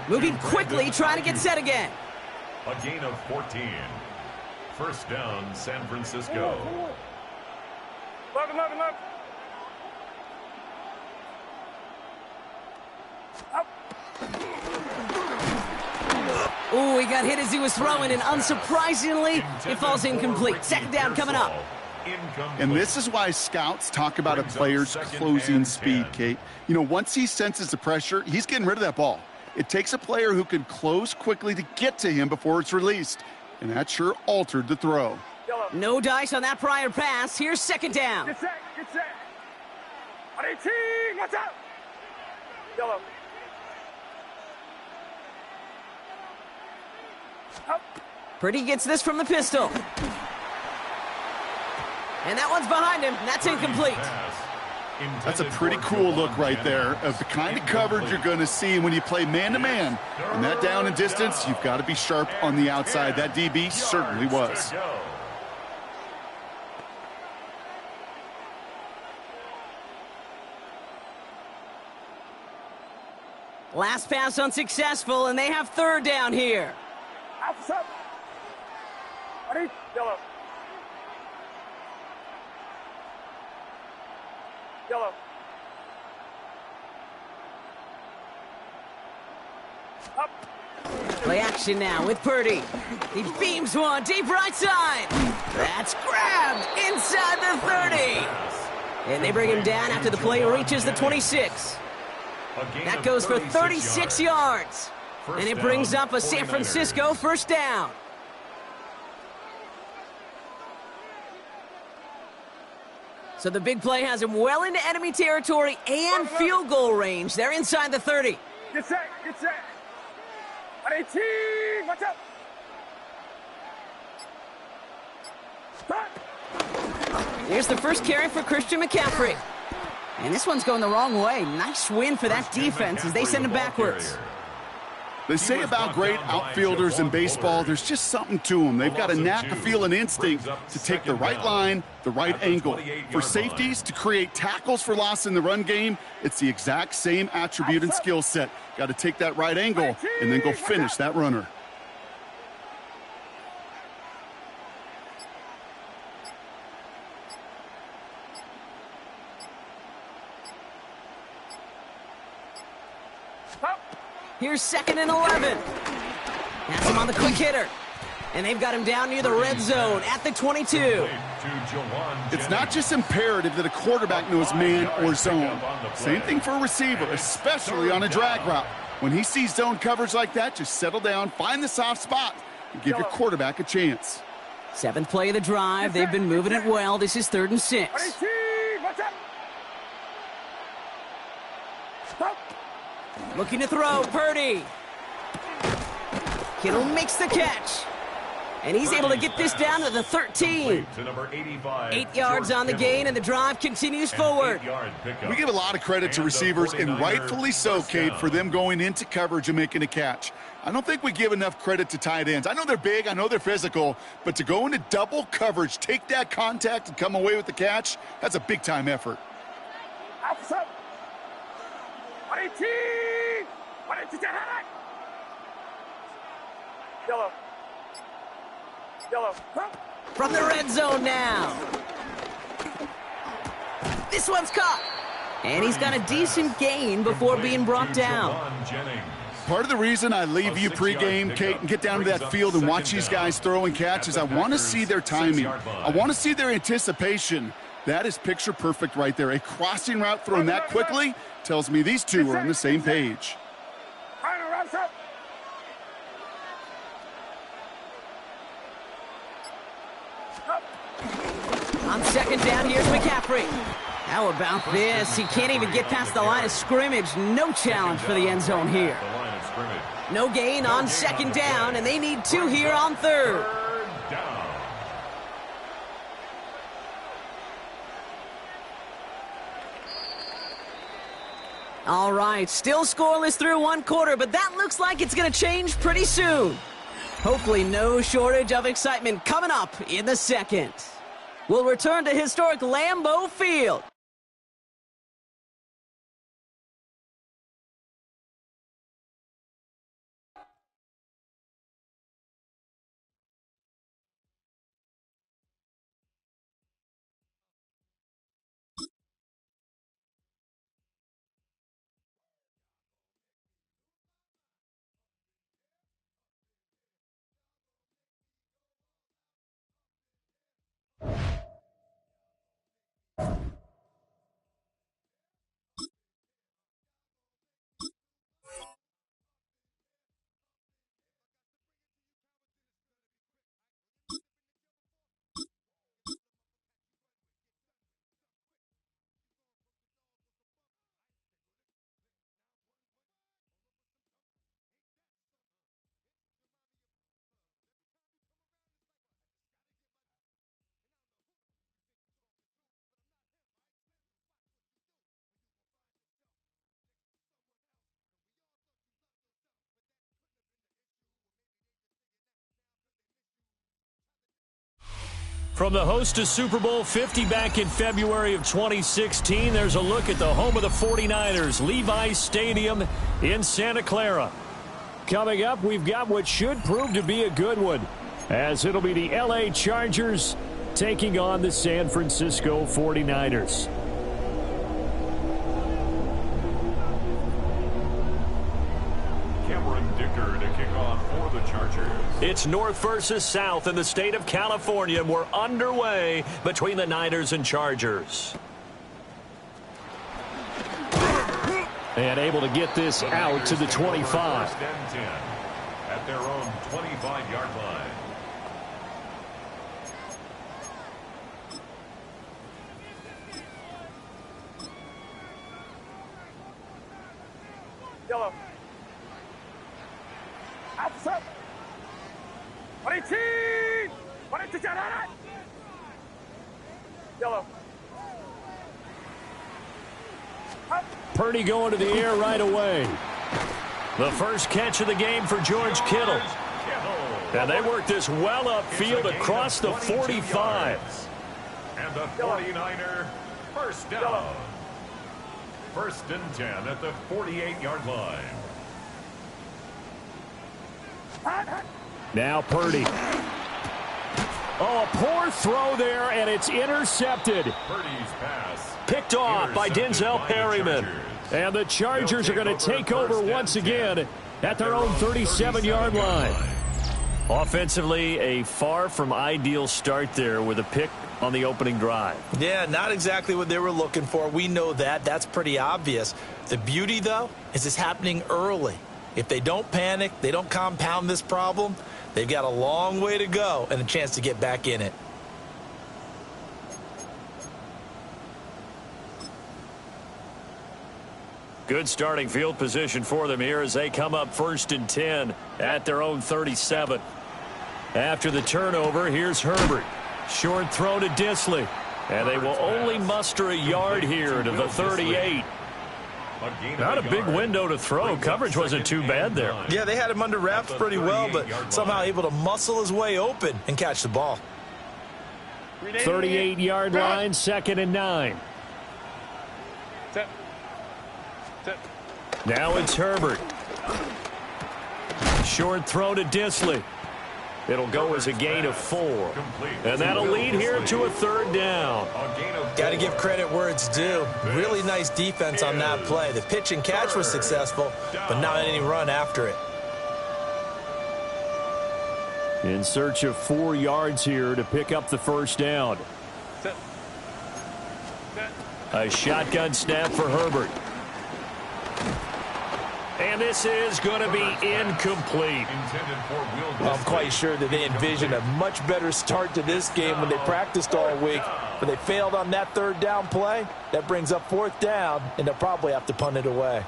Moving quickly, trying to get set again. A gain of 14. 1st down, San Francisco. 11. Ooh, he got hit as he was throwing, and unsurprisingly, it falls incomplete. 2nd down coming up. And this is why scouts talk about a player's closing speed, Kate. You know, once he senses the pressure, he's getting rid of that ball. It takes a player who can close quickly to get to him before it's released. And that sure altered the throw. No dice on that prior pass. Here's 2nd down. Get set. 18. Watch out! Yellow. Purdy gets this from the pistol. And that one's behind him. That's incomplete. That's a pretty cool look right there of the kind of coverage you're going to see when you play man-to-man. And that down and distance, you've got to be sharp on the outside. That DB certainly was. Last pass unsuccessful, and they have 3rd down here. Outside. Yellow. Play action now with Purdy. He beams one deep right side. That's grabbed inside the 30. And they bring him down after the play reaches the 26. That goes for 36 yards. And it brings up a San Francisco 1st down. So the big play has him well into enemy territory and field goal range. They're inside the 30. Get set, get set. 118, watch out. Here's the first carry for Christian McCaffrey. And this one's going the wrong way. Nice win for that defense as they send him backwards. They say about great outfielders in baseball, there's just something to them. They've got a knack, a feel, an instinct to take the right line, the right angle. For safeties, to create tackles for loss in the run game, it's the exact same attribute and skill set. Got to take that right angle and then go finish that runner. Here's 2nd and 11. Has him on the quick hitter. And they've got him down near the red zone at the 22. It's not just imperative that a quarterback knows man or zone. Same thing for a receiver, especially on a drag route. When he sees zone coverage like that, just settle down, find the soft spot, and give your quarterback a chance. 7th play of the drive. They've been moving it well. This is 3rd and 6. Looking to throw, Purdy. Kittle makes the catch. And he's able to get this down to the 13. 8 yards on the gain, and the drive continues forward. We give a lot of credit to receivers, and rightfully so, Cade, for them going into coverage and making a catch. I don't think we give enough credit to tight ends. I know they're big, I know they're physical, but to go into double coverage, take that contact, and come away with the catch, that's a big-time effort. 118! 118! Yellow. Yellow. From the red zone now. This one's caught. And he's got a decent gain before being brought down. Part of the reason I leave you pregame, Kate, and get down to that field and watch these guys throw and catch is I want to see their timing. I want to see their anticipation. That is picture perfect right there. A crossing route thrown that quickly tells me these two are on the same page. On 2nd down, here's McCaffrey. How about this? He can't even get past the line of scrimmage. No challenge for the end zone here. No gain on 2nd down, and they need 2 here on 3rd. All right, still scoreless through 1 quarter, but that looks like it's going to change pretty soon. Hopefully no shortage of excitement coming up in the 2nd. We'll return to historic Lambeau Field. From the host to Super Bowl 50 back in February of 2016, there's a look at the home of the 49ers, Levi's Stadium in Santa Clara. Coming up, we've got what should prove to be a good one, as it'll be the LA Chargers taking on the San Francisco 49ers. It's North versus South in the state of California. We're underway between the Niners and Chargers. And able to get this out to the 25. At their own 25-yard line. Yellow. Outside. 22. 22. Yellow. Purdy going to the air right away. The first catch of the game for George Kittle. And they work this well upfield across the 45. And the 49er first down. First and 10 at the 48-yard line. Now Purdy. Oh, a poor throw there, and it's intercepted. Purdy's pass. Picked off by Denzel Perryman. And the Chargers are going to take over once again at their own 37-yard line. Offensively, a far from ideal start there with a pick on the opening drive. Yeah, not exactly what they were looking for. We know that. That's pretty obvious. The beauty, though, is it's happening early. If they don't panic, they don't compound this problem, they've got a long way to go and a chance to get back in it. Good starting field position for them here as they come up first and 10 at their own 37. After the turnover, here's Herbert. Short throw to Disley. And they will only muster a yard here to the 38. Not a big window to throw. Coverage wasn't too bad there. Yeah, they had him under wraps pretty well, but somehow able to muscle his way open and catch the ball. 38-yard line, 2nd and 9. Now it's Herbert. Short throw to Disley. It'll go as a gain of 4. And that'll lead here to a 3rd down. Got to give credit where it's due. Really nice defense on that play. The pitch and catch was successful, but not any run after it. In search of 4 yards here to pick up the first down. A shotgun snap for Herbert. And this is going to be incomplete. I'm quite sure that they envisioned a much better start to this game when they practiced all week, but they failed on that 3rd down play. That brings up 4th down, and they'll probably have to punt it away.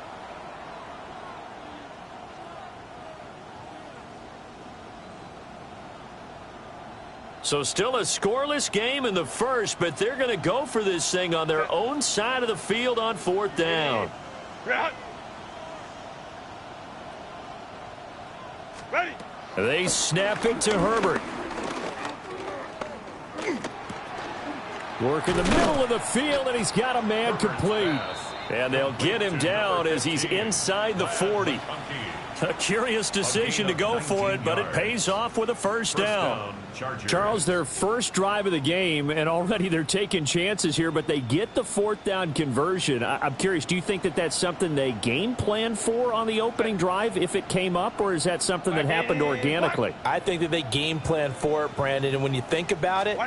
So still a scoreless game in the first, but they're going to go for this thing on their own side of the field on 4th down. Ready. They snap it to Herbert. Work in the middle of the field, and he's got a man complete. And they'll get him down as he's inside the 40. A curious decision to go for it, but it pays off with a first down. Charles, their first drive of the game, and already they're taking chances here, but they get the 4th down conversion. I'm curious, do you think that that's something they game plan for on the opening drive if it came up, or is that something that happened organically? I think that they game plan for it, Brandon, and when you think about it,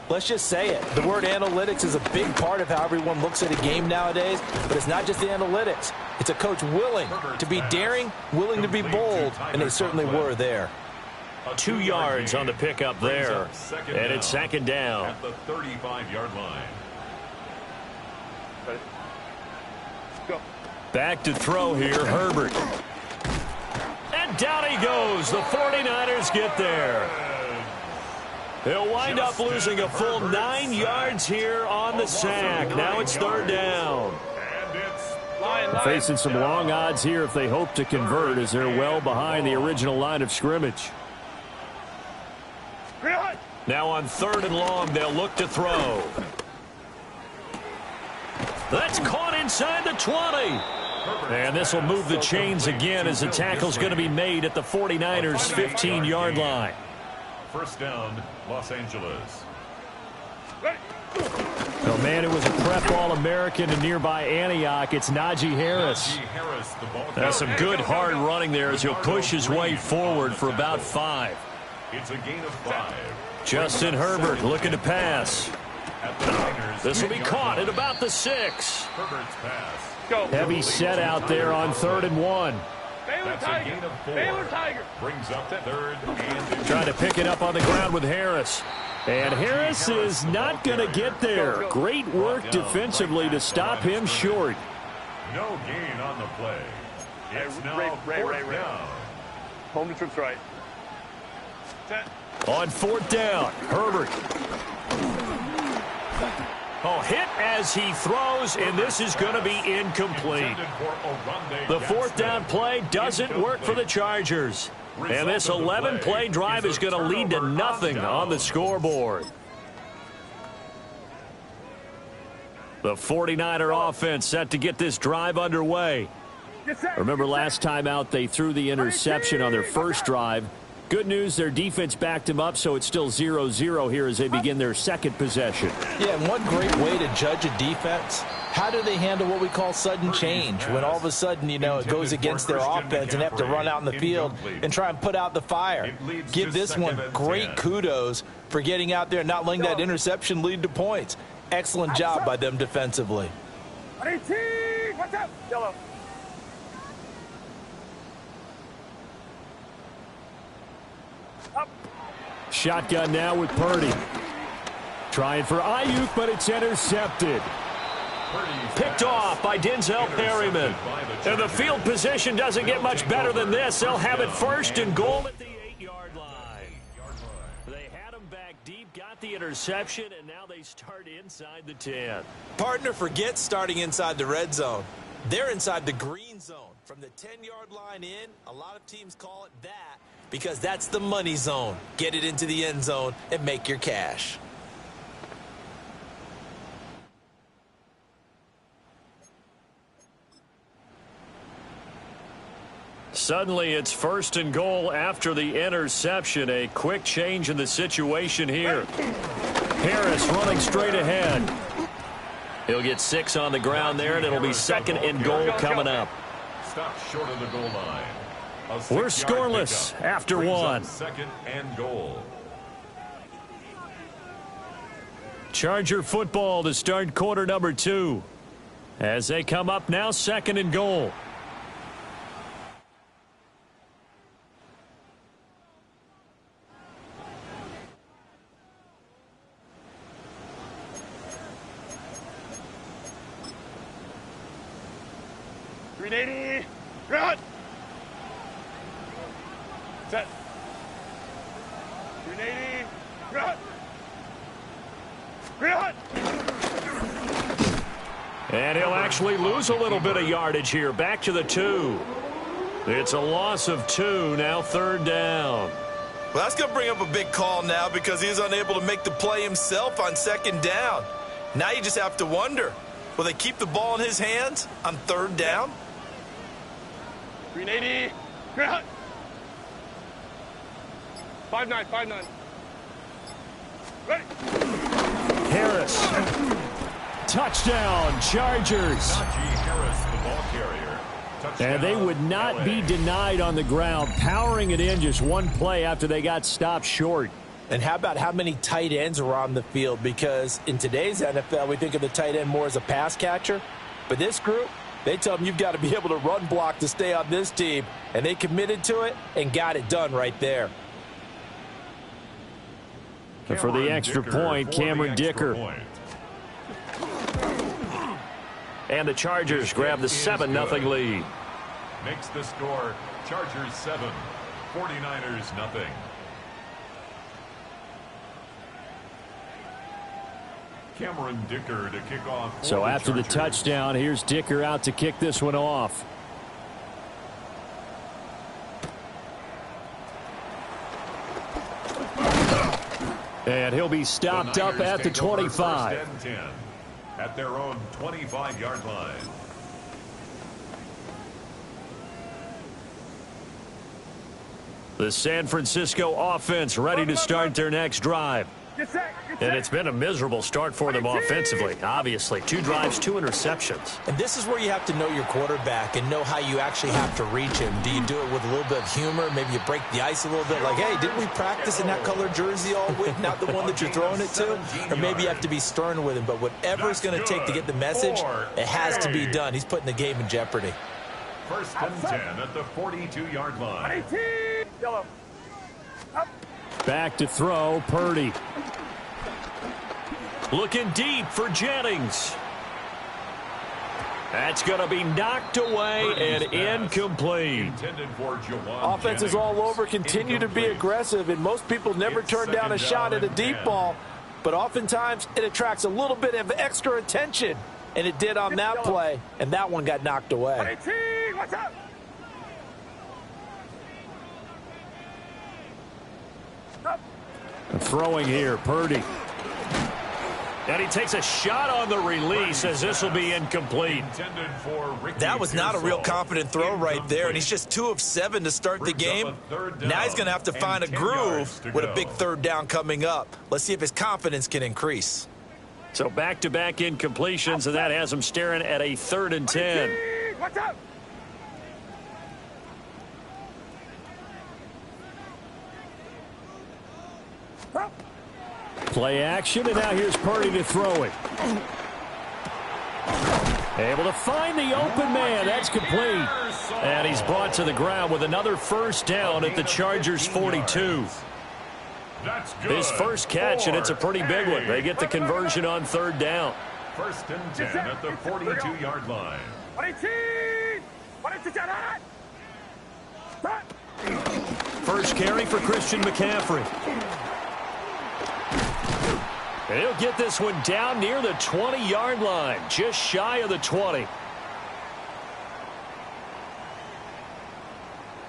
let's just say it. The word analytics is a big part of how everyone looks at a game nowadays, but it's not just the analytics. It's a coach willing to be daring, willing to be bold, and they certainly were there. 2 yards on the pickup there, and it's 2nd down. At the 35-yard line. Go. Back to throw here, Herbert. And down he goes. The 49ers get there. They'll wind up losing a full 9 yards here on the sack. Now it's 3rd down. Facing some long odds here if they hope to convert, as they're well behind the original line of scrimmage. Now on 3rd and long, they'll look to throw. That's caught inside the 20. And this will move the chains again as the tackle's going to be made at the 49ers' 15-yard line. First down, Los Angeles. Oh, man, it was a prep All-American in nearby Antioch. It's Najee Harris. That's some good hard running there as he'll push his way forward for about 5. It's a gain of 5. Justin Herbert looking to pass. This will be caught at about the 6. Herbert's pass. Go. Heavy set out there on 3rd and 1. Baylor Tiger. Baylor Tiger. Brings up 3rd and Trying to pick it up on the ground with Harris. And Harris is not going to get there. Great work defensively to stop him short. no gain on the play. It's now Ray. down. Home to trips right. Set. On 4th down, Herbert. Oh, hit as he throws, and this is going to be incomplete. The 4th down play doesn't work for the Chargers. And this 11-play drive is going to lead to nothing on the scoreboard. The 49er offense set to get this drive underway. Remember last time out they threw the interception on their first drive. Good news, their defense backed them up, so it's still 0-0 here as they begin their second possession. Yeah, and one great way to judge a defense, how do they handle what we call sudden change? When all of a sudden, you know, it goes against their offense and they have to run out in the field and try and put out the fire. Give this one great kudos for getting out there and not letting that interception lead to points. Excellent job by them defensively. Watch out. Yellow. Shotgun now with Purdy. Trying for Ayuk, but it's intercepted. Picked off by Denzel Perryman. And the field position doesn't get much better than this. They'll have it 1st and goal at the 8-yard line. They had him back deep, got the interception, and now they start inside the 10. Partner, forget starting inside the red zone. They're inside the green zone. From the 10-yard line in, a lot of teams call it that because that's the money zone. Get it into the end zone and make your cash. Suddenly it's 1st and goal after the interception. A quick change in the situation here. Harris running straight ahead. He'll get 6 on the ground there, and it'll be 2nd and goal coming up. Stop short of the goal line. We're scoreless after 1. 2nd and goal. Charger football to start quarter number 2. As they come up now, 2nd and goal. Run. Set. 380. Run. Run. And he'll actually lose a little bit of yardage here. Back to the 2. It's a loss of 2. Now 3rd down. Well, that's going to bring up a big call now because he's unable to make the play himself on 2nd down. Now you just have to wonder, will they keep the ball in his hands on 3rd down? 380. Ground. 5-9. Ready. Harris. Touchdown, Chargers. Harris, the ball carrier. And they would not be denied on the ground, powering it in just 1 play after they got stopped short. And how about how many tight ends were on the field? Because in today's NFL, we think of the tight end more as a pass catcher. But this group, they tell them you've got to be able to run block to stay on this team. And they committed to it and got it done right there. And for the extra point, Cameron Dicker. And the Chargers grab the 7-0 lead. Makes the score Chargers 7, 49ers nothing. Cameron Dicker to kick off. So after the touchdown, here's Dicker out to kick this one off. And he'll be stopped up at the 25. 1st and 10 at their own 25-yard line. The San Francisco offense ready to start their next drive. And it's been a miserable start for them offensively. Obviously, 2 drives, 2 interceptions. And this is where you have to know your quarterback and know how you actually have to reach him. Do you do it with a little bit of humor? Maybe you break the ice a little bit. Like, hey, didn't we practice in that colored jersey all week? Not the one that you're throwing it to? Or maybe you have to be stern with him. But whatever it's going to take to get the message, it has to be done. He's putting the game in jeopardy. 1st and 10 at the 42-yard line. Yellow. Back to throw, Purdy. Looking deep for Jennings. That's going to be knocked away and incomplete. Offense is all over, continue to be aggressive, and most people never turn down a shot at a deep ball. But oftentimes, it attracts a little bit of extra attention, and it did on that play, and that one got knocked away. What's up? Throwing here, Purdy. And he takes a shot on the release as this will be incomplete. That was not a real confident throw right there, and he's just 2 of 7 to start the game. Now he's going to have to find a groove with a big third down coming up. Let's see if his confidence can increase. So back-to-back incompletions, and that has him staring at a 3rd and 10. What's up? Play action, and now here's Purdy to throw it. Able to find the open man. That's complete. And he's brought to the ground with another first down at the Chargers' 42. His first catch, and it's a pretty big one. They get the conversion on 3rd down. 1st and 10 at the 42-yard line. First carry for Christian McCaffrey. He'll get this one down near the 20-yard line, just shy of the 20.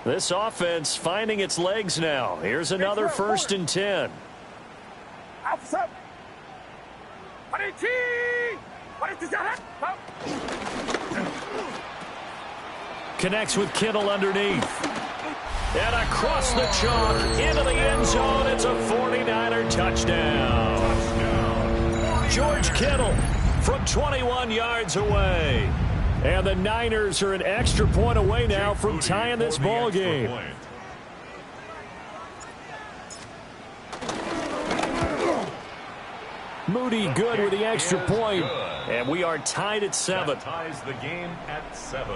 This offense finding its legs now. Here's another 1st and 10. Connects with Kittle underneath. And across the chalk into the end zone. It's a 49er touchdown. George Kittle from 21 yards away. And the Niners are an extra point away now from tying this ball game. Moody good with the extra point. And we are tied at 7. That ties the game at 7.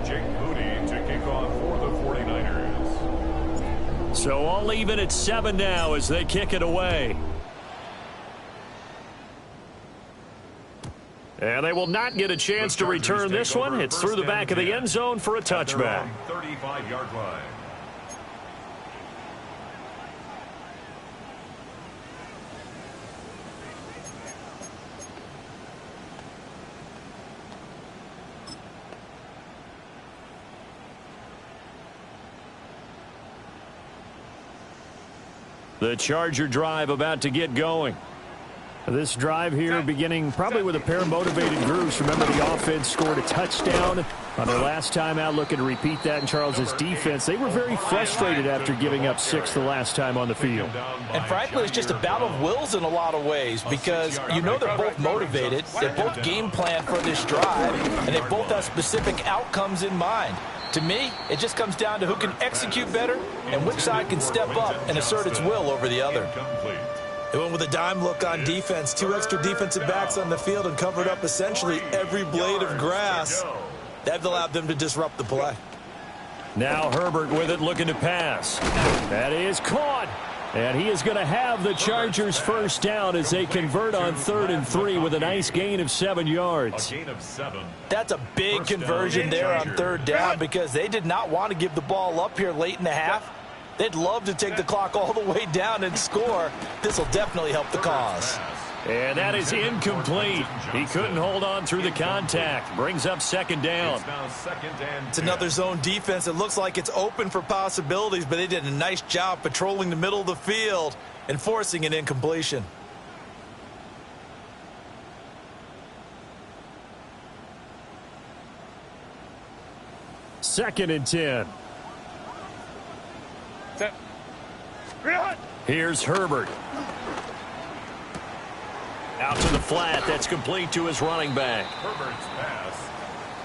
Jake Moody to kick off for the 49ers. So all even at 7 now as they kick it away. And they will not get a chance to return this one. It's through the back of the end zone for a touchback. 35-yard line. The Charger drive about to get going. This drive here beginning probably with a pair of motivated groups. Remember, the offense scored a touchdown on their last time out. Looking to repeat that in Charles's defense. They were very frustrated after giving up 6 the last time on the field. And frankly, it's just a battle of wills in a lot of ways because you know they're both motivated. They both game plan for this drive, and they both have specific outcomes in mind. To me, it just comes down to who can execute better and which side can step up and assert its will over the other. They went with a dime look on defense. 2 extra defensive backs on the field and covered up essentially every blade of grass. That allowed them to disrupt the play. Now Herbert with it, looking to pass. That is caught. And he is going to have the Chargers first down as they convert on 3rd and 3 with a nice gain of 7 yards. A gain of 7. That's a big conversion there on 3rd down because they did not want to give the ball up here late in the half. They'd love to take the clock all the way down and score. This will definitely help the cause. And that is incomplete. He couldn't hold on through the contact. Brings up 2nd down. It's another zone defense. It looks like it's open for possibilities, but they did a nice job patrolling the middle of the field and forcing an incompletion. Second and 10. Here's Herbert. Out to the flat. That's complete to his running back. Herbert's pass.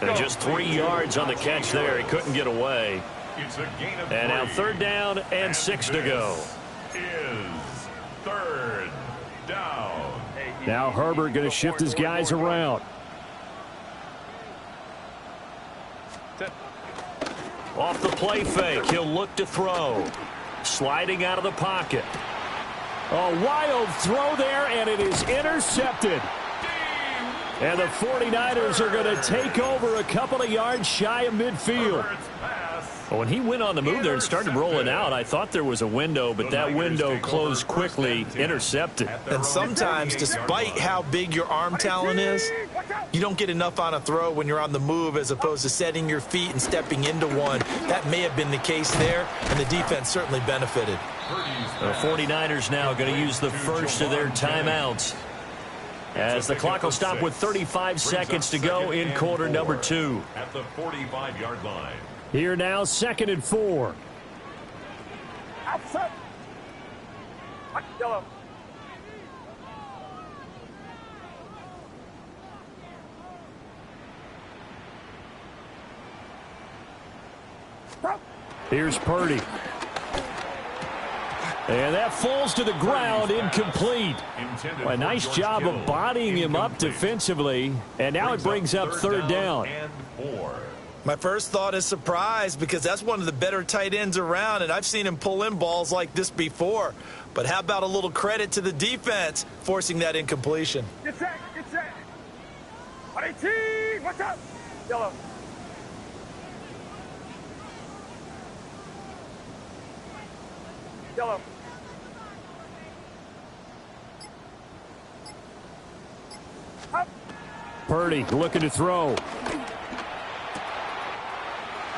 And just 3 yards on the catch there. He couldn't get away. It's a gain of 3. And now 3rd down and 6 to go. Is 3rd down. Now Herbert going to shift his guys around. Off the play fake, he'll look to throw. Sliding out of the pocket. A wild throw there, and it is intercepted. And the 49ers are going to take over a couple of yards shy of midfield. When he went on the move there and started rolling out, I thought there was a window, but that window closed quickly, intercepted. And sometimes, despite how big your arm talent is, you don't get enough on a throw when you're on the move as opposed to setting your feet and stepping into one. That may have been the case there, and the defense certainly benefited. The 49ers now going to use the first of their timeouts, as the clock will stop with 35 seconds to go in quarter number 2. At the 45-yard line. Here now, 2nd and 4. Outside. Yellow. Here's Purdy. And that falls to the ground, incomplete. A nice job of bodying him up defensively. And now it brings up 3rd down. My first thought is surprise, because that's one of the better tight ends around, and I've seen him pull in balls like this before. But how about a little credit to the defense forcing that incompletion? Get set. Get set. 18. Watch out. Yellow. Yellow. Purdy looking to throw.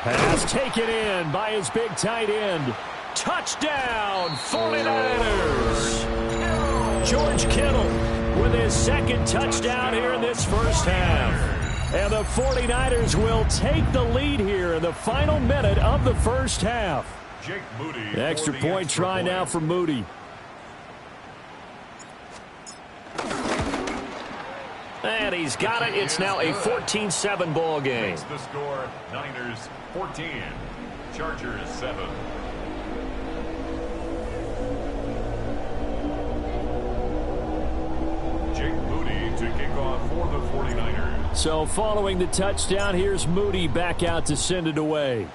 Pass taken in by his big tight end. Touchdown, 49ers. George Kittle with his 2nd touchdown here in this first half. And the 49ers will take the lead here in the final minute of the first half. Jake Moody. The extra point try now for Moody. And he's got it. It's now a 14-7 ball game. Makes the score, Niners 14, Chargers 7. Jake Moody to kick off for the 49ers. So following the touchdown, here's Moody back out to send it away.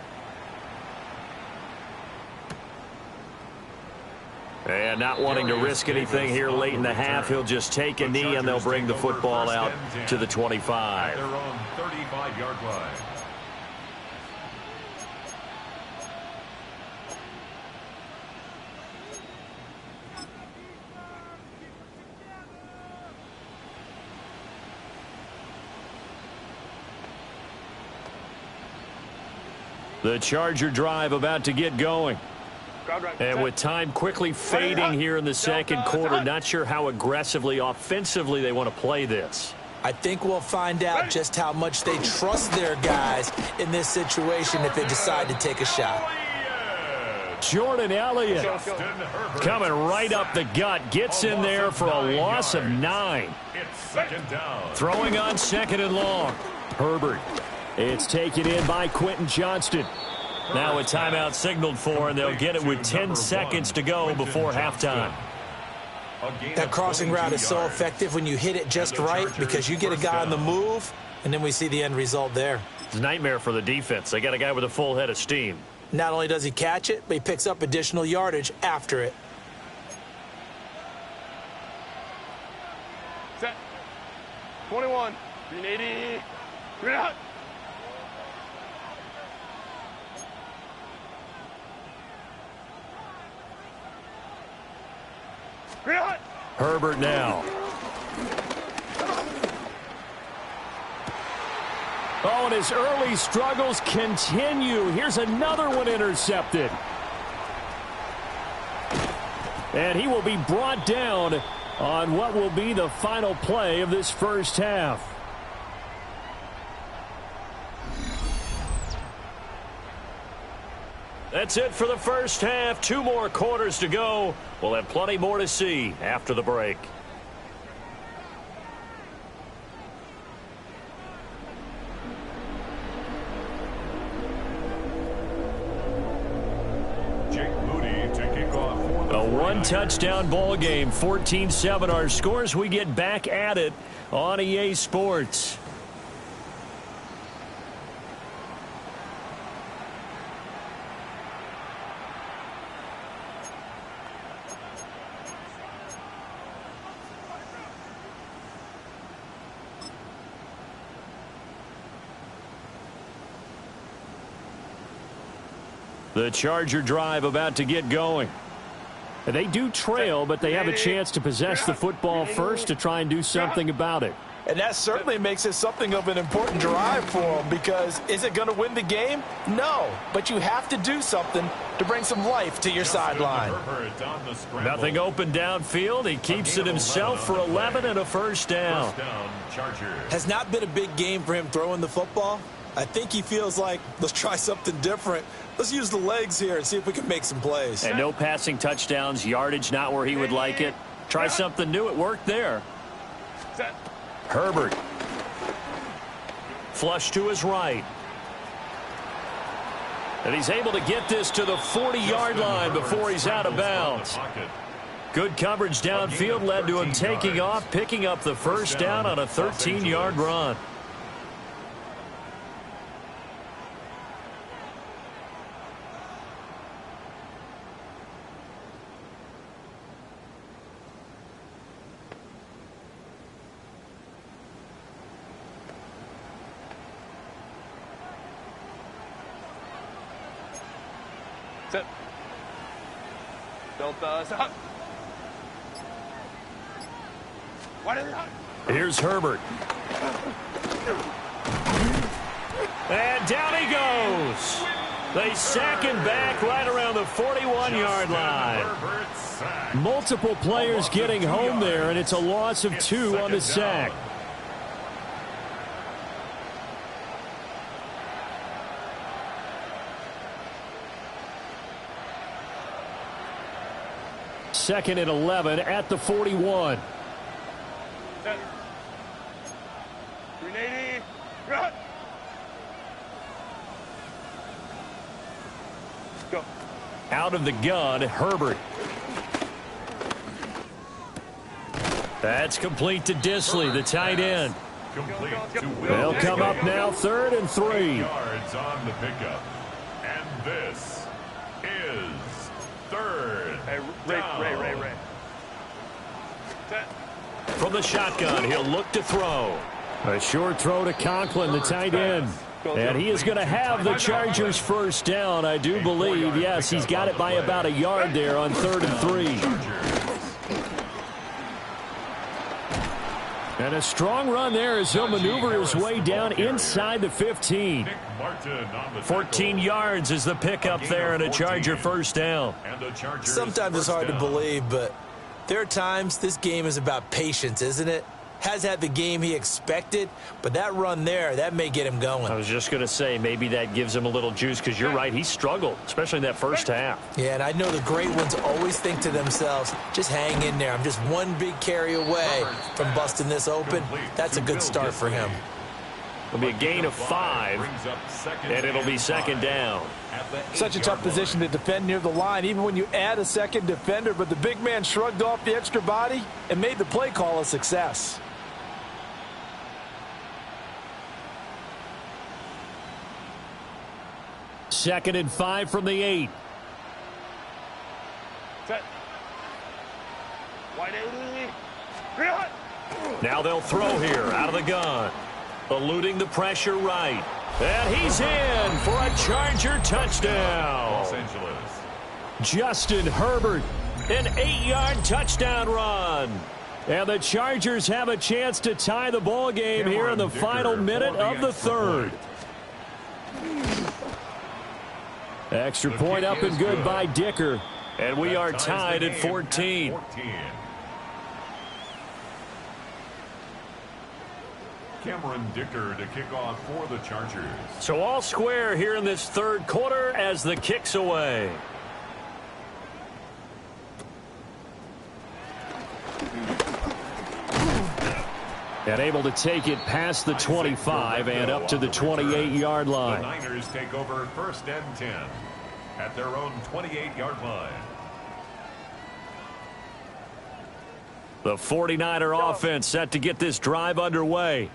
And not wanting to risk anything here late in the half, he'll just take a knee and they'll bring the football out to the 25. Their own 35-yard line. The Charger drive about to get going. And with time quickly fading here in the 2nd quarter, not sure how aggressively, offensively they want to play this. I think we'll find out just how much they trust their guys in this situation if they decide to take a shot. Jordan Elliott coming right up the gut, gets in there for a loss of 9. It's 2nd down. Throwing on 2nd and long. Herbert. It's taken in by Quentin Johnston. Now a timeout signaled for, and they'll get it with 10 seconds to go before halftime. That crossing route is so effective when you hit it just right, because you get a guy on the move, and then we see the end result there. It's a nightmare for the defense. They got a guy with a full head of steam. Not only does he catch it, but he picks up additional yardage after it. Set. 21. 380. Green out. Herbert now. Oh, and his early struggles continue. Here's another one intercepted. And he will be brought down on what will be the final play of this first half. That's it for the first half. 2 more quarters to go. We'll have plenty more to see after the break. Jake Moody to kick off for the 49ers. A one-touchdown ball game, 14-7 our scores. We get back at it on EA Sports. The Charger drive about to get going. They do trail, but they have a chance to possess the football first to try and do something about it. And that certainly makes it something of an important drive for them, because is it going to win the game? No, but you have to do something to bring some life to your sideline. Nothing open downfield. He keeps it himself for 11 and a first down. Has not been a big game for him throwing the football. I think he feels like, let's try something different. Let's use the legs here and see if we can make some plays. And no passing touchdowns, yardage not where he would like it. Try something new. It worked there. Herbert. Flush to his right. And he's able to get this to the 40-yard line before he's out of bounds. Good coverage downfield led to him taking off, picking up the first down on a 13-yard run. Here's Herbert. And down he goes. They sack him back right around the 41-yard line. Multiple players getting home there, and it's a loss of 2 on the sack. Second and 11 at the 41. Go. Out of the gun, Herbert. That's complete to Disley, the tight end. They'll come up now, 3rd and 3. Yards on the pickup. And this is 3rd. Hey, Ray. From the shotgun, he'll look to throw. A short throw to Conklin, the tight end. And he is going to have the Chargers first down, I do believe. Yes, he's got it by about a yard there on 3rd and 3. And a strong run there as he'll maneuver his way down inside the 15. 14 yards is the pickup there and a Charger first down. Sometimes it's hard to believe, but there are times this game is about patience, isn't it? Has had the game he expected, but that run there, that may get him going. I was just going to say, maybe that gives him a little juice, because you're right, he struggled, especially in that first half. Yeah, and I know the great ones always think to themselves, just hang in there. I'm just one big carry away from busting this open. That's a good start for him. It'll be a gain of 5, and it'll be second down. Such a tough position to defend near the line, even when you add a second defender, but the big man shrugged off the extra body and made the play call a success. Second and 5 from the 8. Now they'll throw here out of the gun. Eluding the pressure right. And he's in for a Charger touchdown. Los Angeles. Justin Herbert, an 8-yard touchdown run. And the Chargers have a chance to tie the ball game here in the final minute of the 3rd. Extra point up and good by Dicker. And we are tied at 14. Cameron Dicker to kick off for the Chargers. So all square here in this 3rd quarter as the kick's away. And able to take it past the 25 and up to the 28-yard line. The Niners take over 1st and 10 at their own 28-yard line. The 49er offense set to get this drive underway.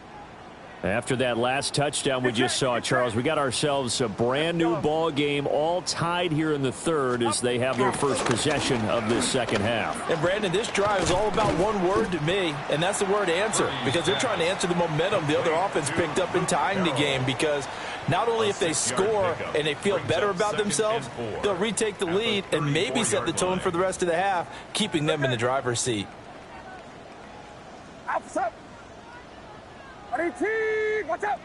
After that last touchdown we just saw, Charles, we got ourselves a brand new ball game, all tied here in the 3rd as they have their first possession of this second half. And Brandon, this drive is all about one word to me, and that's the word answer, because they're trying to answer the momentum the other offense picked up in tying the game, because Not only if they score and they feel better about themselves, they'll retake the lead and maybe set the tone for the rest of the half, keeping them in the driver's seat. Watch out!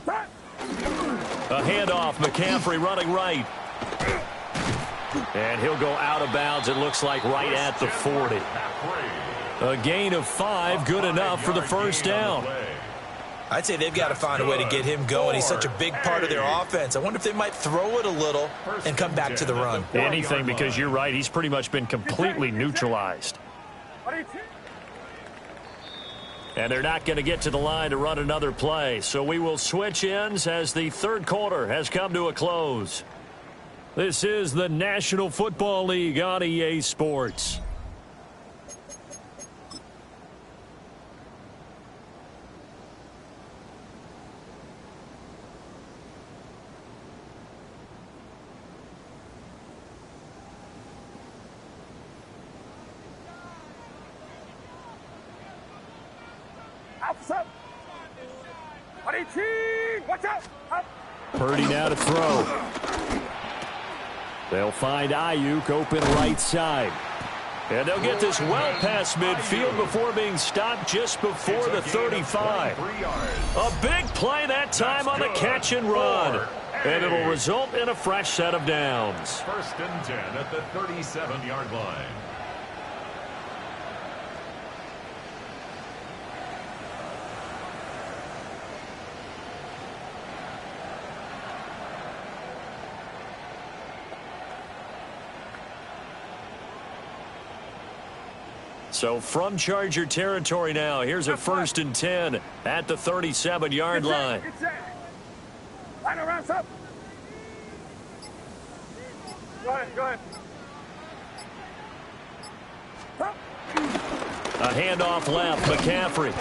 A handoff, McCaffrey running right. And he'll go out of bounds, it looks like, right at the 40. A gain of 5, good enough for the first down. I'd say they've got to find a way to get him going. He's such a big part of their offense. I wonder if they might throw it a little and come back to the run. Anything, because you're right. He's pretty much been completely neutralized. And they're not going to get to the line to run another play. So we will switch ends as the third quarter has come to a close. This is the National Football League on EA Sports. Purdy now to throw. They'll find Ayuk open right side. And they'll get this well past midfield before being stopped just before the 35. A big play that time on the catch and run. And it'll result in a fresh set of downs. 1st and 10 at the 37-yard line. So from Charger territory now, here's a 1st and 10 at the 37-yard line. Line around, up. Go ahead. A handoff left, McCaffrey.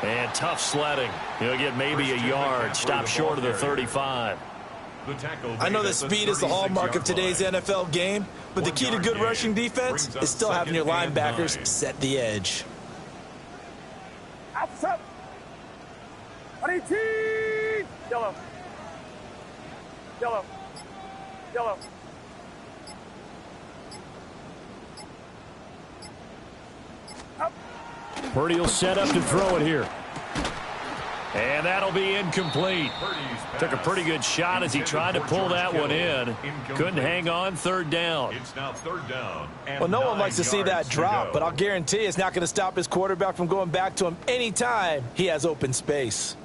And tough sledding. He'll get maybe a yard, stop short of the 35. I know that speed is the hallmark of today's NFL game, but the key to good rushing defense is still having your linebackers set the edge. Up. Yellow. Up. Purdy will set up to throw it here. And that'll be incomplete. Took a pretty good shot as he tried to pull that one in. Couldn't hang on, 3rd down. It's now 3rd down. Well, no one likes to see that drop, but I'll guarantee it's not going to stop his quarterback from going back to him anytime he has open space.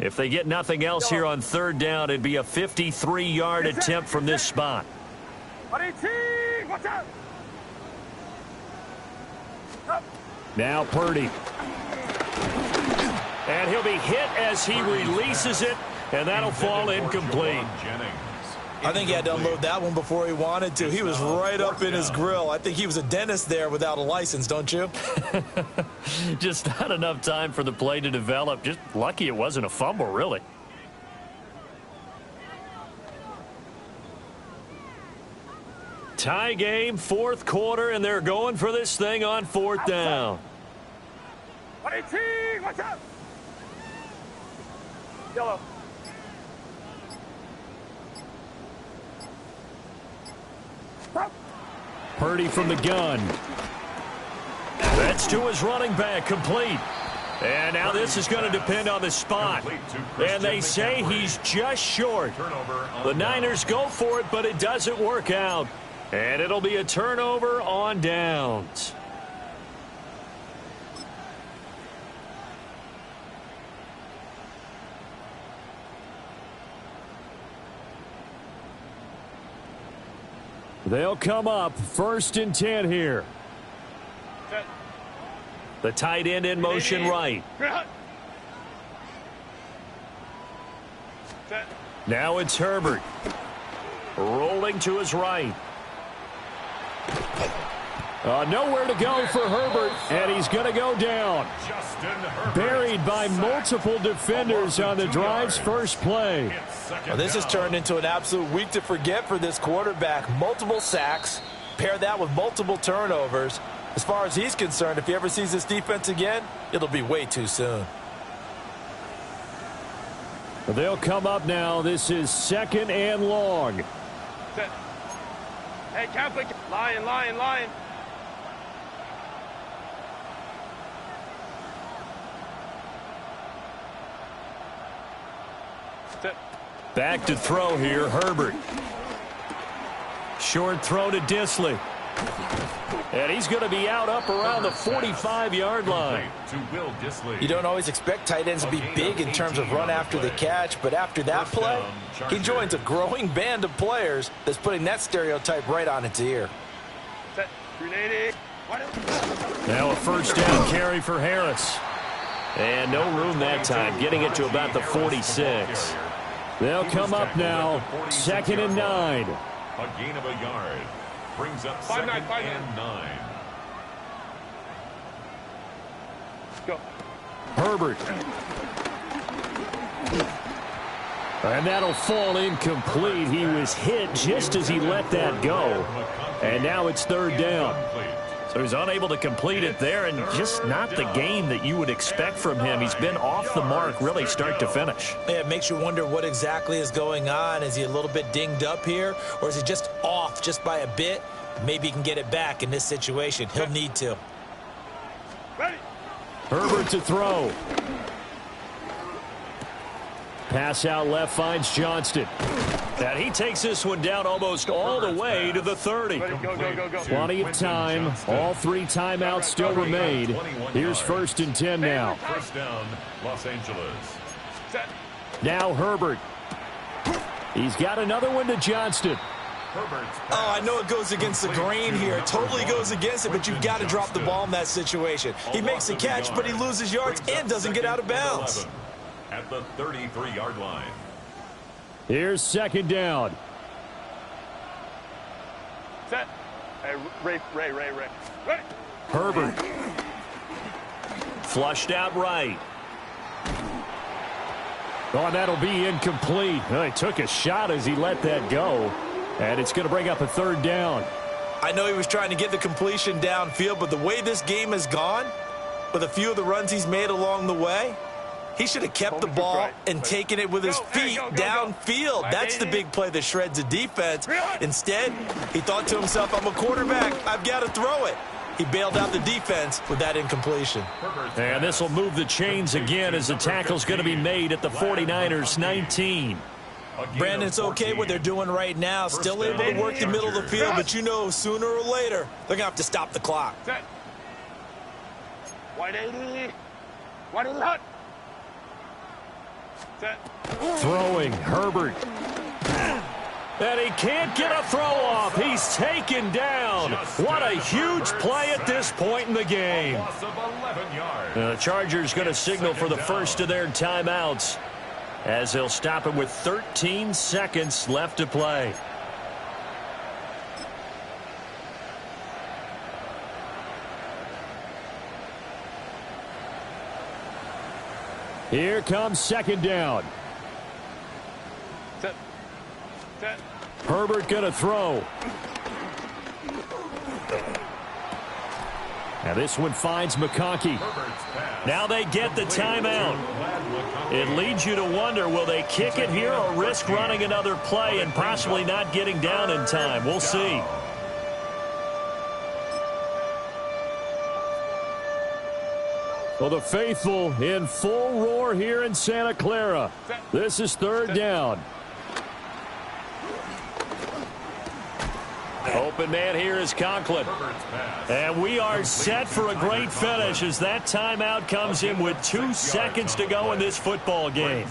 If they get nothing else here on 3rd down, it'd be a 53-yard attempt from this spot. Watch out. Up. Now Purdy. And he'll be hit as he releases it, and that'll fall incomplete. I think he had to unload that one before he wanted to. He was right up in his grill. I think he was a dentist there without a license, don't you? Just not enough time for the play to develop. Just lucky it wasn't a fumble, really. Tie game, 4th quarter, and they're going for this thing on 4th down. Watch out. Yellow. Purdy from the gun. That's to his running back, complete. And now this is going to depend on the spot. And they say he's just short. The Niners go for it, but it doesn't work out. And it'll be a turnover on downs. They'll come up 1st and 10 here. The tight end in motion right. Now it's Herbert. Rolling to his right. Nowhere to go for Herbert, and he's going to go down. Buried by multiple defenders on the drive's first play. Well, this has turned into an absolute week to forget for this quarterback. Multiple sacks, pair that with multiple turnovers. As far as he's concerned, if he ever sees this defense again, it'll be way too soon. They'll come up now. This is 2nd and long. Hey, Catholic, lion. Back to throw here, Herbert. Short throw to Disley. And he's going to be out up around the 45-yard line. You don't always expect tight ends to be big in terms of run after the catch, but after that play, he joins a growing band of players that's putting that stereotype right on its ear. Now a first down carry for Harris. And no room that time, getting it to about the 46. They'll come up now, 2nd and 9. A gain of a yard. Brings up 2nd and 9. Go. Herbert. And that'll fall incomplete. He was hit just as he let that go. And now it's 3rd down. So he's unable to complete it there, and just not the game that you would expect from him. He's been off the mark really start to finish. Yeah, it makes you wonder what exactly is going on. Is he a little bit dinged up here, or is he just off just by a bit? Maybe he can get it back in this situation. He'll need to. Ready. Herbert to throw. Pass out left finds Johnston. And he takes this one down almost all the way to the 30. Go. Plenty of time. All 3 timeouts still remain. Here's 1st and 10 now. First down, Los Angeles. Now Herbert. He's got another one to Johnston. Oh, I know it goes against the grain here. It totally goes against it, but you've got to drop the ball in that situation. He makes a catch, but he loses yards and doesn't get out of bounds. At the 33-yard line. Here's 2nd down. Set. Hey, Ray. Ready. Herbert. Flushed out right. Oh, and that'll be incomplete. Well, he took a shot as he let that go. And it's going to bring up a 3rd down. I know he was trying to get the completion downfield, but the way this game has gone, with a few of the runs he's made along the way, he should have kept the ball and taken it with his feet downfield. That's the big play that shreds the defense. Instead, he thought to himself, I'm a quarterback. I've got to throw it. He bailed out the defense with that incompletion. And this will move the chains again as the tackle's going to be made at the 49ers 19. Brandon, it's okay what they're doing right now. Still able to work the middle of the field, but you know sooner or later they're going to have to stop the clock. Wide 80. Wide 80. Throwing, Herbert. And he can't get a throw off. He's taken down. What a huge play at this point in the game. The Chargers going to signal for the first of their timeouts as they'll stop him with 13 seconds left to play. Here comes 2nd down. Set. Herbert going to throw. Now this one finds McConkey. Now they get the timeout. It leads you to wonder, will they kick it here or risk running another play and possibly not getting down in time? We'll see. Well, the faithful in full roar here in Santa Clara. This is 3rd down. Open man here is Conklin. And we are set for a great finish as that timeout comes in with 2 seconds to go in this football game.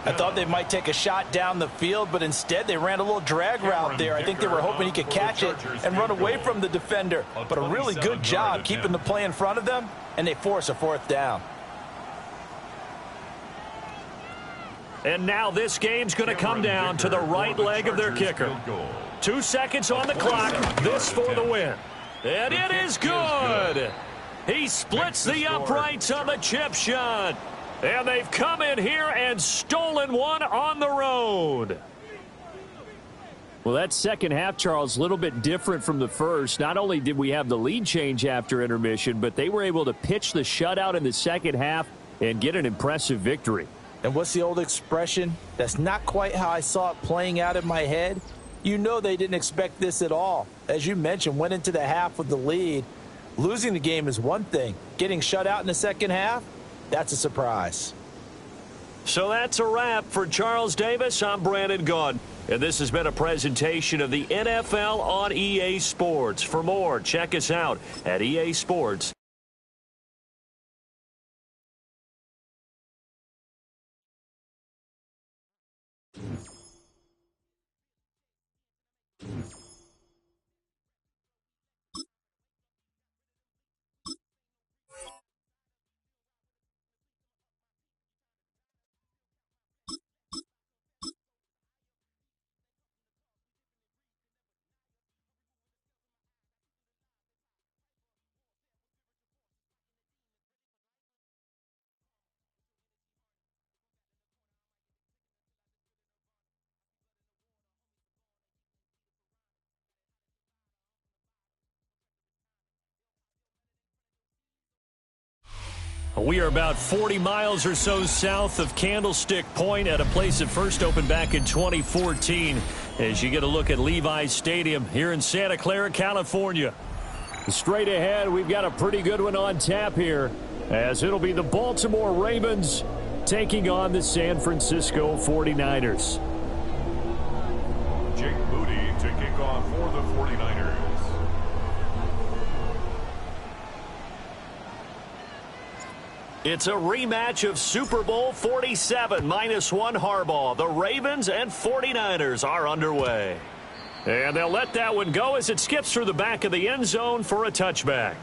I thought they might take a shot down the field, but instead they ran a little drag route there. I think they were hoping he could catch it and run away from the defender. But a really good job keeping the play in front of them, and they force a 4th down. And now this game's going to come down to the right leg of their kicker. 2 seconds on the clock. This for the win. And it is good. He splits the uprights on the chip shot. And they've come in here and stolen one on the road. Well, that second half, Charles, a little bit different from the first. Not only did we have the lead change after intermission, but they were able to pitch the shutout in the second half and get an impressive victory. And what's the old expression? That's not quite how I saw it playing out in my head. You know they didn't expect this at all. As you mentioned, went into the half with the lead. Losing the game is one thing. Getting shut out in the second half, that's a surprise. So that's a wrap for Charles Davis. I'm Brandon Gaudin. And this has been a presentation of the NFL on EA Sports. For more, check us out at EA Sports. We are about 40 miles or so south of Candlestick Point at a place that first opened back in 2014 as you get a look at Levi's Stadium here in Santa Clara, California. Straight ahead, we've got a pretty good one on tap here as it'll be the Baltimore Ravens taking on the San Francisco 49ers. Jake Moody to kick off for the 49ers. It's a rematch of Super Bowl 47, -1 Harbaugh. The Ravens and 49ers are underway. And they'll let that one go as it skips through the back of the end zone for a touchback.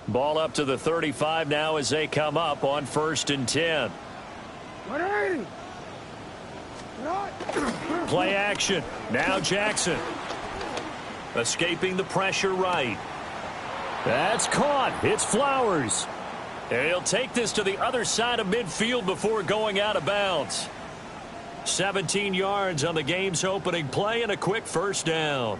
Ball up to the 35 now as they come up on 1st and 10. Play action. Now Jackson. Escaping the pressure right. That's caught. It's Flowers. And he'll take this to the other side of midfield before going out of bounds. 17 yards on the game's opening play and a quick first down.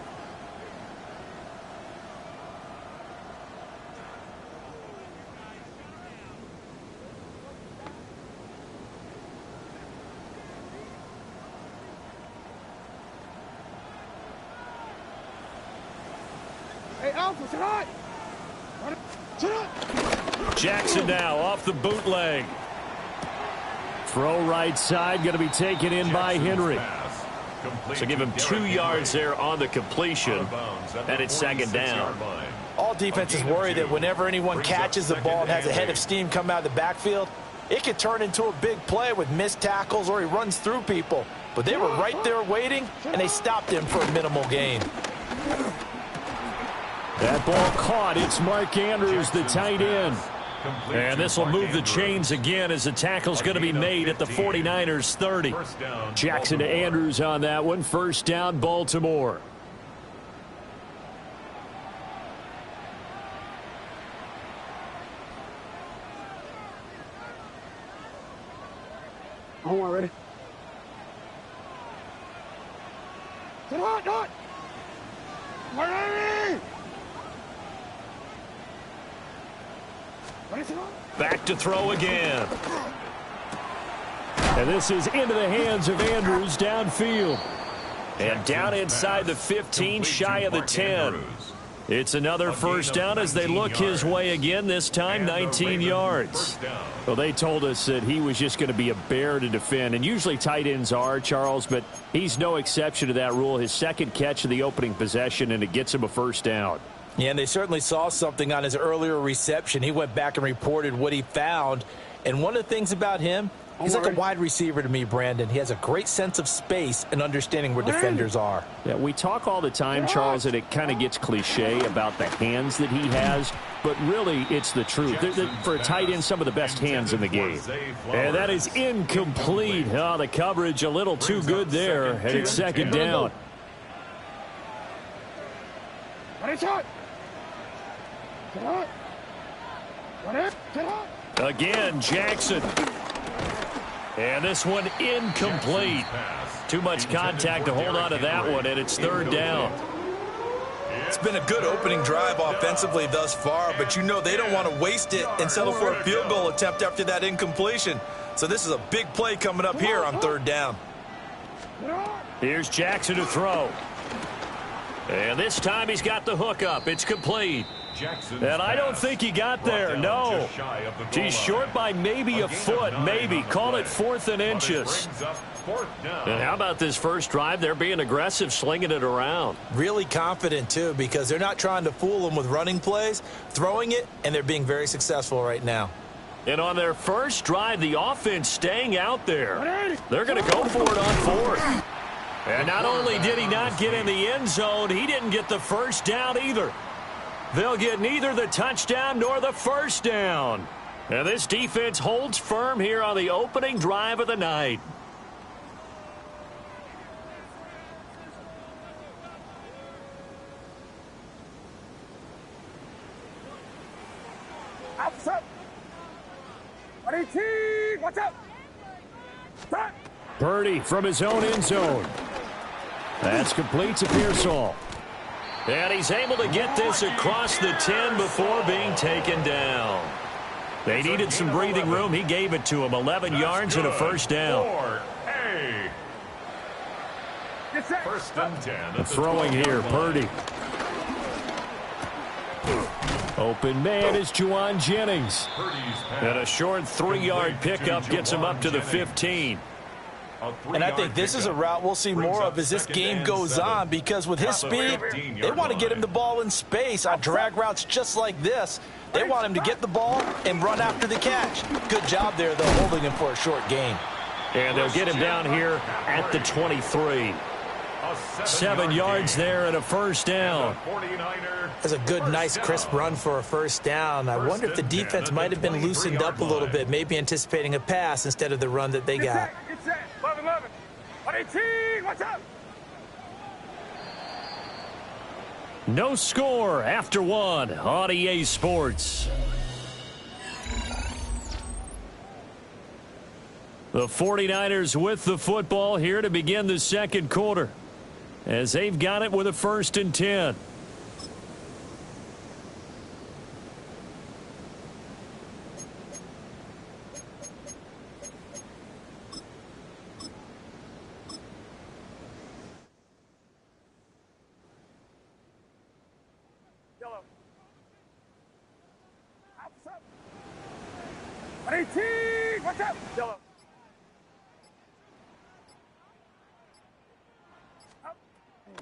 Jackson now off the bootleg. Throw right side, going to be taken in by Henry. So give him 2 yards there on the completion, and it's 2nd down. All defenses worry that whenever anyone catches the ball and has a head of steam come out of the backfield, it could turn into a big play with missed tackles or he runs through people. But they were right there waiting, and they stopped him for a minimal gain. That ball caught. It's Mark Andrews, the tight end. And this will move the chains again as the tackle's going to be made at the 49ers 30. Jackson to Andrews on that one. 1st down, Baltimore. Hold on, ready? Back to throw again. And this is into the hands of Andrews downfield. And down inside the 15, shy of the 10. It's another first down as they look his way again, this time 19 yards. Well, they told us that he was just going to be a bear to defend, and usually tight ends are, Charles, but he's no exception to that rule. His 2nd catch of the opening possession, and it gets him a first down. Yeah, and they certainly saw something on his earlier reception. He went back and reported what he found. And one of the things about him, He's like a wide receiver to me, Brandon. He has a great sense of space and understanding where defenders are. Yeah, we talk all the time, Charles, and it kind of gets cliche about the hands that he has, but really it's the truth. For a tight end, some of the best hands in the game. And that is incomplete. Oh, the coverage a little too good there, and it's second down. Again, Jackson. And this one incomplete. Too much contact to hold on to that one, and it's third down. It's been a good opening drive offensively thus far, but you know they don't want to waste it and settle for a field goal attempt after that incompletion. So this is a big play coming up here on third down. Here's Jackson to throw. And this time he's got the hook up. It's complete. And I don't think he got there, no. He's short by maybe a foot, maybe. Call it 4th and inches. And how about this first drive? They're being aggressive, slinging it around. Really confident, too, because they're not trying to fool them with running plays, throwing it, and they're being very successful right now. And on their first drive, the offense staying out there. They're going to go for it on 4th. And not only did he not get in the end zone, he didn't get the first down either. They'll get neither the touchdown nor the first down. And this defense holds firm here on the opening drive of the night. Purdy from his own end zone. That's complete to Pearsall. And he's able to get this across the 10 before being taken down. They needed some breathing room. He gave it to him. 11 yards and a first down. First and 10. Throwing here, Purdy. Open man is Juwan Jennings. And a short 3-yard pickup gets him up to the 15. And I think this is a route we'll see more of as this game goes on, because with his speed, they want to get him the ball in space on drag routes just like this. They want him to get the ball and run after the catch. Good job there, though, holding him for a short gain. And they'll get him down here at the 23. 7 yards there and a first down. That's a good, nice, crisp run for a first down. I wonder if the defense might have been loosened up a little bit, maybe anticipating a pass instead of the run that they got. 118, what's up? No score after one on EA Sports. The 49ers with the football here to begin the second quarter, as they've got it with a 1st and 10. What's up? Yellow.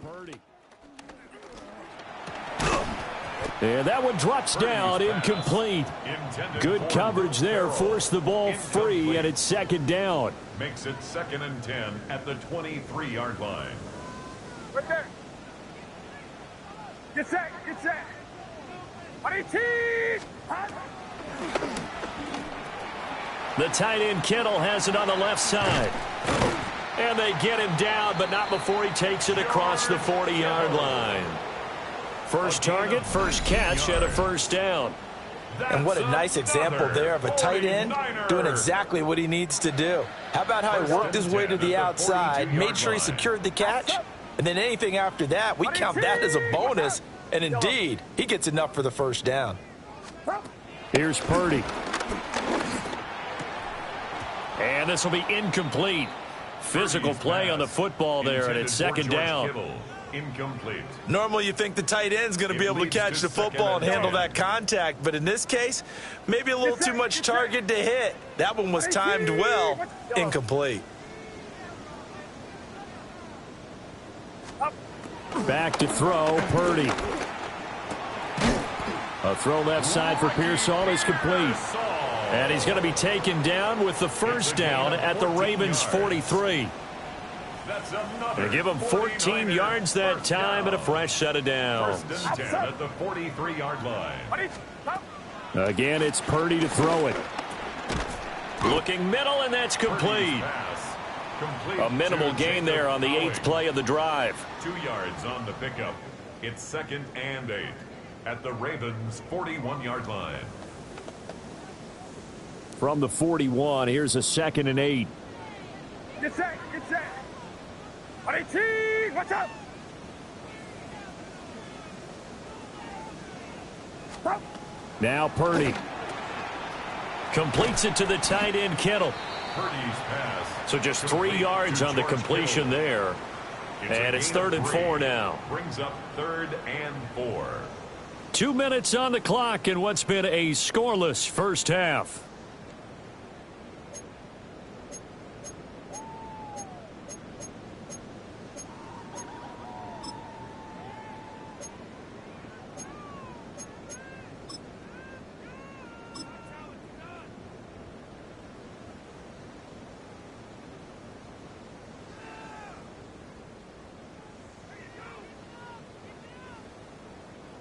Purdy. And that one drops down, incomplete. Good coverage there, forced the ball free, and it's second down. Makes it 2nd and 10 at the 23-yard line. Right there. Get set, get set. 118. The tight end, Kittle, has it on the left side. And they get him down, but not before he takes it across the 40-yard line. First target, first catch, and a first down. And what a nice example there of a tight end doing exactly what he needs to do. How about how he worked his way to the outside, made sure he secured the catch, and then anything after that, we count that as a bonus. And indeed, he gets enough for the first down. Here's Purdy. And this will be incomplete. Physical play on the football there, and it's second down. Incomplete. Normally you think the tight end's going to be able to catch the football and handle that contact, but in this case, maybe a little too much target to hit. That one was timed well. Incomplete. Back to throw, Purdy. A throw left side for Pearsall is complete. And he's going to be taken down with the first down at the Ravens 43. They give him 14 yards that time and a fresh set of downs. First and 10 at the 43-yard line. Again, it's Purdy to throw it. Looking middle, and that's complete. A minimal gain there on the 8th play of the drive. 2 yards on the pickup. It's 2nd and 8 at the Ravens 41-yard line. From the 41, here's a 2nd and 8. Get set, get set. 18, watch out. Stop. Now Purdy. Completes it to the tight end, Kittle. Purdy's pass. So just 3 yards on the completion there. And it's 3rd and 4 now. Brings up 3rd and 4. 2 minutes on the clock in what's been a scoreless first half.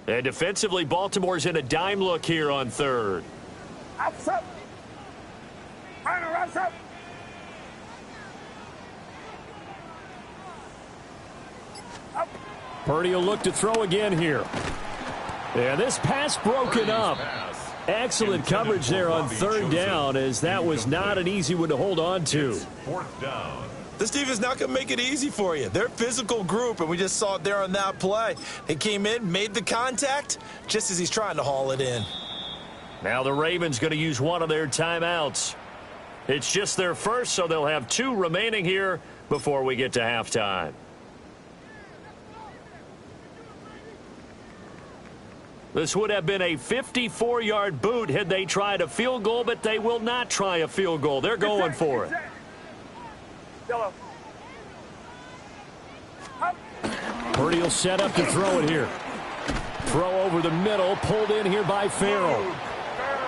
And defensively, Baltimore's in a dime look here on 3rd. Outside. Outside. Purdy will look to throw again here. And this pass broken up. Excellent coverage there on 3rd down, as that was not an easy one to hold on to. 4th down. This defense not going to make it easy for you. They're a physical group, and we just saw it there on that play. They came in, made the contact, just as he's trying to haul it in. Now the Ravens going to use one of their timeouts. It's just their first, so they'll have 2 remaining here before we get to halftime. This would have been a 54-yard boot had they tried a field goal, but they will not try a field goal. They're going for it. Purdy will set up to throw it here. Throw over the middle, pulled in here by Farrell.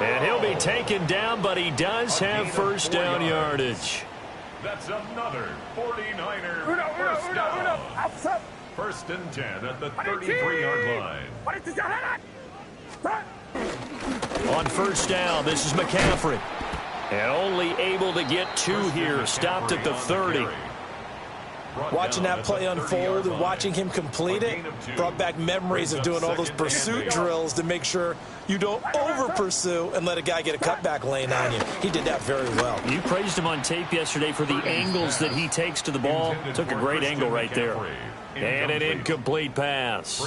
And he'll be taken down, but he does have first down yardage. That's another 49er first down. 1st and 10 at the 33-yard line. On first down, this is McCaffrey. And only able to get 2 here. Stopped at the 30. Watching that play unfold and watching him complete it brought back memories of doing all those pursuit drills to make sure you don't over-pursue and let a guy get a cutback lane on you. He did that very well. You praised him on tape yesterday for the angles that he takes to the ball. Took a great angle right there. And an incomplete pass.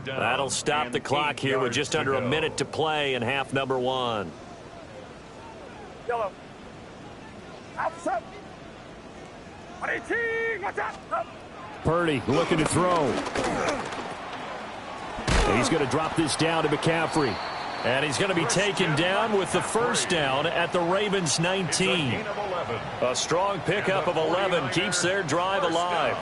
That'll stop the clock here with just under a minute to play in half number 1. Yellow. Outside. 18, watch out. Purdy looking to throw. And he's going to drop this down to McCaffrey. And he's going to be taken down with the first down at the Ravens 19. A strong pickup of 11 keeps their drive alive.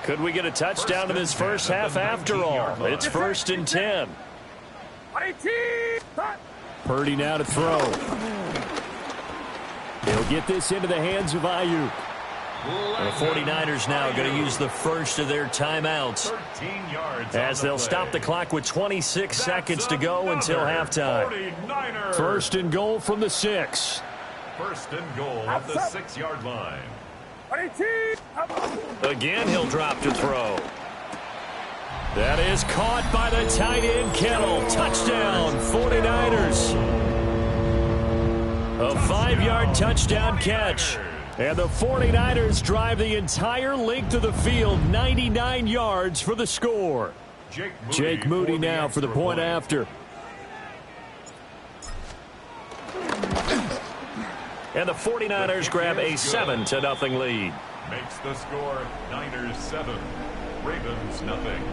Could we get a touchdown in this first half after all? It's 1st and 10. Purdy now to throw. He'll get this into the hands of Ayuk. The 49ers now going to use the first of their timeouts as they'll stop the clock with 26 seconds to go until halftime. 1st and goal from the 6. 1st and goal at the 6-yard line. Again, he'll drop to throw. That is caught by the tight end, Kittle. Touchdown, 49ers. A 5-yard touchdown catch. And the 49ers drive the entire length of the field, 99 yards for the score. Jake Moody now for the point after. And the 49ers grab a 7-0 lead. Makes the score Niners 7, Ravens nothing.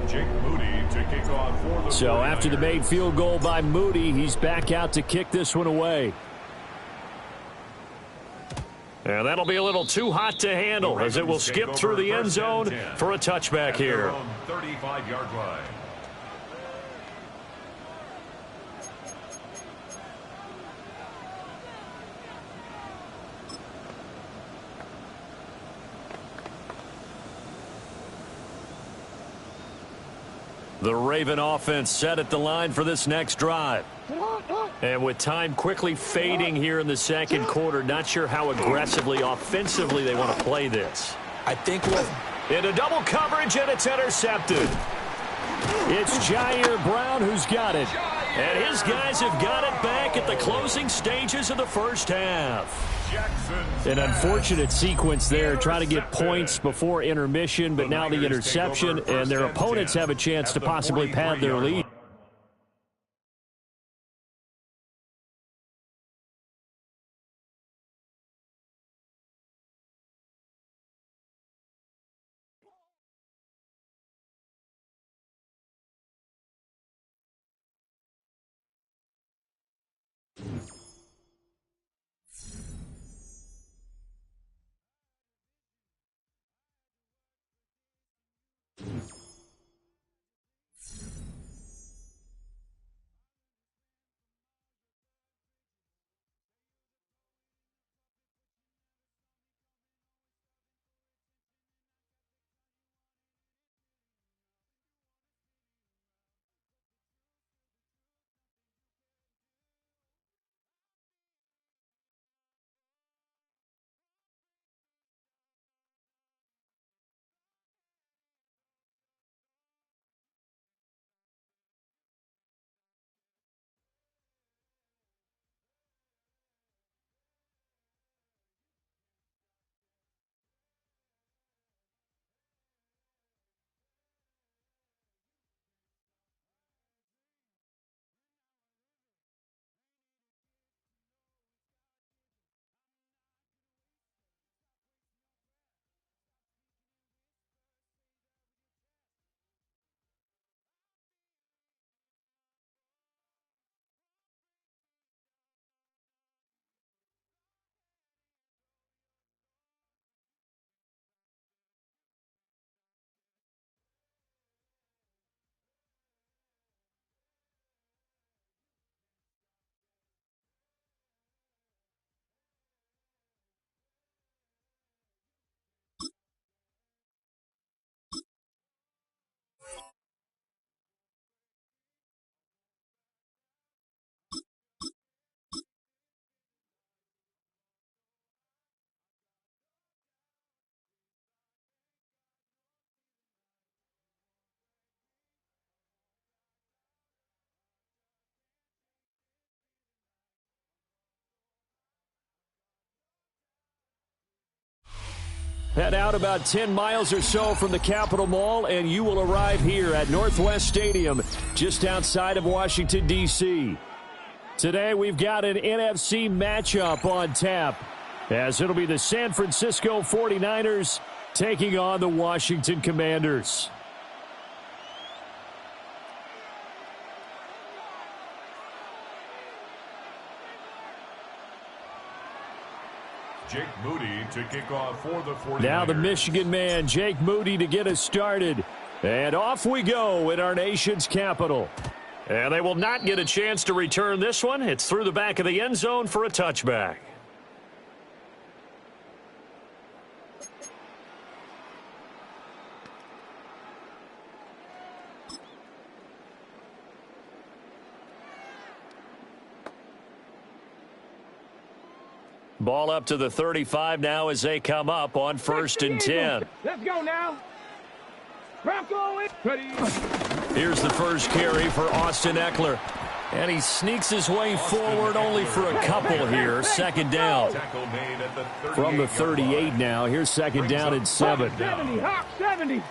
Jake Moody to kick off for the 49ers. So after the made field goal by Moody, he's back out to kick this one away. And that'll be a little too hot to handle as it will skip through the end zone for a touchback here. 35-yard line. The Raven offense set at the line for this next drive. And with time quickly fading here in the second quarter, not sure how aggressively, offensively they want to play this. I think we'll... Into double coverage, and it's intercepted. It's Jair Brown who's got it. And his guys have got it back at the closing stages of the first half. An unfortunate sequence there, trying to get points before intermission, but now the interception, and their opponents have a chance to possibly pad their lead. Head out about 10 miles or so from the Capitol Mall, and you will arrive here at Northwest Stadium, just outside of Washington, D.C. Today, we've got an NFC matchup on tap, as it'll be the San Francisco 49ers taking on the Washington Commanders. Jake Moody to kick off for the 49ers. Now the Michigan man, Jake Moody, to get us started. And off we go in our nation's capital. And they will not get a chance to return this one. It's through the back of the end zone for a touchback. Ball up to the 35 now as they come up on 1st and 10. Let's go now. Here's the first carry for Austin Eckler. And he sneaks his way forward only for a couple here. Second down. From the 38 now. Here's second down and 7. 70, Hawk 70.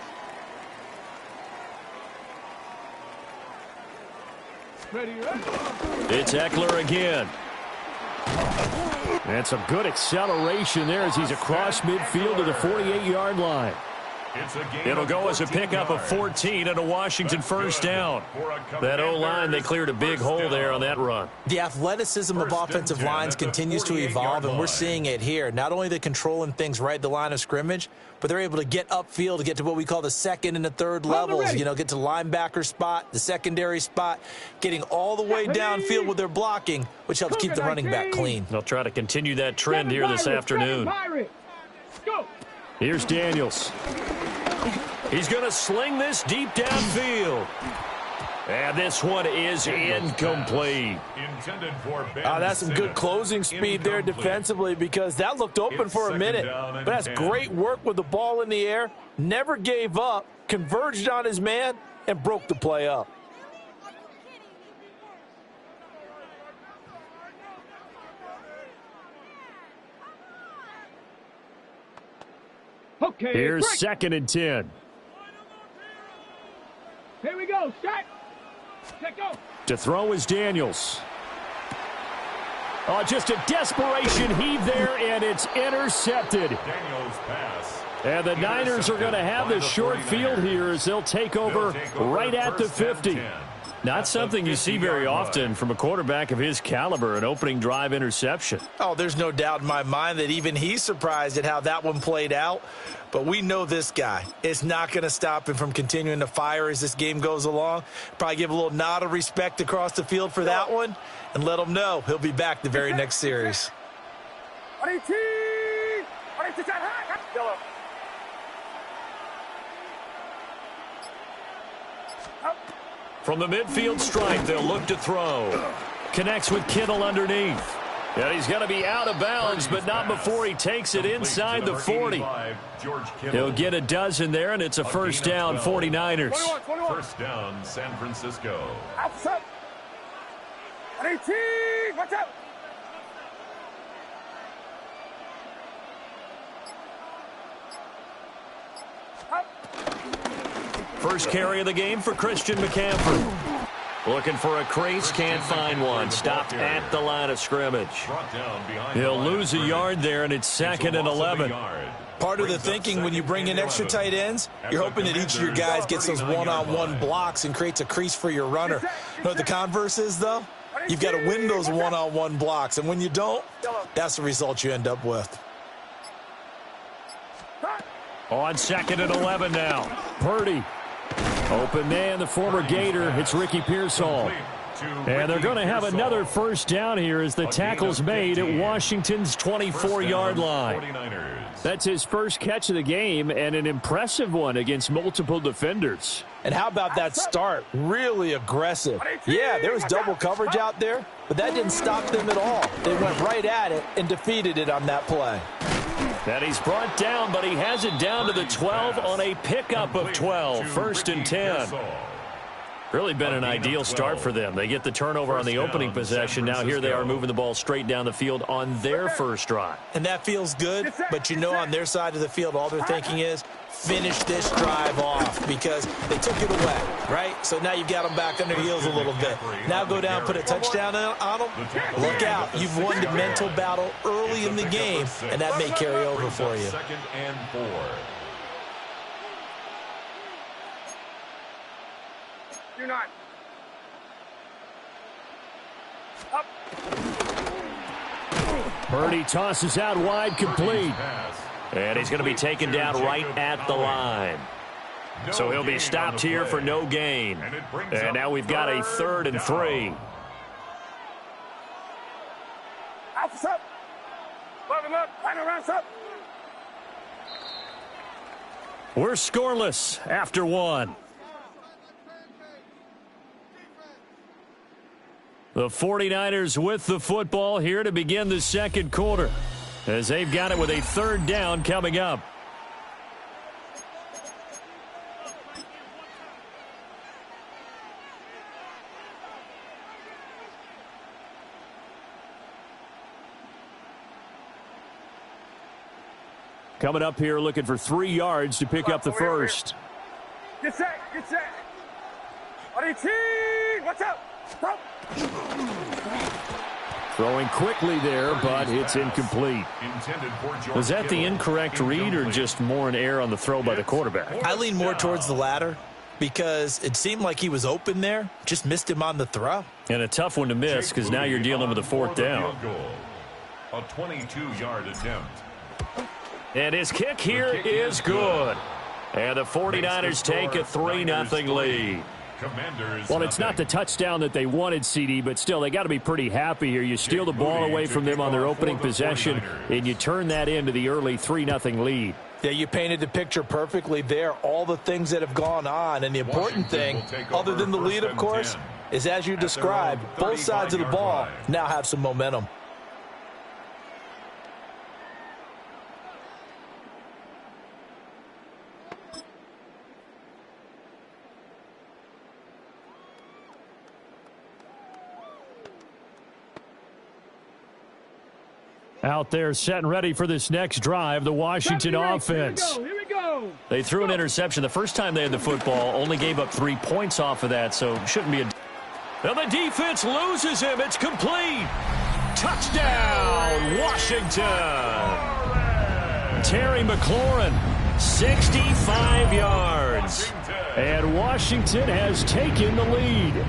It's Eckler again. And some good acceleration there as he's across midfield to the 48-yard line. It'll go as a pickup of 14 and a Washington first down. That O-line, they cleared a big hole there on that run. The athleticism of offensive lines continues to evolve, and we're seeing it here. Not only they're controlling things right at the line of scrimmage, but they're able to get upfield to get to what we call the second and the third levels. You know, get to linebacker spot, the secondary spot, getting all the way downfield with their blocking, which helps keep the running back clean. They'll try to continue that trend here this afternoon. Here's Daniels. He's going to sling this deep downfield. And this one is incomplete. That's some good closing speed there defensively, because that looked open for a minute. But that's great work with the ball in the air. Never gave up, converged on his man, and broke the play up. Okay, here's break. 2nd and 10. Here we go. Set. Set, go. To throw is Daniels. Oh, just a desperation heave there, and it's intercepted. Daniels pass. And the Niners are going to have the short field here as they'll take over right at the 50. Not something you see very often from a quarterback of his caliber, an opening drive interception. Oh, there's no doubt in my mind that even he's surprised at how that one played out. But we know this guy is not going to stop him from continuing to fire as this game goes along. Probably give a little nod of respect across the field for that one and let him know he'll be back the very next series. From the midfield stripe, they'll look to throw. Connects with Kittle underneath. And he's going to be out of bounds, but not before he takes it inside the 40. He'll get a dozen there, and it's a first down, 49ers. First down, San Francisco. Watch out. First carry of the game for Christian McCaffrey. Looking for a crease, can't find one. Stopped at the line of scrimmage. He'll lose a yard there, and it's 2nd and 11. Part of the thinking when you bring in extra tight ends, you're hoping that each of your guys gets those one-on-one blocks and creates a crease for your runner. You know what the converse is, though? You've got to win those one-on-one blocks, and when you don't, that's the result you end up with. On 2nd and 11 now. Purdy. Open man, the former Gator. It's Ricky Pearsall. And they're going to have another first down here as the tackle's made at Washington's 24-yard line. That's his first catch of the game, and an impressive one against multiple defenders. And how about that start? Really aggressive. Yeah, there was double coverage out there, but that didn't stop them at all. They went right at it and defeated it on that play. And he's brought down, but he has it down to the 12 on a pickup of 12. 1st and 10. Really been an ideal start for them. They get the turnover on the opening possession. Now here they are moving the ball straight down the field on their first drive. And that feels good, but you know on their side of the field, all they're thinking is finish this drive off because they took it away, right? So now you've got them back on their heels a little bit. Now go down, put a touchdown on them. Look out. You've won the mental battle early in the game, and that may carry over for you. 2nd and 4. Do not. Up. Purdy tosses out wide, complete. And he's going to be taken down right at the line. So he'll be stopped here for no gain. And now we've got a 3rd and 3. Up. Up. We're scoreless after 1. The 49ers with the football here to begin the 2nd quarter, as they've got it with a 3rd down coming up. Coming up here looking for 3 yards to pick up the first. Get set. Get set. Watch out. Stop. Throwing quickly there, but it's incomplete. Was that the incorrect read or just more an error on the throw by the quarterback? I lean more towards the latter because it seemed like he was open there, just missed him on the throw. And a tough one to miss because now you're dealing with a fourth down. A 22-yard attempt. And his kick here is good. And the 49ers take a 3-0 lead. Well, it's not the touchdown that they wanted, CD, but still, they got to be pretty happy here. You steal the ball away from them on their opening possession, and you turn that into the early 3-0 lead. Yeah, you painted the picture perfectly there, all the things that have gone on. And the important thing, other than the lead, of course, is as you described, both sides of the ball now have some momentum. Out there set and ready for this next drive, the Washington offense. Here we go. They threw an interception the first time they had the football, only gave up 3 points off of that, so shouldn't be a... And the defense loses him. It's complete. Touchdown, Washington. Terry McLaurin, 65 yards. And Washington has taken the lead.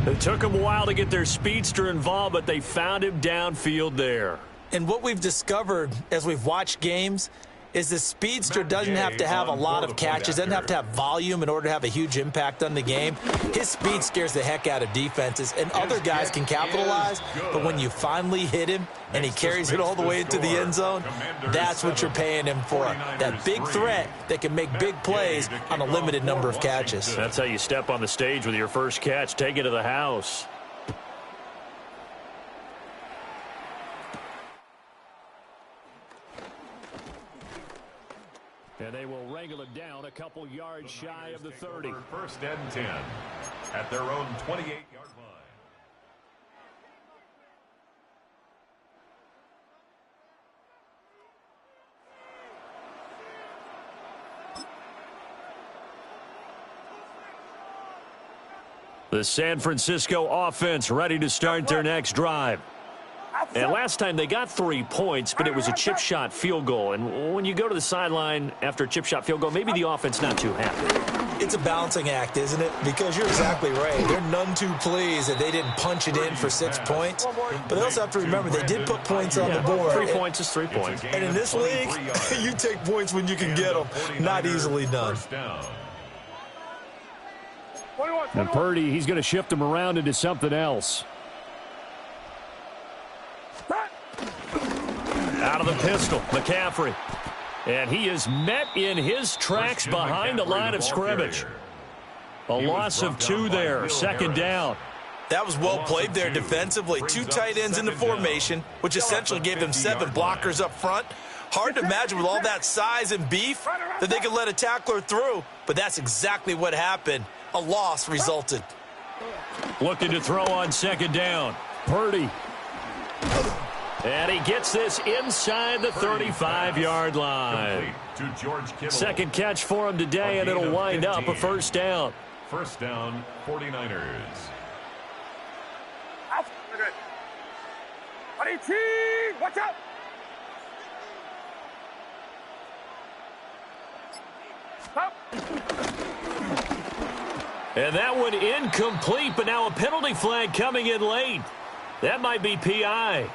It took them a while to get their speedster involved, but they found him downfield there. And what we've discovered as we've watched games is the speedster doesn't have to have a lot of catches, doesn't have to have volume in order to have a huge impact on the game. His speed scares the heck out of defenses, and other guys can capitalize, but when you finally hit him and he carries it all the way into the end zone, that's what you're paying him for. That big threat that can make big plays on a limited number of catches. That's how you step on the stage with your first catch. Take it to the house. And they will wrangle it down a couple yards shy of the 30. First and 10 at their own 28-yard line. The San Francisco offense ready to start their next drive. And last time they got 3 points, but it was a chip shot field goal. And when you go to the sideline after a chip shot field goal, maybe the offense not too happy. It's a balancing act, isn't it? Because you're exactly right. They're none too pleased that they didn't punch it in for 6 points. But they also have to remember they did put points on the board. 3 points is 3 points. And in this league, you take points when you can get them. Not easily done. And Purdy, he's going to shift them around into something else. Out of the pistol, McCaffrey. And he is met in his tracks behind the line of scrimmage. A loss of 2 there, second down. That was well played there defensively. 2 tight ends in the formation, which essentially gave them 7 blockers up front. Hard to imagine with all that size and beef that they could let a tackler through, but that's exactly what happened. A loss resulted. Looking to throw on second down. Purdy. And he gets this inside the 35-yard line. Second catch for him today, and it'll wind up a first down. First down, 49ers. Watch out! Stop! And that one incomplete, but now a penalty flag coming in late. That might be PI.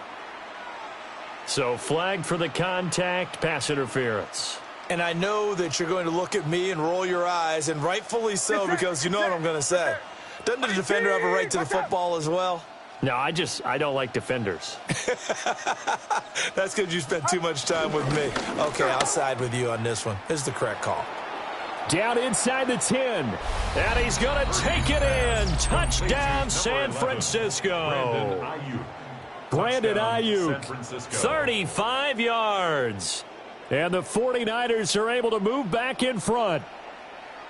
So flagged for the contact, pass interference. And I know that you're going to look at me and roll your eyes, and rightfully so, because you know what I'm going to say. Doesn't the defender have a right to the football as well? No, I don't like defenders. That's because you spent too much time with me. Okay, I'll side with you on this one. This is the correct call. Down inside the 10. And he's going to take it in. Touchdown, San Francisco. Brandon Ayuk, 35 yards. And the 49ers are able to move back in front.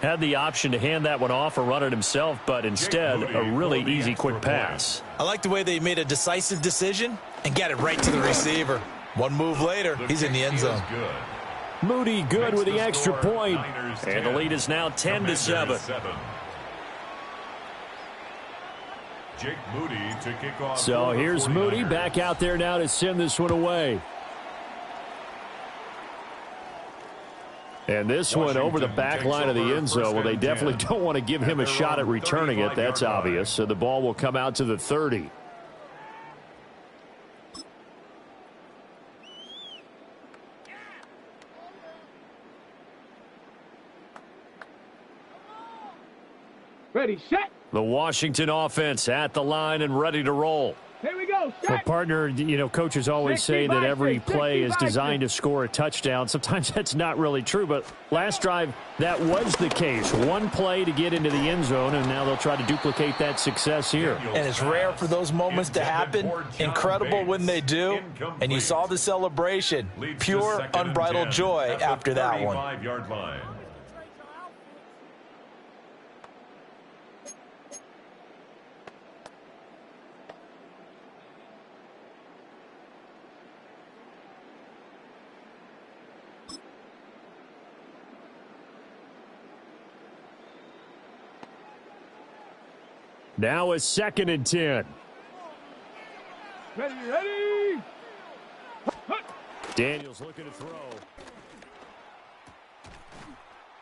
Had the option to hand that one off or run it himself, but instead a really easy quick pass. I like the way they made a decisive decision and got it right to the receiver. One move later, he's in the end zone. Moody good with the extra point. And the lead is now 10-7. Jake Moody to kick off. So here's Moody back out there now to send this one away. And this one over the back line of the end zone. Well, they definitely don't want to give him a shot at returning it. That's obvious. So the ball will come out to the 30. Ready, set. The Washington offense at the line and ready to roll. Here we go. Well, partner, you know, coaches always say that every play is designed to score a touchdown. Sometimes that's not really true, but last drive, that was the case. One play to get into the end zone, and now they'll try to duplicate that success here. And it's rare for those moments to happen. Incredible when they do. And you saw the celebration. Pure, unbridled joy after that one. Now a 2nd and 10. Ready. Daniels looking to throw.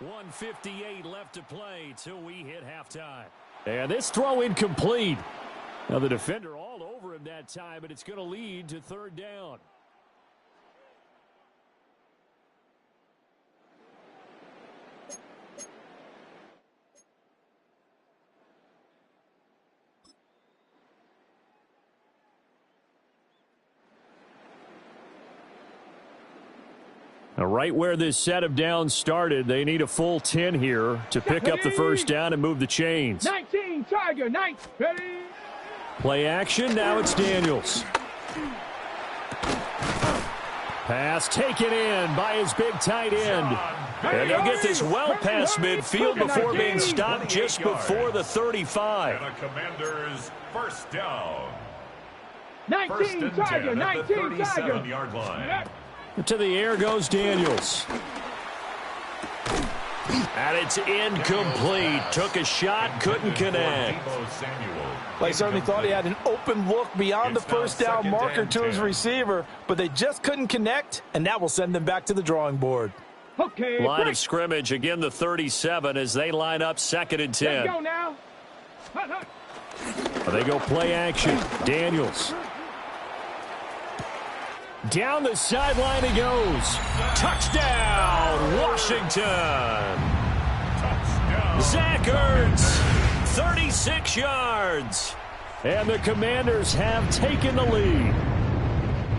1:58 left to play till we hit halftime. And this throw incomplete. Now the defender all over him that time, but it's going to lead to 3rd down. Now, right where this set of downs started, they need a full 10 here to pick up the 1st down and move the chains. 19, Tiger, 9, ready. Play action, now it's Daniels. Pass taken in by his big tight end. And they'll get this well past midfield before being stopped just before the 35. And the Commanders' 1st down. 19, Tiger, 19, Tiger. 37-yard line. To the air goes Daniels. And it's incomplete. Took a shot, couldn't connect. They certainly thought he had an open look beyond the 1st down marker to his receiver, but they just couldn't connect, and that will send them back to the drawing board. Okay. Line of scrimmage, again the 37 as they line up 2nd and 10. Let's go now. They go play action. Daniels. Down the sideline he goes. Touchdown, Washington. Touchdown. Zach Ertz, 36 yards. And the Commanders have taken the lead.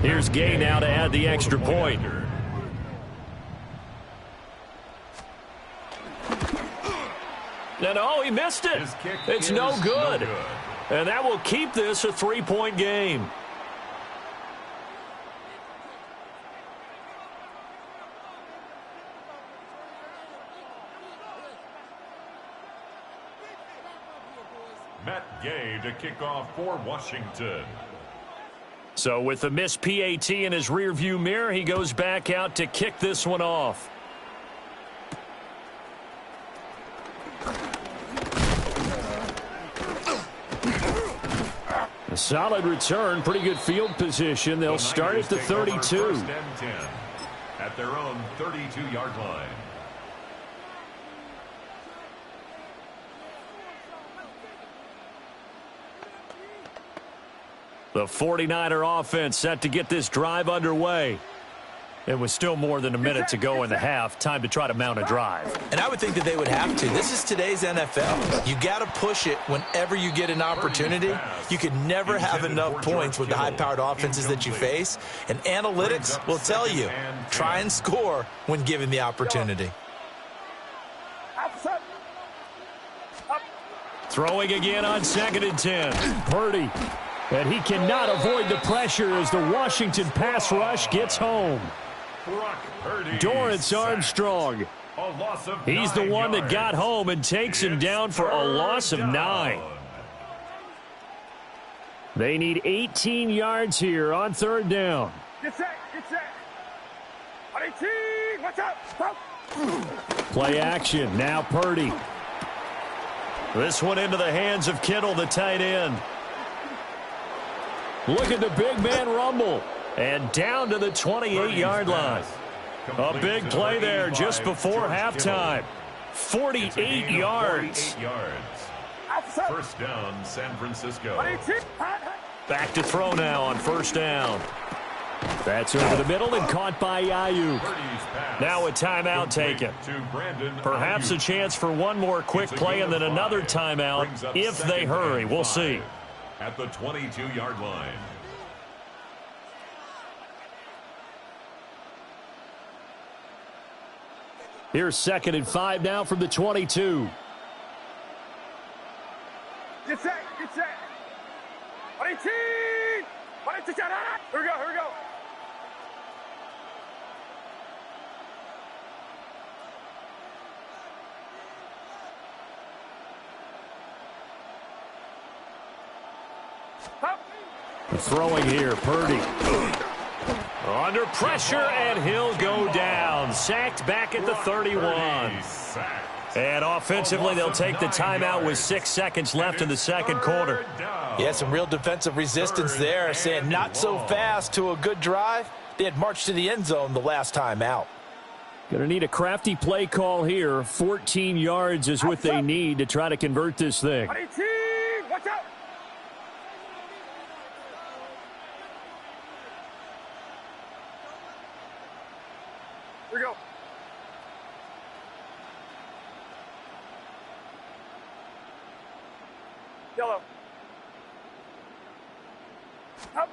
Here's Gay now to add the extra point. And oh, he missed it. It's no good. And that will keep this a 3-point game. Matt Gay to kick off for Washington. So with the missed PAT in his rearview mirror, he goes back out to kick this one off. A solid return, pretty good field position. They'll start at the 32. 1st and 10 at their own 32-yard line. The 49er offense set to get this drive underway. It was still more than a minute to go in the half. Time to try to mount a drive. And I would think that they would have to. This is today's NFL. You got to push it whenever you get an opportunity. You could never have enough points with the high-powered offenses that you face. And analytics will tell you, try and score when given the opportunity. Throwing again on 2nd and 10. Purdy. And he cannot avoid the pressure as the Washington pass rush gets home. Dorrance Armstrong. He's the one that got home and takes him down for a loss of 9. They need 18 yards here on 3rd down. Get set, get set. 18, watch out. Stop. Play action, now Purdy. This one into the hands of Kittle, the tight end. Look at the big man rumble. And down to the 28-yard line. A big play there just before halftime. 48 yards. First down, San Francisco. Back to throw now on first down. That's over the middle and caught by Ayuk. Now a timeout taken. Perhaps a chance for one more quick play and then another timeout if they hurry. We'll see. At the 22-yard line. Here's 2nd and 5 now from the 22. Get set, get set. 22! 22, here we go, here we go. Throwing here, Purdy. Under pressure, and he'll go down. Sacked back at the 31. And offensively, they'll take the timeout with 6 seconds left in the second quarter. Yeah, some real defensive resistance there, saying not so fast to a good drive. They had marched to the end zone the last time out. Going to need a crafty play call here. 14 yards is what they need to try to convert this thing. Watch out! Here we go. Yellow. Up.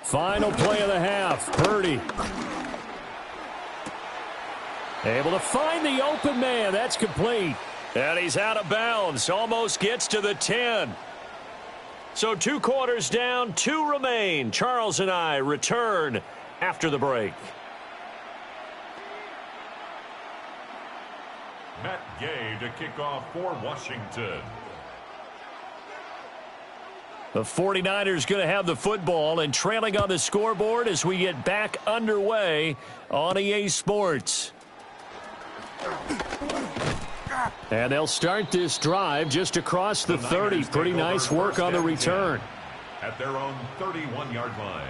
Final play of the half. Purdy. Able to find the open man. That's complete. And he's out of bounds. Almost gets to the 10. So 2 quarters down, 2 remain. Charles and I return after the break. Matt Gay to kick off for Washington. The 49ers going to have the football and trailing on the scoreboard as we get back underway on EA Sports. And they'll start this drive just across the 30. Pretty nice work on the return. At their own 31-yard line.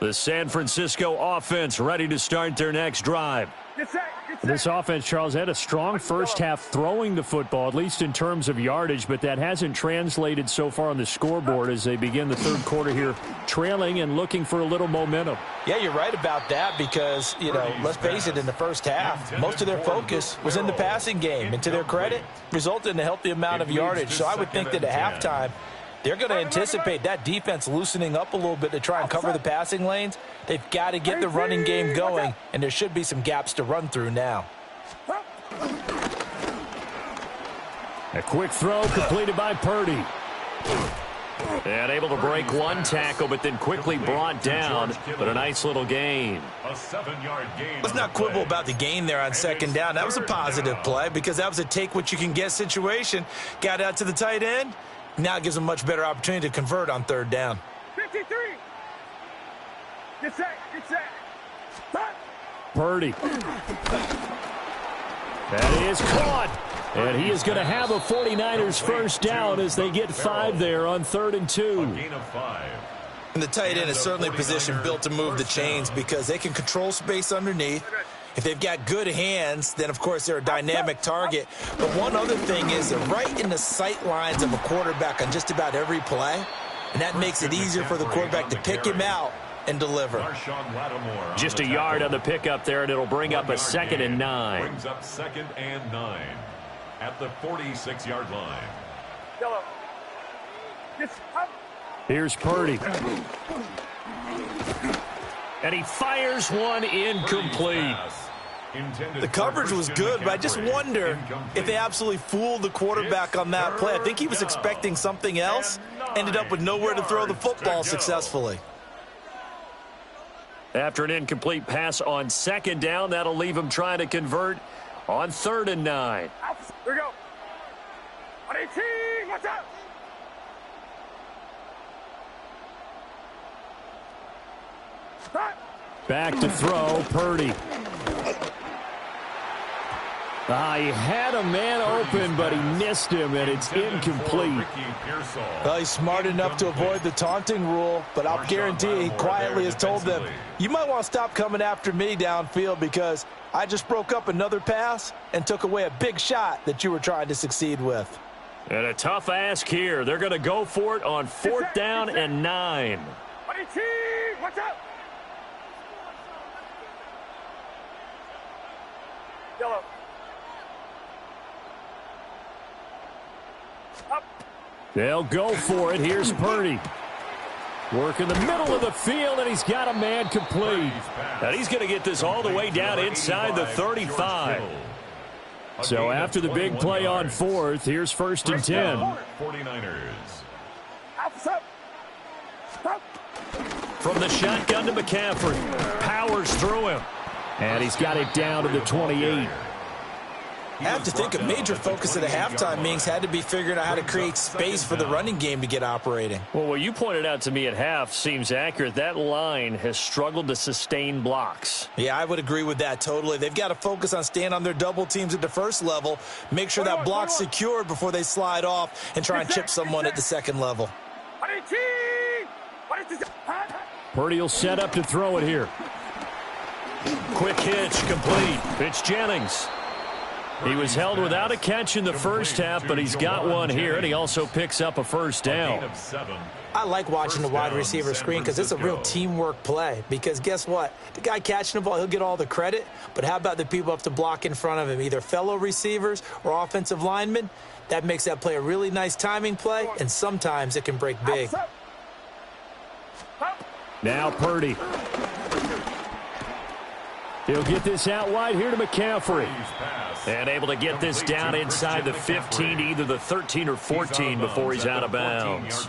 The San Francisco offense ready to start their next drive. This offense, Charles, had a strong first half throwing the football, at least in terms of yardage, but that hasn't translated so far on the scoreboard as they begin the third quarter here, trailing and looking for a little momentum. Yeah, you're right about that because, let's face it, in the first half, most of their focus was in the passing game. And to their credit, resulted in a healthy amount of yardage. So I would think that at halftime, they're going to anticipate that defense loosening up a little bit to try and cover the passing lanes. They've got to get the running game going, and there should be some gaps to run through now. A quick throw completed by Purdy. And able to break one tackle, but then quickly brought down. But a nice little gain. A 7-yard gain. Let's not quibble about the gain there on second down. That was a positive play because that was a take-what-you-can-get situation. Got out to the tight end. Now it gives them a much better opportunity to convert on third down. 53. Get set, get set. Purdy. That is caught. And he is going to have a 49ers first down as they get 5 there on 3rd and 2. A gain of 5. And the tight end is certainly a position built to move the chains because they can control space underneath. If they've got good hands, then, of course, they're a dynamic target. But one other thing is they're right in the sight lines of a quarterback on just about every play, and that makes it easier for the quarterback to pick him out and deliver. Just a yard on the pickup there, and it'll bring up a 2nd and 9. Brings up 2nd and 9 at the 46-yard line. Yellow. Here's Purdy. And he fires one incomplete. The coverage was good, but I just wonder if they absolutely fooled the quarterback on that play. I think he was expecting something else, ended up with nowhere to throw the football successfully. After an incomplete pass on 2nd down, that'll leave him trying to convert on 3rd and 9. Here we go. 18, watch out. Back to throw, Purdy. He had a man open, but he missed him, and it's incomplete. Well, he's smart enough to avoid the taunting rule, but I'll guarantee he quietly has told them, you might want to stop coming after me downfield because I just broke up another pass and took away a big shot that you were trying to succeed with. And a tough ask here. They're going to go for it on 4th down and 9. Watch out! Yellow. They'll go for it. Here's Purdy. Work in the middle of the field, and he's got a man complete. And he's going to get this all the way down inside the 35. So after the big play on 4th, here's 1st and 10. 49ers. From the shotgun to McCaffrey. Powers through him. And he's got it down to the 28. I have to think a major focus of the halftime meetings had to be figuring out how to create space for the running game to get operating. Well, what you pointed out to me at half seems accurate. That line has struggled to sustain blocks. Yeah, I would agree with that totally. They've got to focus on staying on their double teams at the first level, make sure that block's secured before they slide off and try and chip someone at the second level. Purdy will set up to throw it here. Quick hitch, complete. It's Jennings. He was held without a catch in the first half, but he's got one here, and he also picks up a 1st down. I like watching the wide receiver screen because it's a real teamwork play. Because guess what? The guy catching the ball, he'll get all the credit, but how about the people up to block in front of him, either fellow receivers or offensive linemen? That makes that play a really nice timing play, and sometimes it can break big. Now Purdy. He'll get this out wide here to McCaffrey. And able to get this down inside the 15 to either the 13 or 14 before he's out of bounds.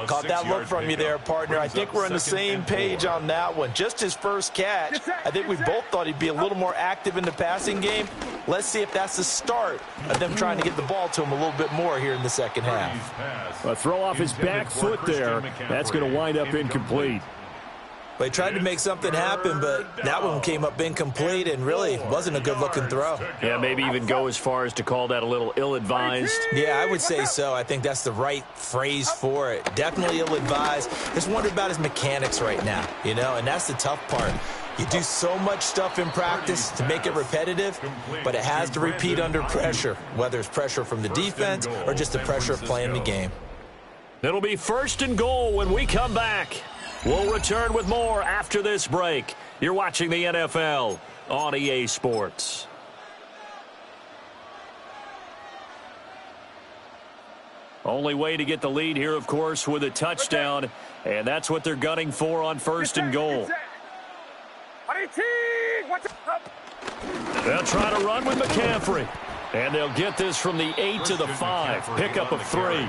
Caught that look from you there, partner. I think we're on the same page on that one. Just his first catch. I think we both thought he'd be a little more active in the passing game. Let's see if that's the start of them trying to get the ball to him a little bit more here in the second half. A throw off his back foot there. That's going to wind up incomplete. They tried to make something happen, but that one came up incomplete and really wasn't a good-looking throw. Yeah, maybe even go as far as to call that a little ill-advised. Yeah, I would say so. I think that's the right phrase for it. Definitely ill-advised. Just wonder about his mechanics right now, you know, and that's the tough part. You do so much stuff in practice to make it repetitive, but it has to repeat under pressure, whether it's pressure from the defense or just the pressure of playing the game. It'll be 1st and goal when we come back. We'll return with more after this break. You're watching the NFL on EA Sports. Only way to get the lead here, of course, with a touchdown, and that's what they're gunning for on 1st and goal. They'll try to run with McCaffrey, and they'll get this from the 8 to the 5, pickup of 3.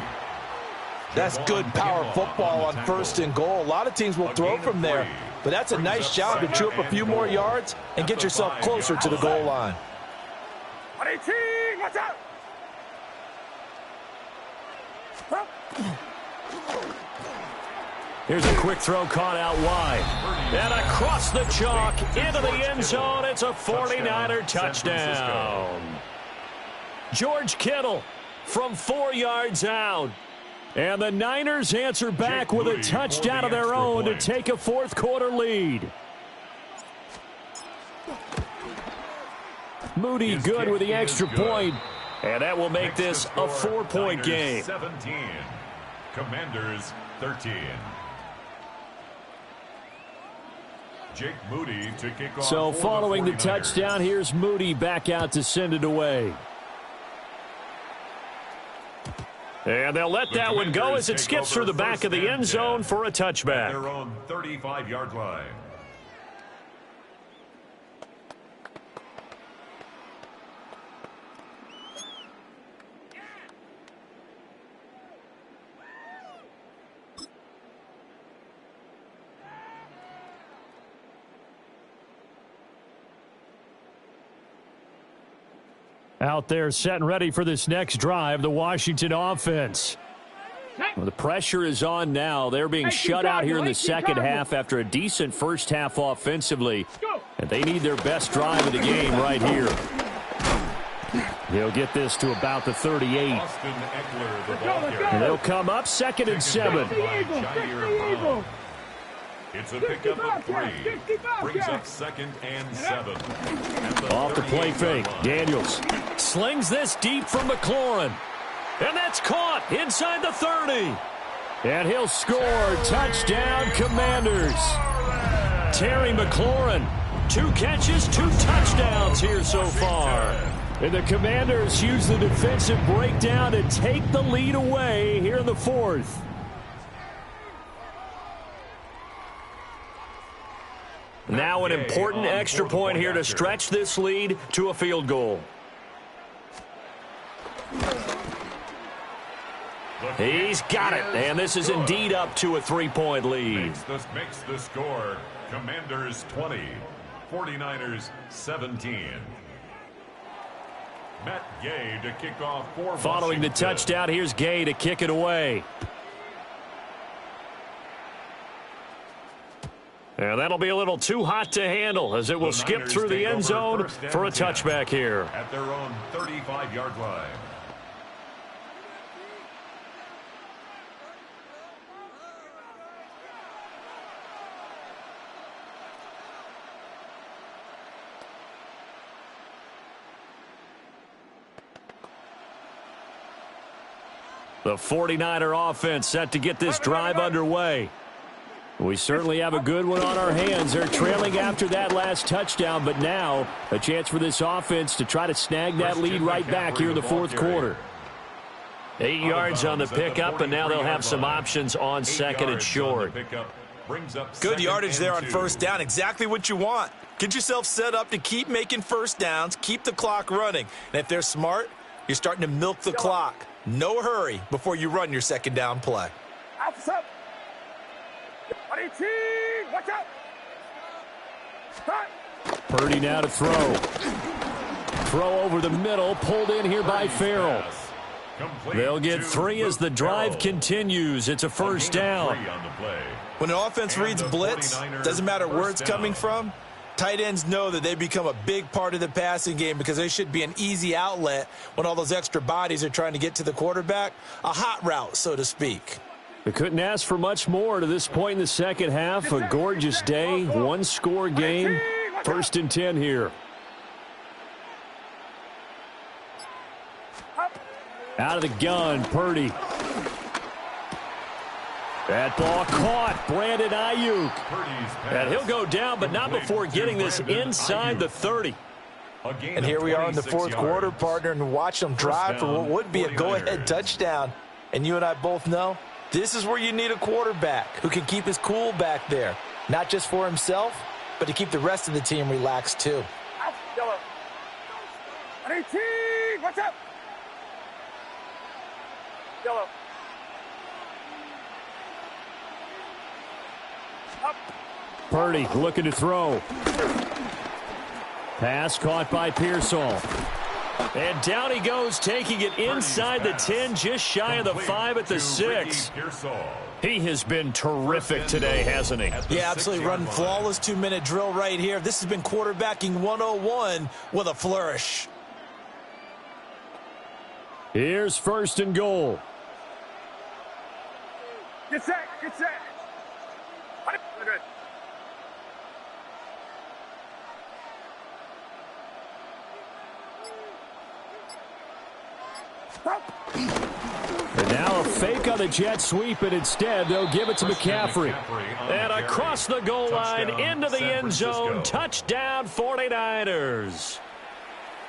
That's good power football on 1st and goal. A lot of teams will throw from there, but that's a nice job to chew up a few more yards and get yourself closer to the goal line. Here's a quick throw caught out wide. And across the chalk into the end zone. It's a 49er touchdown. George Kittle from 4 yards out. And the Niners answer back with a touchdown of their own to take a 4th quarter lead. Moody good with the extra point. And that will make this a 4-point game. 17. Commanders 13. Jake Moody to kick off. So following the touchdown, here's Moody back out to send it away. And they'll let that one go as it skips through the back of the end zone for a touchback. Their own 35-yard line. Out there set and ready for this next drive, the Washington offense. Well, the pressure is on now. They're being shut out here in the second half after a decent first half offensively. And they need their best drive of the game right here. He'll get this to about the 38. Austin Eckler, the ball carrier. And they'll come up 2nd and 7. It's a pickup of 3. Brings up 2nd and 7. Off the play fake. Daniels slings this deep from McLaurin. And that's caught inside the 30. And he'll score. Touchdown, Commanders. Terry McLaurin, 2 catches, 2 touchdowns here so far. And the Commanders use the defensive breakdown to take the lead away here in the 4th. Now an important extra point here to stretch this lead to a field goal. He's got it, and this is indeed up to a 3-point lead. Makes the score. Commanders 20, 49ers 17. Matt Gay to kick off for Following the touchdown, here's Gay to kick it away. And that'll be a little too hot to handle as it will skip through the end zone for a touchback here. At their own 35-yard line. The 49er offense set to get this drive underway. We certainly have a good one on our hands. They're trailing after that last touchdown, but now a chance for this offense to try to snag that lead right back here in the 4th quarter. 8 yards on the pickup, and now they'll have some options on 2nd and short. Good yardage there on 1st down. Exactly what you want. Get yourself set up to keep making 1st downs, keep the clock running. And if they're smart, you're starting to milk the clock. No hurry before you run your 2nd down play. Watch out! Purdy now to throw. Throw over the middle, pulled in here by Farrell. They'll get 3 as the drive continues. It's a 1st down. When an offense reads blitz, doesn't matter where it's coming from, tight ends know that they become a big part of the passing game because they should be an easy outlet when all those extra bodies are trying to get to the quarterback. A hot route, so to speak. They couldn't ask for much more to this point in the 2nd half. A gorgeous day, 1-score game. 1st and 10 here. Out of the gun, Purdy. That ball caught. Brandon Ayuk. And he'll go down, but not before getting this inside the 30. And here we are in the 4th quarter, partner, and watch them drive for what would be a go-ahead touchdown. And you and I both know this is where you need a quarterback who can keep his cool back there. Not just for himself, but to keep the rest of the team relaxed too. Watch out! Yellow. Purdy looking to throw. Pass caught by Pearsall. And down he goes, taking it inside the 10, just shy of the 5 at the 6. He has been terrific today, hasn't he? Yeah, absolutely. Running flawless 2-minute drill right here. This has been quarterbacking 101 with a flourish. Here's 1st and goal. Get set, get set. Good. And now a fake on the jet sweep, and instead they'll give it to McCaffrey. And across the goal line, into the end zone, touchdown 49ers.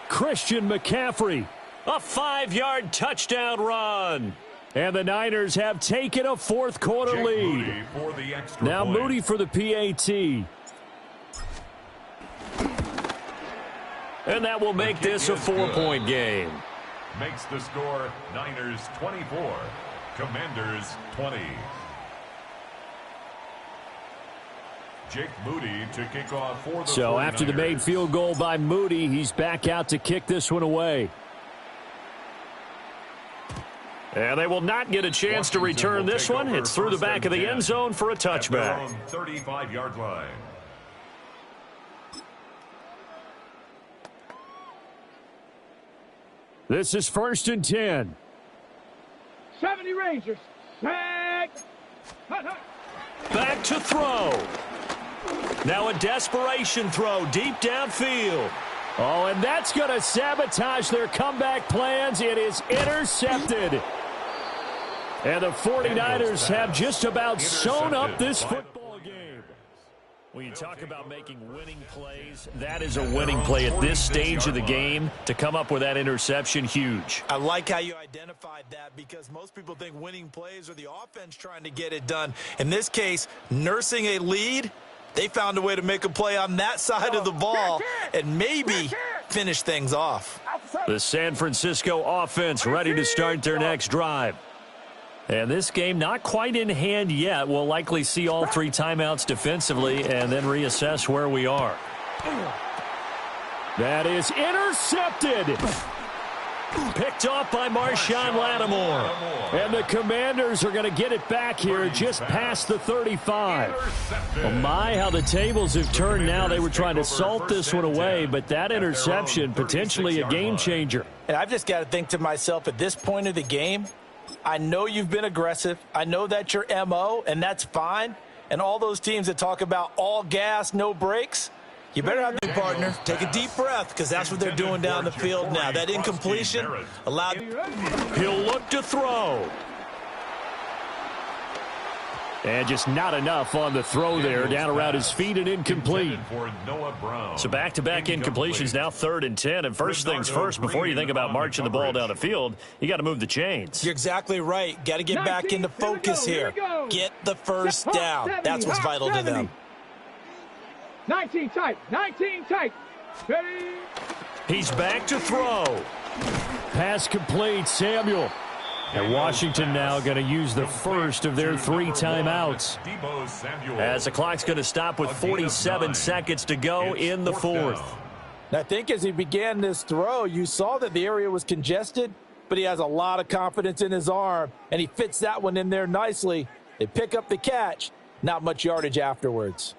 Christian McCaffrey, a 5-yard touchdown run. And the Niners have taken a 4th quarter lead. Now Moody for the PAT. And that will make this a 4-point game. Makes the score Niners 24, Commanders 20. Jake Moody to kick off for the So 49ers. After the made field goal by Moody, he's back out to kick this one away. And they will not get a chance to return this one. It's through the back of the end zone for a touchback. 35-yard line. This is 1st and 10. 70 Rangers. Back. Back to throw. Now a desperation throw deep downfield. Oh, and that's going to sabotage their comeback plans. It is intercepted. And the 49ers have just about sewn up this football game. When you talk about making winning plays, that is a winning play at this stage of the game. To come up with that interception, huge. I like how you identified that because most people think winning plays are the offense trying to get it done. In this case, nursing a lead, they found a way to make a play on that side of the ball and maybe finish things off. The San Francisco offense ready to start their next drive. And this game not quite in hand yet. We'll likely see all 3 timeouts defensively and then reassess where we are. That is intercepted. Picked off by Marshawn Lattimore. And the Commanders are going to get it back here just past the 35. Oh my, how the tables have turned now. They were trying to salt this one away, but that interception potentially a game changer. And I've just got to think to myself at this point of the game, I know you've been aggressive. I know that's your MO, and that's fine. And all those teams that talk about all gas, no brakes, you better have your partner. Take a deep breath because that's what they're doing down the field now. That incompletion allowed. He'll look to throw. And just not enough on the throw there. Down around his feet and incomplete. So back-to-back incompletions, now 3rd and 10. And first things first, before you think about marching the ball down the field, you got to move the chains. You're exactly right. Got to get back into focus here. Get the first down. That's what's vital to them. 19 tight. 19 tight. Ready. He's back to throw. Pass complete, Samuel. And Washington now going to use the first of their 3 timeouts. As the clock's going to stop with 47 seconds to go in the 4th. I think as he began this throw, you saw that the area was congested, but he has a lot of confidence in his arm, and he fits that one in there nicely. They pick up the catch, not much yardage afterwards.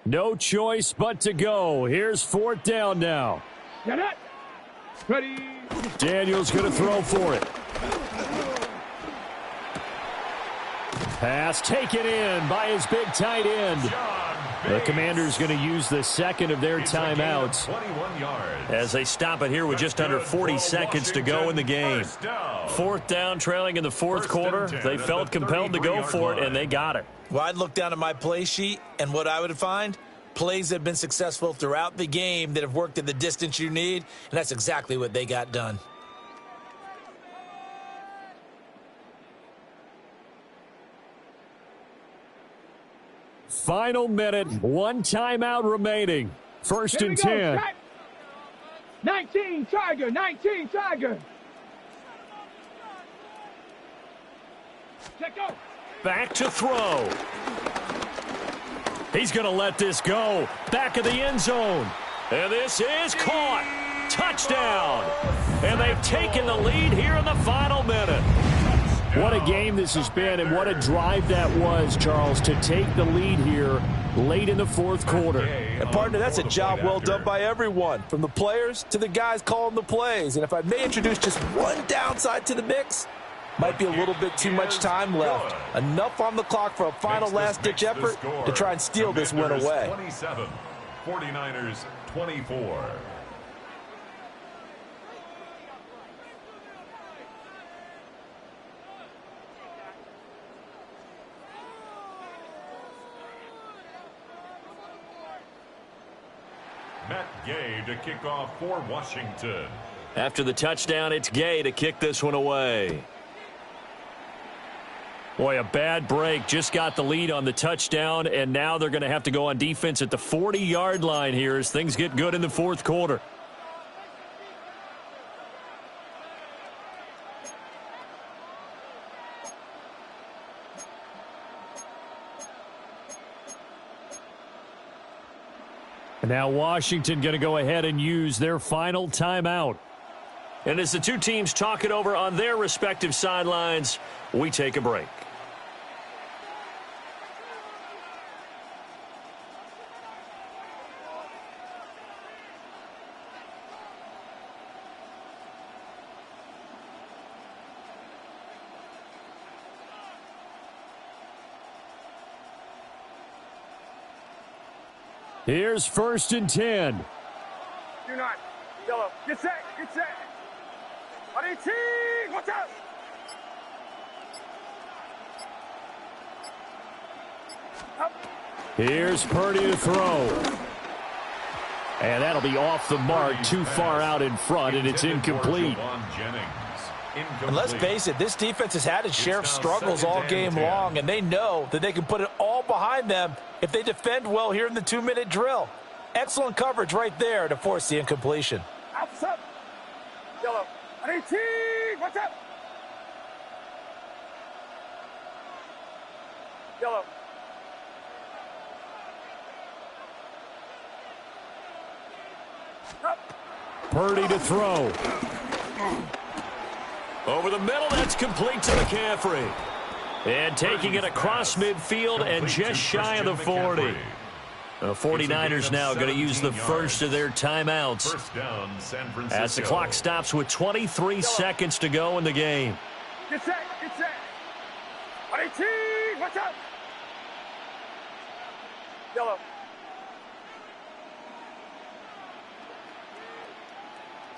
No choice but to go. Here's 4th down now. Get it. Ready. Daniel's going to throw for it. Pass taken in by his big tight end. The Commanders going to use the second of their timeouts as they stop it here with just under 40 seconds to go in the game. 4th down, trailing in the 4th quarter. They felt compelled to go for it, and they got it. Well, I'd look down at my play sheet, and what I would find, plays that have been successful throughout the game that have worked at the distance you need, and that's exactly what they got done. Final minute, 1 timeout remaining. 1st and 10. 19 Tiger, 19 Tiger. Check go. Back to throw. He's going to let this go. Back of the end zone. And this is caught. Touchdown. And they've taken the lead here in the final minute. What a game this has been, and what a drive that was, Charles, to take the lead here late in the 4th quarter. And, partner, that's a job well done by everyone, from the players to the guys calling the plays. And if I may introduce just one downside to the mix, might be a little bit too much time left. Enough on the clock for a final last-ditch effort to try and steal this win away. 27, 49ers 24. Matt Gay to kick off for Washington. After the touchdown, it's Gay to kick this one away. Boy, a bad break. Just got the lead on the touchdown, and now they're going to have to go on defense at the 40-yard line here as things get good in the 4th quarter. And now Washington going to go ahead and use their final timeout. And as the two teams talk it over on their respective sidelines, we take a break. Here's 1st and 10. Do not. Yellow. Get set. Get set. On 18. Watch out. Here's Purdy to throw. And that'll be off the mark, too far out in front, and it's incomplete. And let's face it, this defense has had its share of struggles all game long, and they know that they can put it all behind them if they defend well here in the 2-minute drill. Excellent coverage right there to force the incompletion. Outside. Yellow. On 18. Watch out. Yellow. Purdy to throw. Over the middle, that's complete to McCaffrey. And taking it across midfield and just shy of the 40. The 49ers now going to use the first of their timeouts as the clock stops with 23 seconds to go in the game. Get set. Get set. On 18. Watch out. Yellow.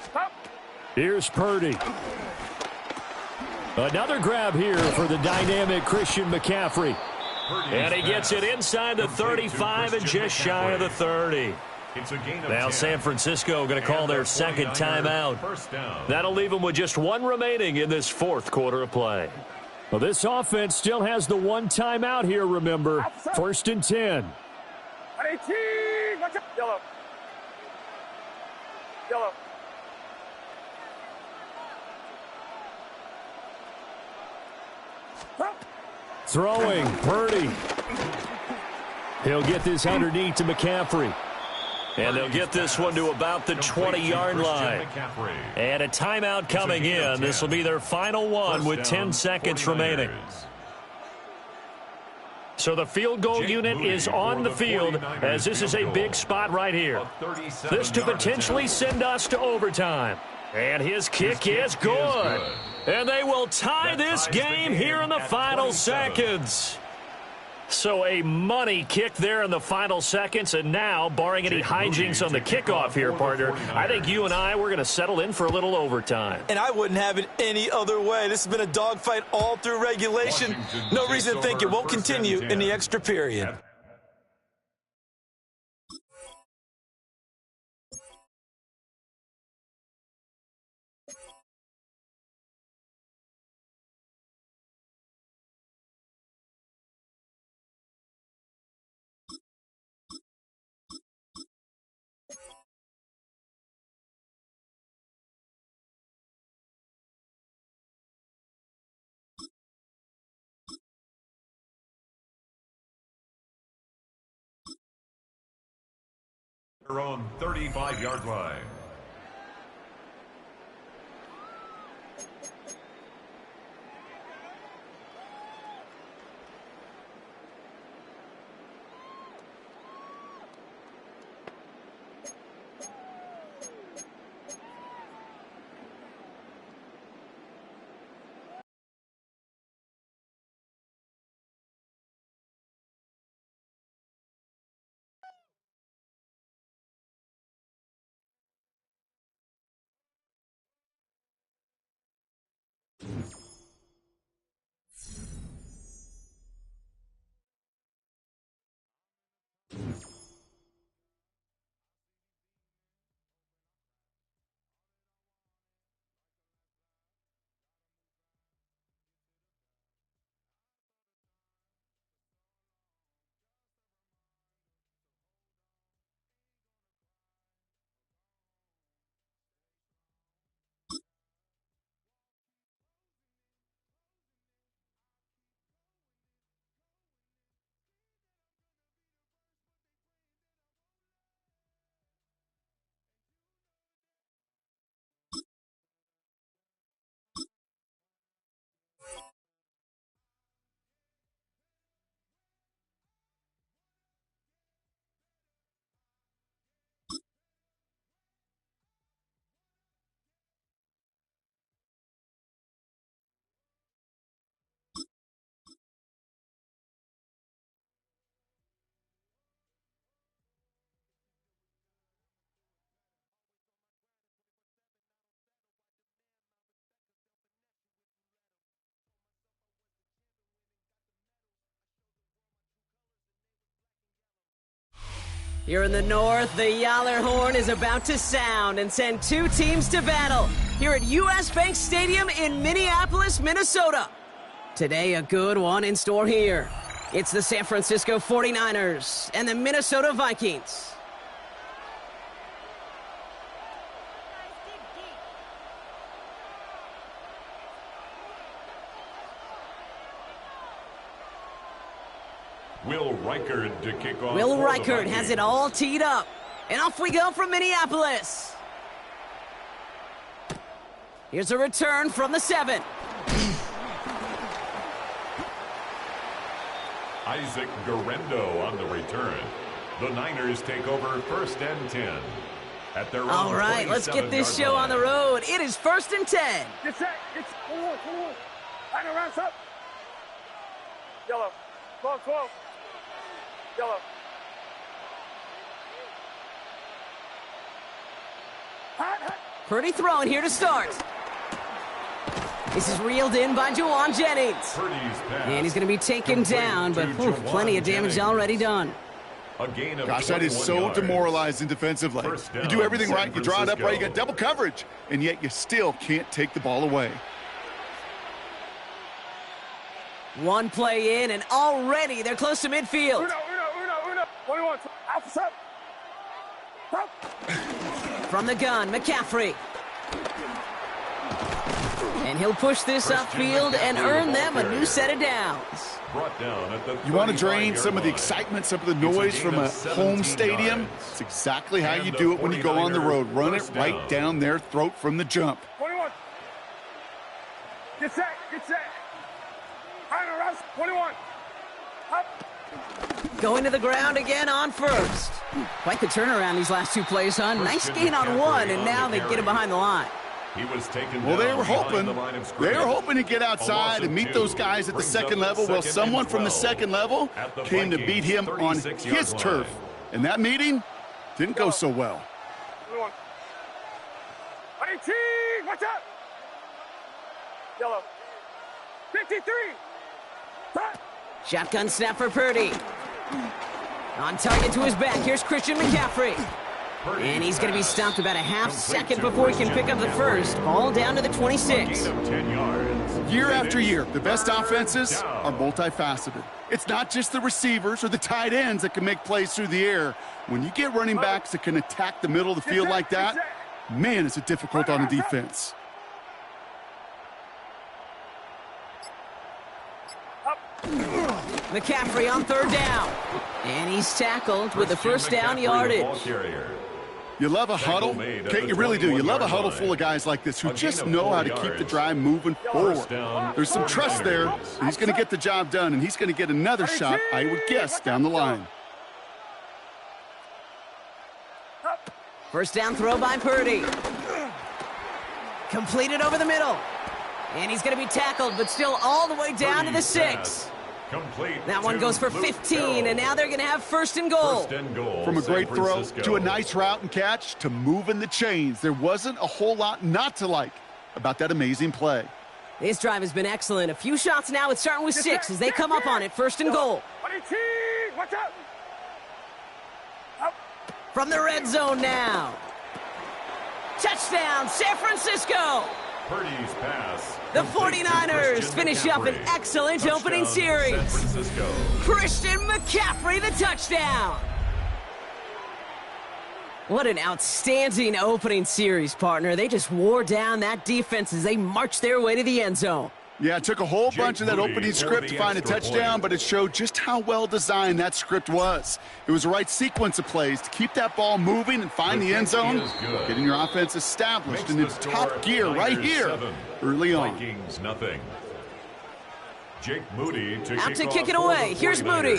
Stop. Here's Purdy. Another grab here for the dynamic Christian McCaffrey. And he gets it inside the 35 and just shy of the 30. Now San Francisco going to call their second timeout. That'll leave them with just one remaining in this fourth quarter of play. Well, this offense still has the one timeout here, remember. 1st and 10. 18. Watch out. Yellow. Yellow. Throwing, Purdy. He'll get this underneath to McCaffrey. And they'll get this one to about the 20-yard line. And a timeout coming in. This will be their final one with 10 seconds remaining. So the field goal unit is on the field as this is a big spot right here. This to potentially send us to overtime. And his kick is good. And they will tie this game here in the final seconds. So a money kick there in the final seconds. And now, barring any hijinks on the kickoff here, partner, I think you and I, we're going to settle in for a little overtime. And I wouldn't have it any other way. This has been a dogfight all through regulation. No reason to think it won't continue in the extra period. Their own 35-yard line. Here in the north, the Yaller horn is about to sound and send two teams to battle here at US Bank Stadium in Minneapolis, Minnesota. Today, a good one in store here. It's the San Francisco 49ers and the Minnesota Vikings. Will Reichard to kick off. Will Reichard has it all teed up. And off we go from Minneapolis. Here's a return from the 7. Isaac Guerrero on the return. The Niners take over 1st and 10. At their all right, let's get this show on the road. It is 1st and 10. Get set. It's 4. Final rounds up. Yellow. 12. Yellow. Purdy throwing here to start. This is reeled in by Juwan Jennings. And he's going to be taken down, but plenty of damage already done. Gosh, that is so demoralizing defensively. You do everything right, you draw it up right, you got double coverage, and yet you still can't take the ball away. One play in, and already they're close to midfield. Uno. 21. Up. From the gun, McCaffrey. And he'll push this upfield and earn them a new set of downs. You want to drain some of the excitement, some of the noise from a home stadium? It's exactly how you do it when you go on the road. Run it right down their throat from the jump. 21. Get set. Final rounds. 21. Up. Going to the ground again on first. Quite the turnaround these last two plays, huh? Nice gain on one, and now they get him behind the line. Well, they were hoping to get outside and meet those guys at the second level. Well, someone from the second level came to beat him on his turf. And that meeting didn't go so well. 18, watch out! Yellow. 53. Shotgun snap for Purdy. On target to his back. Here's Christian McCaffrey. And he's going to be stopped about a half second before he can pick up the first. Ball down to the 26. Year after year, the best offenses are multifaceted. It's not just the receivers or the tight ends that can make plays through the air. When you get running backs that can attack the middle of the field like that, man, is it difficult on the defense. McCaffrey on 3rd down. And he's tackled with the first down yardage. You love a huddle. Okay, you really do. You love a huddle full of guys like this who just know how to keep the drive moving forward. There's some trust there. He's going to get the job done, and he's going to get another shot, I would guess, down the line. First down throw by Purdy. Completed over the middle. And he's going to be tackled, but still all the way down to the 6. That one goes for 15, and now they're going to have 1st and goal. From a great throw to a nice route and catch to moving the chains, there wasn't a whole lot not to like about that amazing play. This drive has been excellent. A few shots now. It's starting with 6 as they come up on it. 1st and goal. Watch out! From the red zone now. Touchdown, San Francisco! Purdy's pass. The 49ers finish up an excellent opening series. Christian McCaffrey, the touchdown. What an outstanding opening series, partner. They just wore down that defense as they marched their way to the end zone. Yeah, it took a whole bunch of that opening script to find a touchdown, but it showed just how well designed that script was. It was the right sequence of plays to keep that ball moving and find the end zone, getting your offense established in its top gear right here early on. Vikings nothing. Jake Moody out to kick it away. Here's Moody.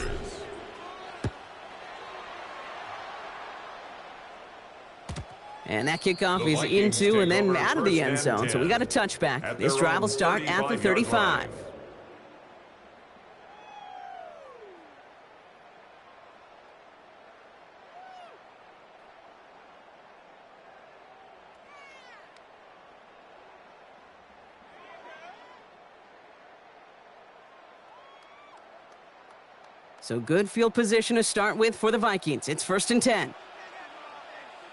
And that kickoff is into and then out of the end zone. So we got a touchback. This drive will start at the 35. So good field position to start with for the Vikings. It's 1st and 10.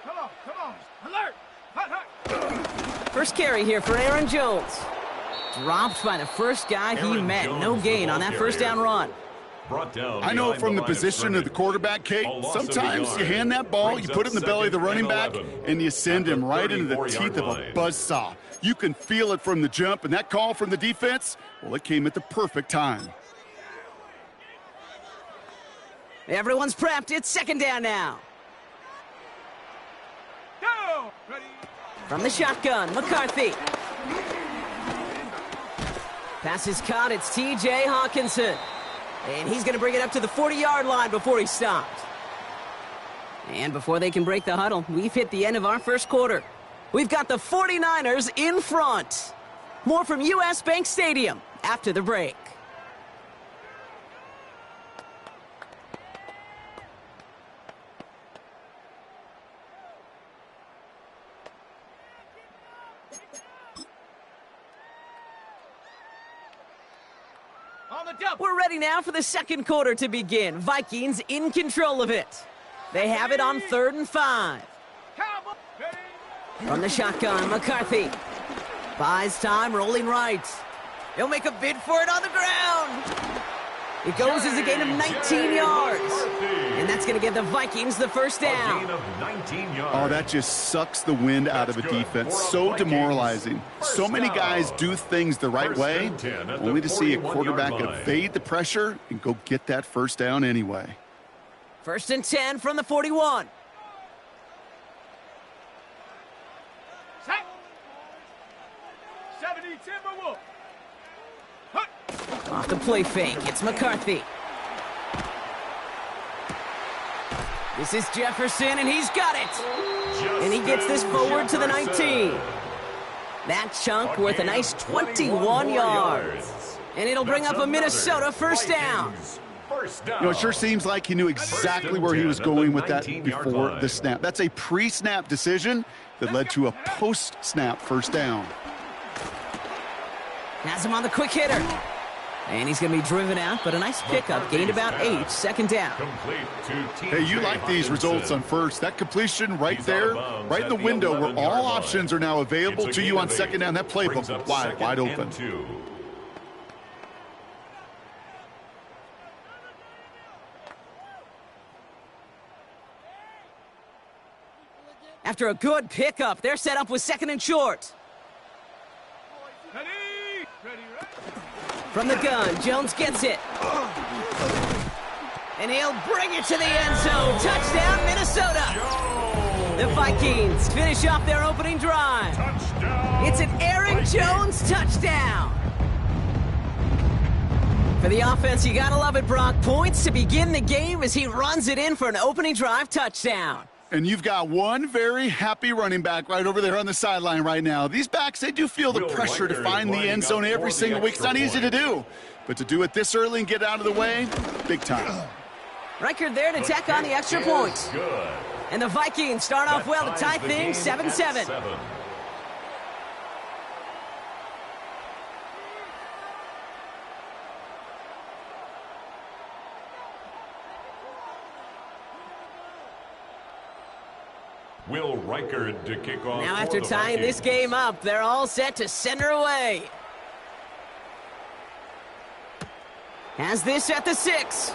Come on. Alert. Hut. First carry here for Aaron Jones. Dropped by the first guy he met. No gain on that first down run. I know from the position of the quarterback, Kate, sometimes you hand that ball, you put it in the belly of the running back, and you send him right into the teeth of a buzzsaw. You can feel it from the jump, and that call from the defense, well, it came at the perfect time. Everyone's prepped. It's 2nd down now. Go. Ready. From the shotgun, McCarthy. Pass is caught. It's T.J. Hawkinson. And he's going to bring it up to the 40-yard line before he stops. And before they can break the huddle, we've hit the end of our first quarter. We've got the 49ers in front. More from U.S. Bank Stadium after the break. We're ready now for the second quarter to begin. Vikings in control of it. They have it on 3rd and 5. From the shotgun, McCarthy. Buys time, rolling right. He'll make a bid for it on the ground. It goes as a gain of 19 yards. And that's going to give the Vikings the first down. Oh, that just sucks the wind out of a defense. So demoralizing. So many guys do things the right way, only to see a quarterback evade the pressure and go get that first down anyway. 1st and 10 from the 41. Set. 70 Timberwolf. Off the play fake, it's McCarthy. This is Jefferson, and he's got it. And he gets this forward to the 19. That chunk worth a nice 21 yards. And it'll bring up a Minnesota first down. You know, it sure seems like he knew exactly where he was going with that before the snap. That's a pre-snap decision that led to a post-snap first down. Has him on the quick hitter. And he's going to be driven out, but a nice pickup. Gained about 8, 2nd down. Hey, you like these results on first. That completion right there, right in the window where all options are now available to you on 2nd down. That playbook wide open. After a good pickup, they're set up with 2nd and short. From the gun, Jones gets it. And he'll bring it to the end zone. Touchdown, Minnesota. The Vikings finish off their opening drive. It's an Aaron Jones touchdown. For the offense, you gotta love it, Brock. Points to begin the game as he runs it in for an opening drive touchdown. And you've got one very happy running back right over there on the sideline right now. These backs, they do feel the pressure to find the end zone every single week. It's not easy to do, but to do it this early and get out of the way, big time. Record there to tack on the extra point. And the Vikings start off well to tie things 7-7. Will Reichard to kick off. Now after tying this game up, they're all set to send her away. Has this at the 6.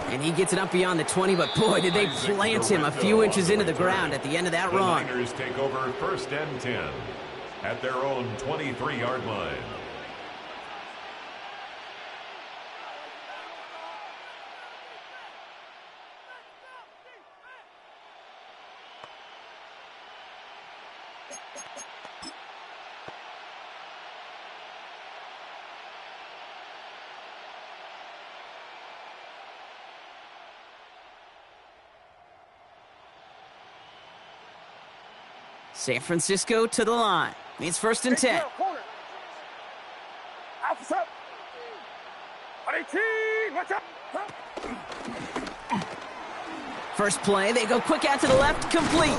And he gets it up beyond the 20, but boy, did they plant him a few inches into the ground at the end of that run. The Niners take over 1st and 10 at their own 23-yard line. San Francisco to the line. It's 1st and 10. First play, they go quick out to the left, complete.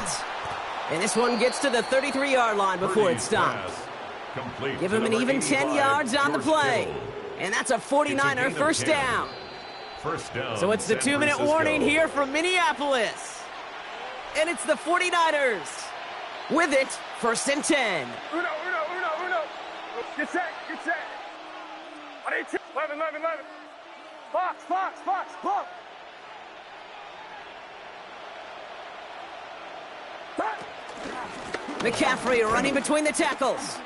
And this one gets to the 33-yard line before it stops. Give him an even 10 yards on the play. And that's a 49er first down. First down, So it's the San 2-minute Francisco. warning here from Minneapolis. And it's the 49ers. With it, 1st and 10. Uno. Get set. 11. Fox. McCaffrey running between the tackles.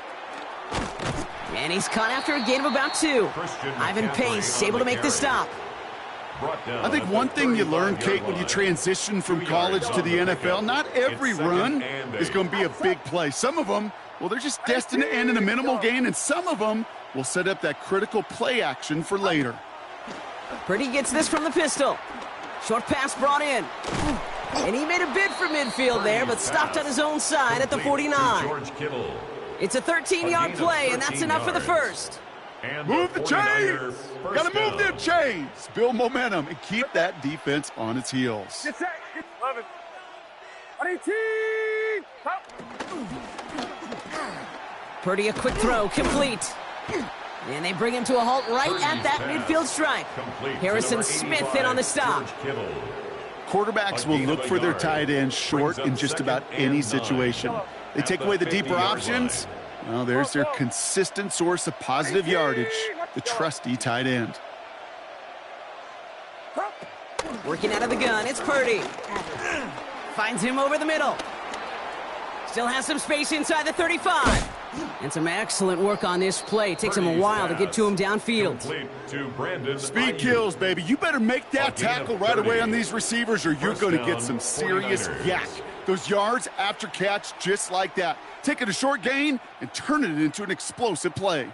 And he's caught after a gain of about 2. Ivan Pace able to make the stop. I think one thing you learn, Kate, when you transition from college to the NFL, not every run is going to be a big play. Some of them, well, they're just destined to end in a minimal gain, and some of them will set up that critical play action for later. Purdy gets this from the pistol. Short pass brought in. And he made a bid for midfield there, but stopped on his own side at the 49. It's a 13-yard play, and that's enough for the first. Move the chains! Got to move them chains! Build momentum and keep that defense on its heels. Get set. 11. 18. Purdy, a quick throw, complete. And they bring him to a halt right at that midfield stripe. Harrison Smith in on the stop. Quarterbacks will look for their tight ends short in just about any situation. They take away the deeper options. Well, there's their consistent source of positive yardage, the trusty tight end. Working out of the gun, it's Purdy. Finds him over the middle. Still has some space inside the 35. And some excellent work on this play. Takes him a while to get to him downfield. Speed kills, baby. You better make that tackle right away on these receivers or you're going to get some serious yak. Those yards after catch just like that. Taking a short gain and turning it into an explosive play.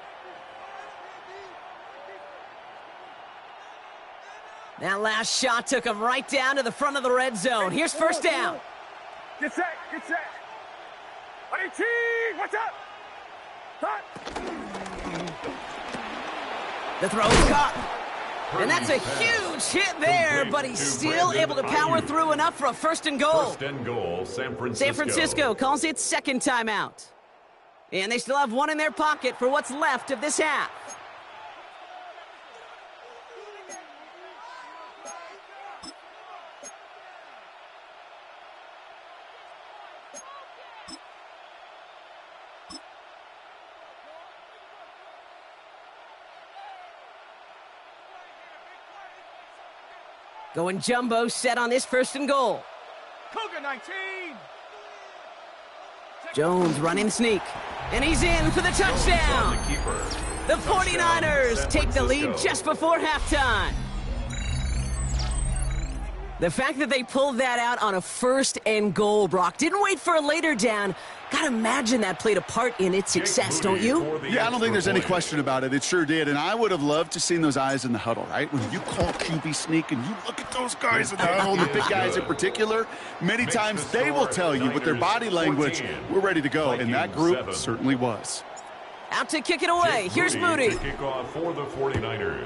That last shot took him right down to the front of the red zone. Here's 1st down. Get set. 18. Watch out. The throw is caught. And that's a huge hit there, but he's still able to power through enough for a 1st and goal. 1st and goal, San Francisco. San Francisco calls it 2nd timeout. And they still have one in their pocket for what's left of this half. Going jumbo set on this 1st and goal. Cougar 19. Jones running sneak. And he's in for the touchdown. The 49ers take the lead just before halftime. The fact that they pulled that out on a 1st and goal, Brock, didn't wait for a later down. Gotta imagine that played a part in its success, don't you? Yeah, I don't think there's any question about it. It sure did, and I would have loved to seen those eyes in the huddle, right? When you call QB sneak and you look at those guys in the huddle, the big guys in particular, many times they will tell you with their body language, we're ready to go, and that group certainly was. Out to kick it away. Here's Moody. Kickoff for the 49ers.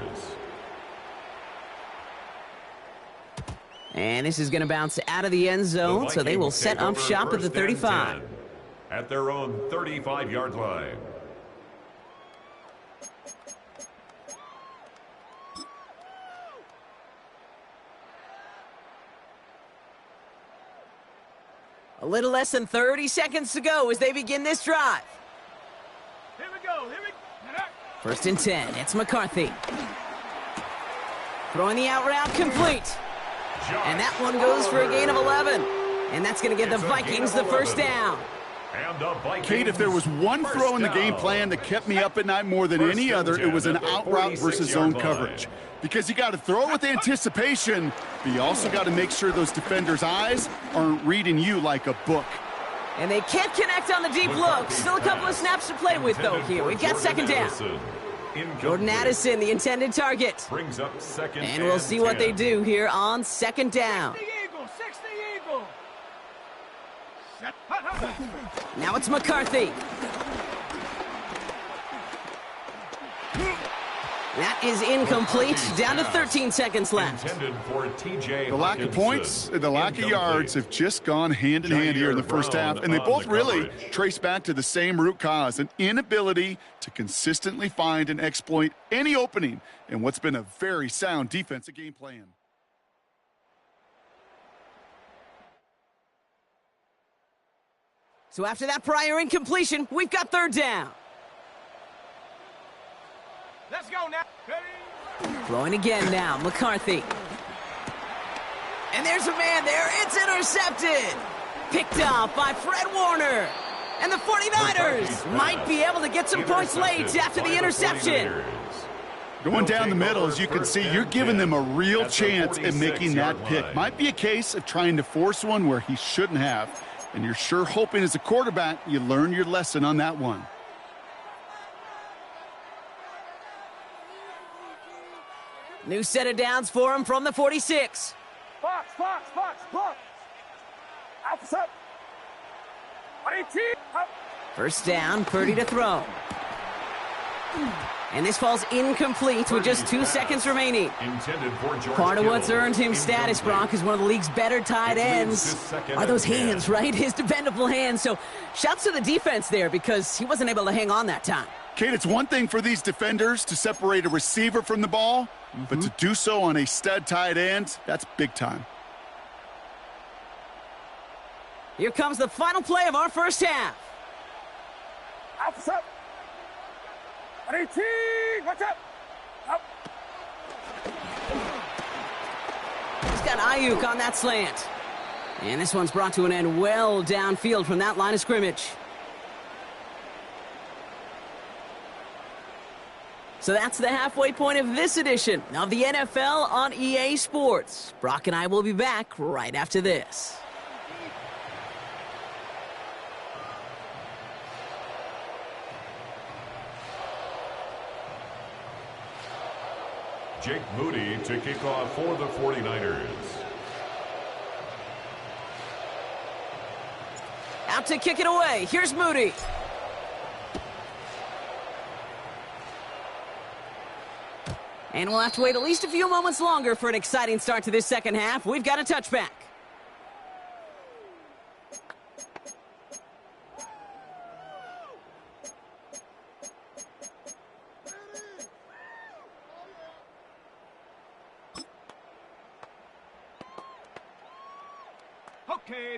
And this is going to bounce out of the end zone, so they will set up shop at the 35. At their own 35-yard line. A little less than 30 seconds to go as they begin this drive. Here we go. 1st and 10. It's McCarthy. Throwing the out route complete. And that one goes for a gain of 11. And that's going to give the Vikings the 1st down. Kate, if there was one throw in the game plan that kept me up at night more than any other, it was an out route versus zone coverage. Because you got to throw with anticipation, but you also got to make sure those defenders' eyes aren't reading you like a book. And they can't connect on the deep look. Still a couple of snaps to play with, though, here. We've got 2nd down. Jordan Addison, the intended target. Brings up 2nd and we'll see what they do here on 2nd down. 60 Eagle. Now it's McCarthy. That is incomplete. Down to 13 seconds left. The lack of points and the lack of yards have just gone hand in hand here in the first half, and they both really trace back to the same root cause, an inability to consistently find and exploit any opening in what's been a very sound defensive game plan. So after that prior incompletion, we've got third down. Let's go now. Throwing again now, McCarthy. And there's a man there. It's intercepted. Picked off by Fred Warner. And the 49ers might be able to get some points late after the interception. Going down the middle, as you can see, you're giving them a real chance at making that pick. Might be a case of trying to force one where he shouldn't have. And you're sure hoping as a quarterback you learn your lesson on that one. New set of downs for him from the 46. Fox. Outside. 18. First down, Purdy to throw. And this falls incomplete with just 2 seconds remaining. Part of what's earned him status, Brock, is one of the league's better tight ends. Are those hands, right? His dependable hands. So shouts to the defense there because he wasn't able to hang on that time. Kate, it's one thing for these defenders to separate a receiver from the ball, but to do so on a stud tight end, that's big time. Here comes the final play of our first half. Outside. 18. Watch out. Up. He's got Ayuk on that slant. And this one's brought to an end well downfield from that line of scrimmage. So that's the halfway point of this edition of the NFL on EA Sports. Brock and I will be back right after this. Jake Moody to kick off for the 49ers. Out to kick it away. Here's Moody. And we'll have to wait at least a few moments longer for an exciting start to this second half. We've got a touchback.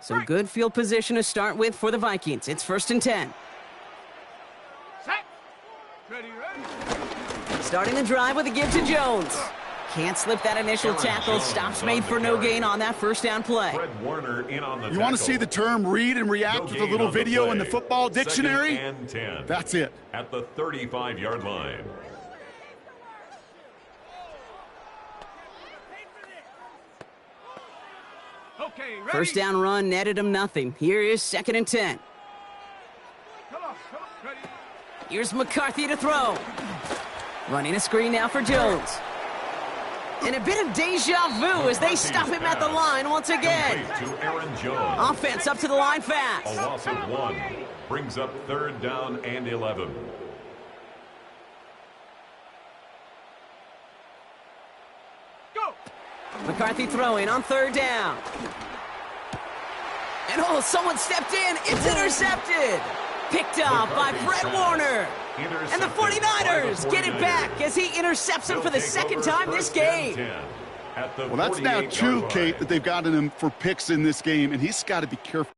So good field position to start with for the Vikings. It's 1st and 10. Starting the drive with a give to Jones. Can't slip that initial tackle. Stops made for no gain on that first down play. You want to see the term read and react with a little video in the football dictionary? That's it. At the 35-yard line. First down run netted him nothing. Here is 2nd and 10. Here's McCarthy to throw. Running a screen now for Jones. And a bit of deja vu as they stop him at the line once again. Offense up to the line fast. A loss of 1 brings up 3rd down and 11. McCarthy throwing on 3rd down. And oh, someone stepped in. It's intercepted. Picked off by Fred Warner. And the 49ers get it back as he intercepts him for the 2nd time this game. Well, that's now 2, Kate, that they've gotten him for picks in this game, and he's got to be careful.